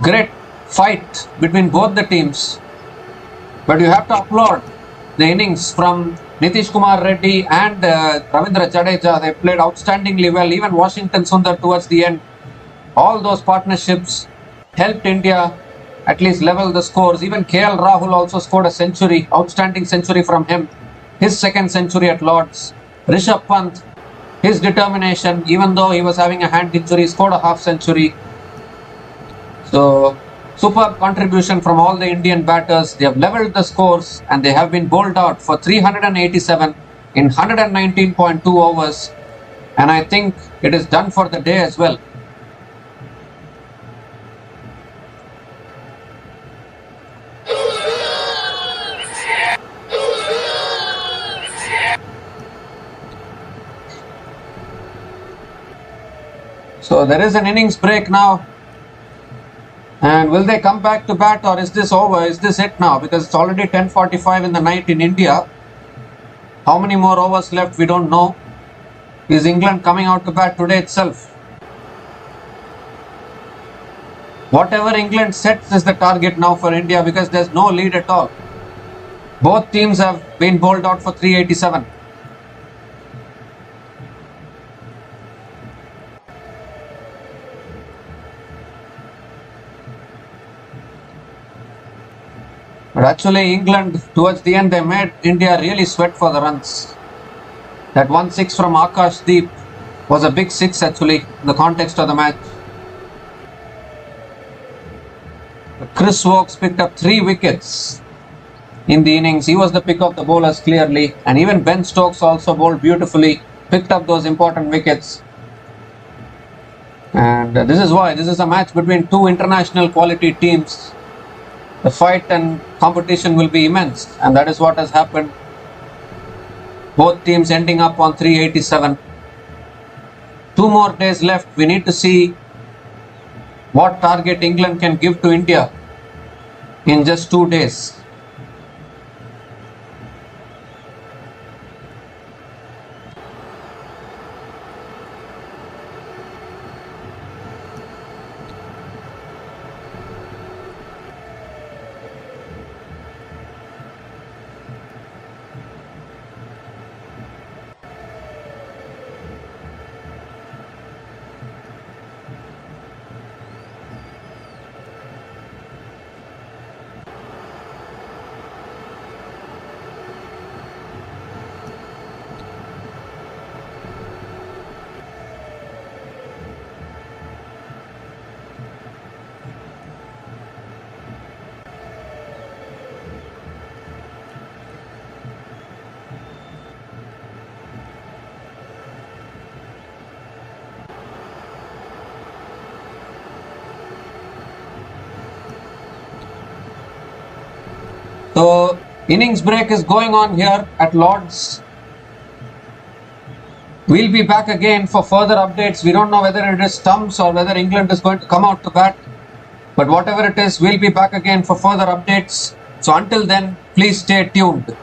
great fight between both the teams. But you have to applaud the innings from Nitish Kumar Reddy and Ravindra Jadeja. They played outstandingly well. Even Washington Sundar towards the end. All those partnerships helped India at least level the scores. Even KL Rahul also scored a century, outstanding century from him. His second century at Lords. Rishabh Pant, his determination, even though he was having a hand injury, scored a half century. So, superb contribution from all the Indian batters. They have leveled the scores and they have been bowled out for 387 in 119.2 overs. And I think it is done for the day as well. So there is an innings break now. And will they come back to bat, or is this over? Is this it now? Because it's already 10:45 in the night in India. How many more overs left? We don't know. Is England coming out to bat today itself? Whatever England sets is the target now for India, because there's no lead at all. Both teams have been bowled out for 387. But actually, England, towards the end, they made India really sweat for the runs. That 1-6 from Akash Deep was a big six, actually, in the context of the match. But Chris Woakes picked up 3 wickets in the innings. He was the pick of the bowlers, clearly. And even Ben Stokes also bowled beautifully, picked up those important wickets. And this is why this is a match between two international quality teams. The fight and competition will be immense, and that is what has happened. Both teams ending up on 387. 2 more days left. We need to see what target England can give to India in just 2 days. So, innings break is going on here at Lords. We'll be back again for further updates. We don't know whether it is stumps or whether England is going to come out to bat. But whatever it is, we'll be back again for further updates. So until then, please stay tuned.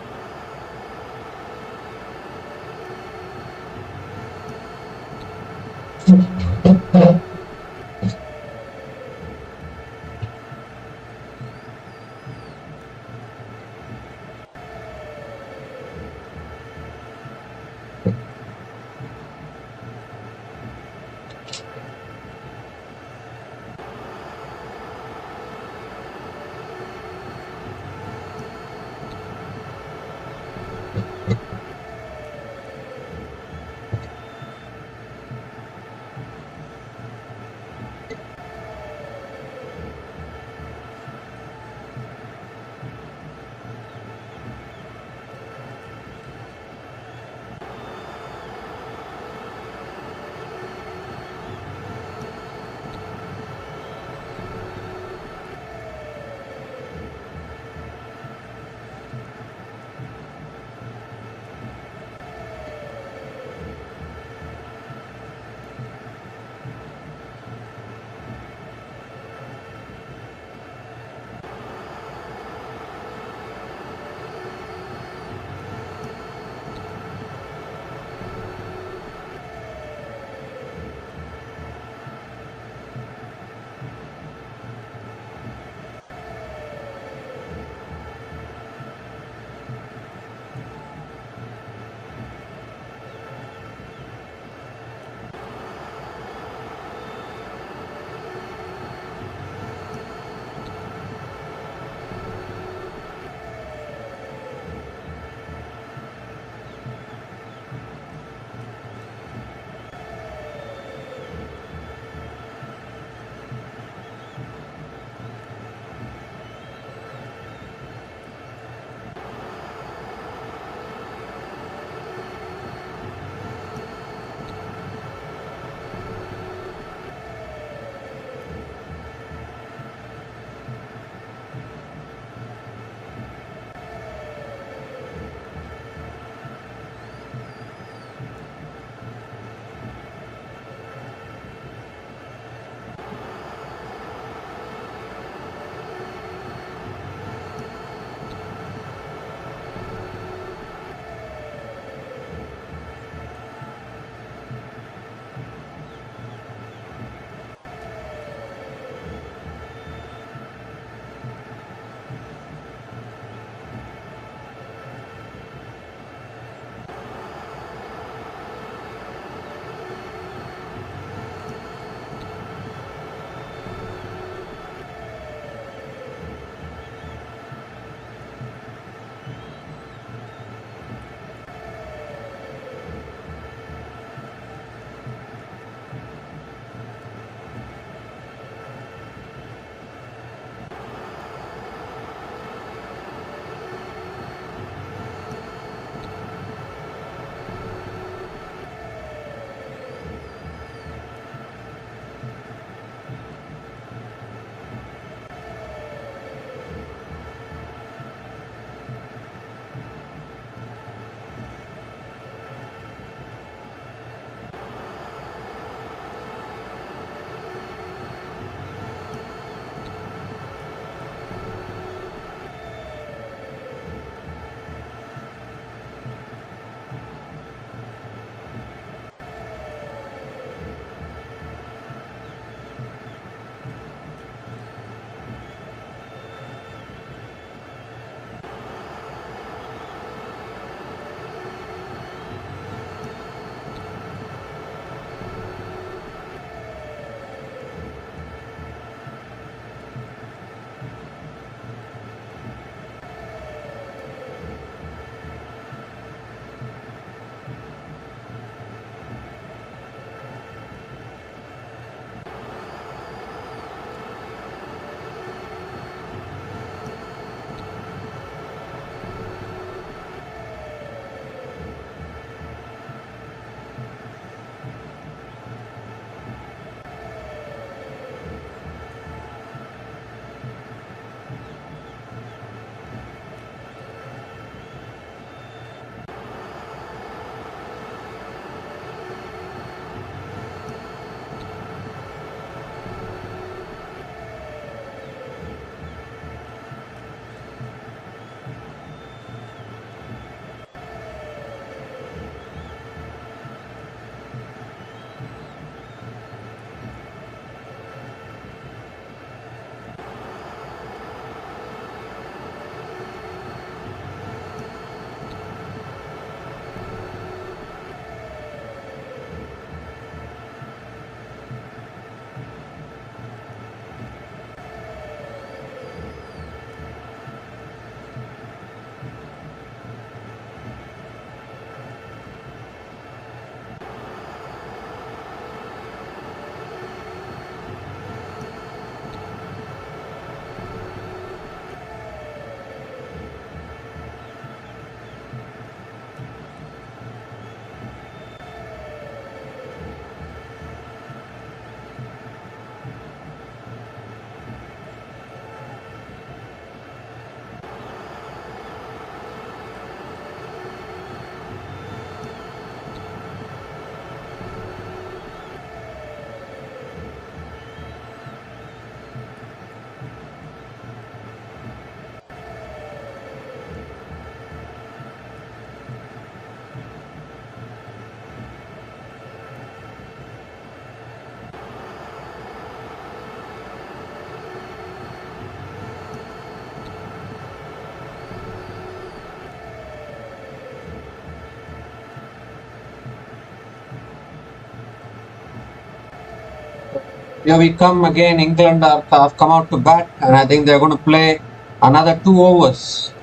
here we come again. England have come out to bat, and I think they're going to play another 2 overs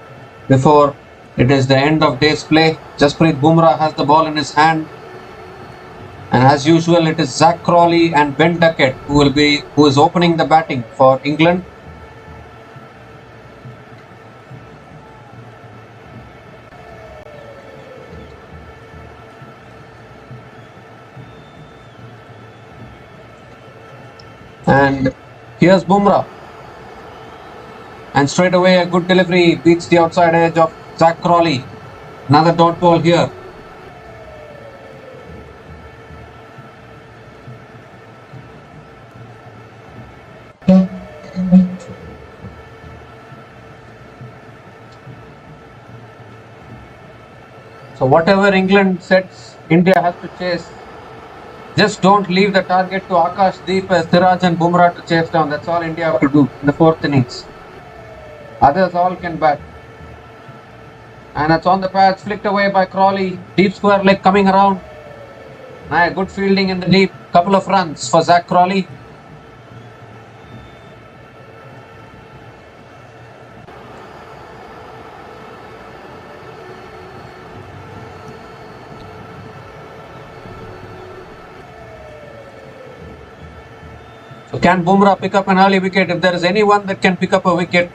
before it is the end of day's play. Jasprit Bumrah has the ball in his hand, and as usual, it is Zach Crawley and Ben Duckett who is opening the batting for England. And here's Bumrah. And straight away a good delivery beats the outside edge of Zach Crawley. Another dot ball here. So whatever England sets, India has to chase. Just don't leave the target to Akash Deep, Siraj and Bumrah to chase down. That's all India have to do in the 4th innings. Others all can bat. And it's on the pads, flicked away by Crawley. Deep square leg coming around. Good fielding in the deep. Couple of runs for Zach Crawley. So can Bumrah pick up an early wicket? If there is anyone that can pick up a wicket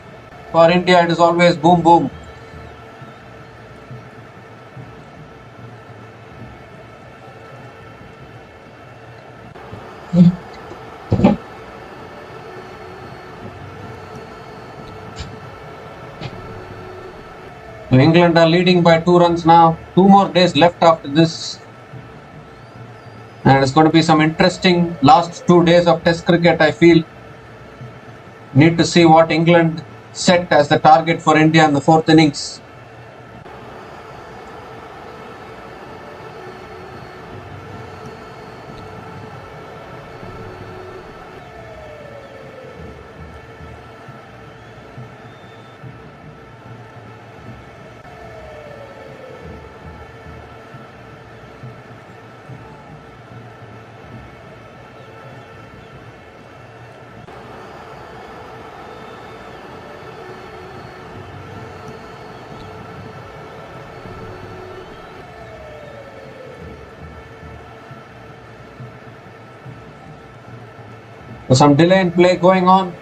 for India, it is always boom boom. So England are leading by 2 runs now. 2 more days left after this. And it's going to be some interesting last 2 days of Test cricket, I feel. Need to see what England set as the target for India in the 4th innings. So some delay in play going on.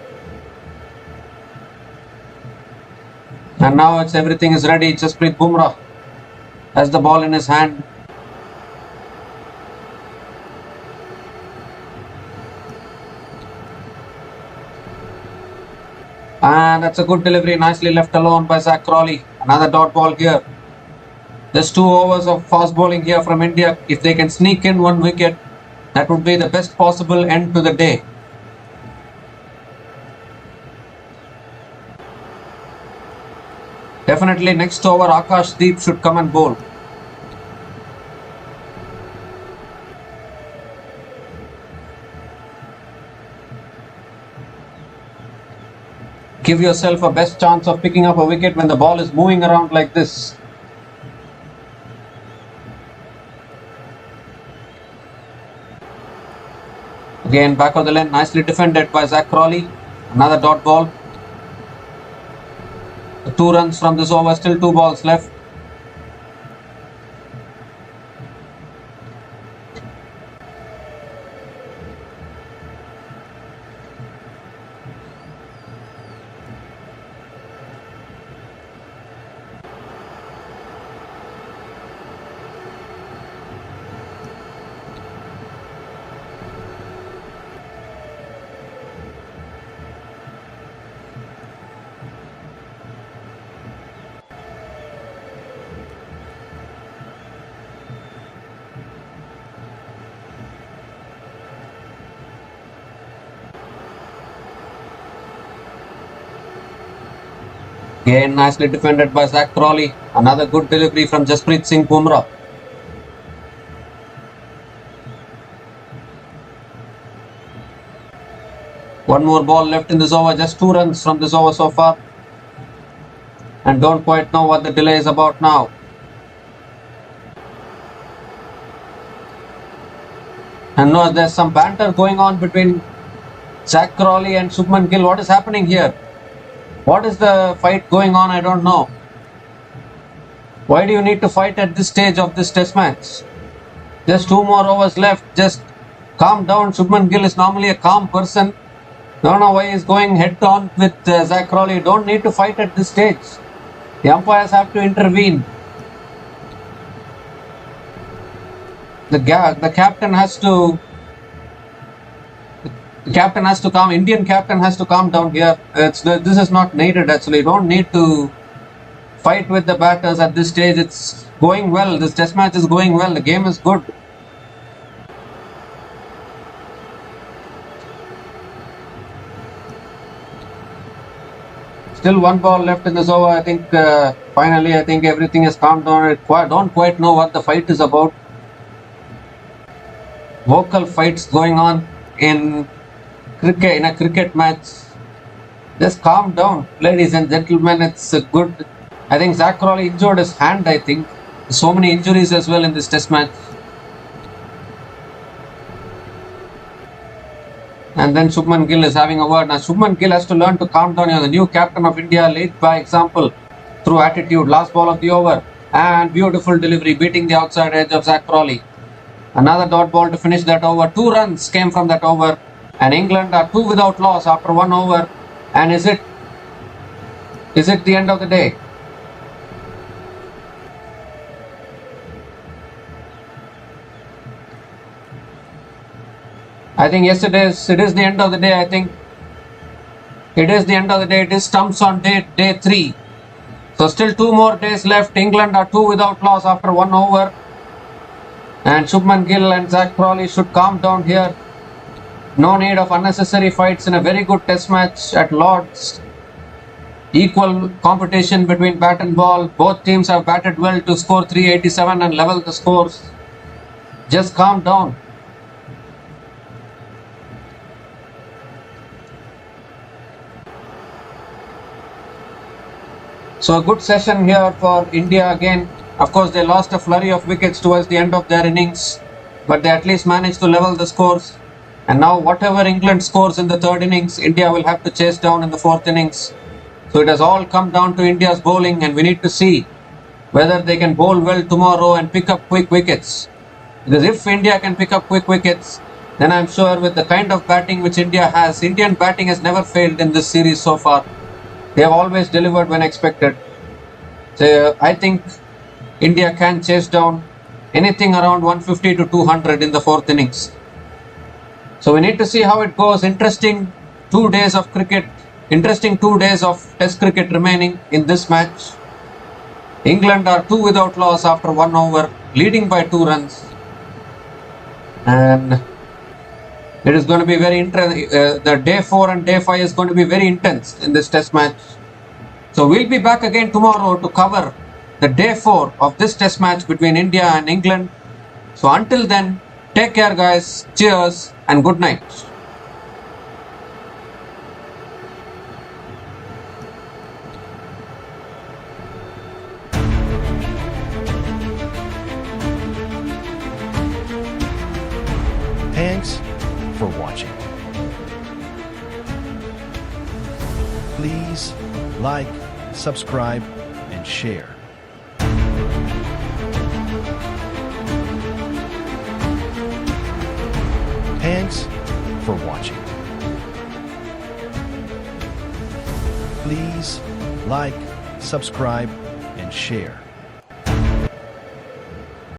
And now everything is ready. Jasprit Bumrah has the ball in his hand. And that's a good delivery, nicely left alone by Zach Crawley. Another dot ball here. Just 2 overs of fast bowling here from India. If they can sneak in 1 wicket, that would be the best possible end to the day. Definitely next over Akash Deep should come and bowl. Give yourself a best chance of picking up a wicket when the ball is moving around like this. Again back of the lane, nicely defended by Zach Crawley. Another dot ball. 2 runs from this over, still 2 balls left. Again nicely defended by Zach Crawley. Another good delivery from Jasprit Singh Bumrah. One more ball left in this over. Just 2 runs from this over so far. And don't quite know what the delay is about now. And no, there's some banter going on between Zach Crawley and Shubman Gill. What is happening here? What is the fight going on? I don't know. Why do you need to fight at this stage of this test match? Just 2 more overs left. Just calm down. Shubman Gill is normally a calm person. Don't know why he's going head on with Zach Crawley. You don't need to fight at this stage. The umpires have to intervene. The captain has to. The captain has to calm. Indian captain has to calm down here. This is not needed actually. You don't need to fight with the batters at this stage. It's going well. This test match is going well. The game is good. Still 1 ball left in this over. I think finally everything has calmed down. I don't quite know what the fight is about. Vocal fights going on in a cricket match. Just calm down, ladies and gentlemen. It's good. I think Zach Crawley injured his hand. I think so many injuries as well in this test match. And then Shubman Gill is having a word. Now Shubman Gill has to learn to calm down. The new captain of India leads by example through attitude. Last ball of the over and beautiful delivery, beating the outside edge of Zach Crawley. Another dot ball to finish that over. 2 runs came from that over, and England are 2 without loss after 1 over. And is it the end of the day? I think yes, it is. It is the end of the day. I think it is the end of the day. It is stumps on day 3. So still 2 more days left. England are 2 without loss after 1 over. And Shubman Gill and Zach Crawley should calm down here. No need of unnecessary fights in a very good test match at Lord's. Equal competition between bat and ball. Both teams have batted well to score 387 and level the scores. Just calm down. So a good session here for India again. Of course, they lost a flurry of wickets towards the end of their innings, but they at least managed to level the scores. And now whatever England scores in the 3rd innings, India will have to chase down in the 4th innings. So it has all come down to India's bowling, and we need to see whether they can bowl well tomorrow and pick up quick wickets. Because if India can pick up quick wickets, then I'm sure with the kind of batting which India has, Indian batting has never failed in this series so far. They have always delivered when expected. So I think India can chase down anything around 150 to 200 in the 4th innings. So we need to see how it goes. Interesting 2 days of cricket. Interesting 2 days of test cricket remaining in this match. England are 2 without loss after 1 over, leading by 2 runs. And it is going to be very interesting. The day 4 and day 5 is going to be very intense in this test match. So we'll be back again tomorrow to cover the day 4 of this test match between India and England. So until then, take care guys, cheers and good night. Thanks for watching. Please like, subscribe, and share. Thanks for watching. Please like, subscribe, and share.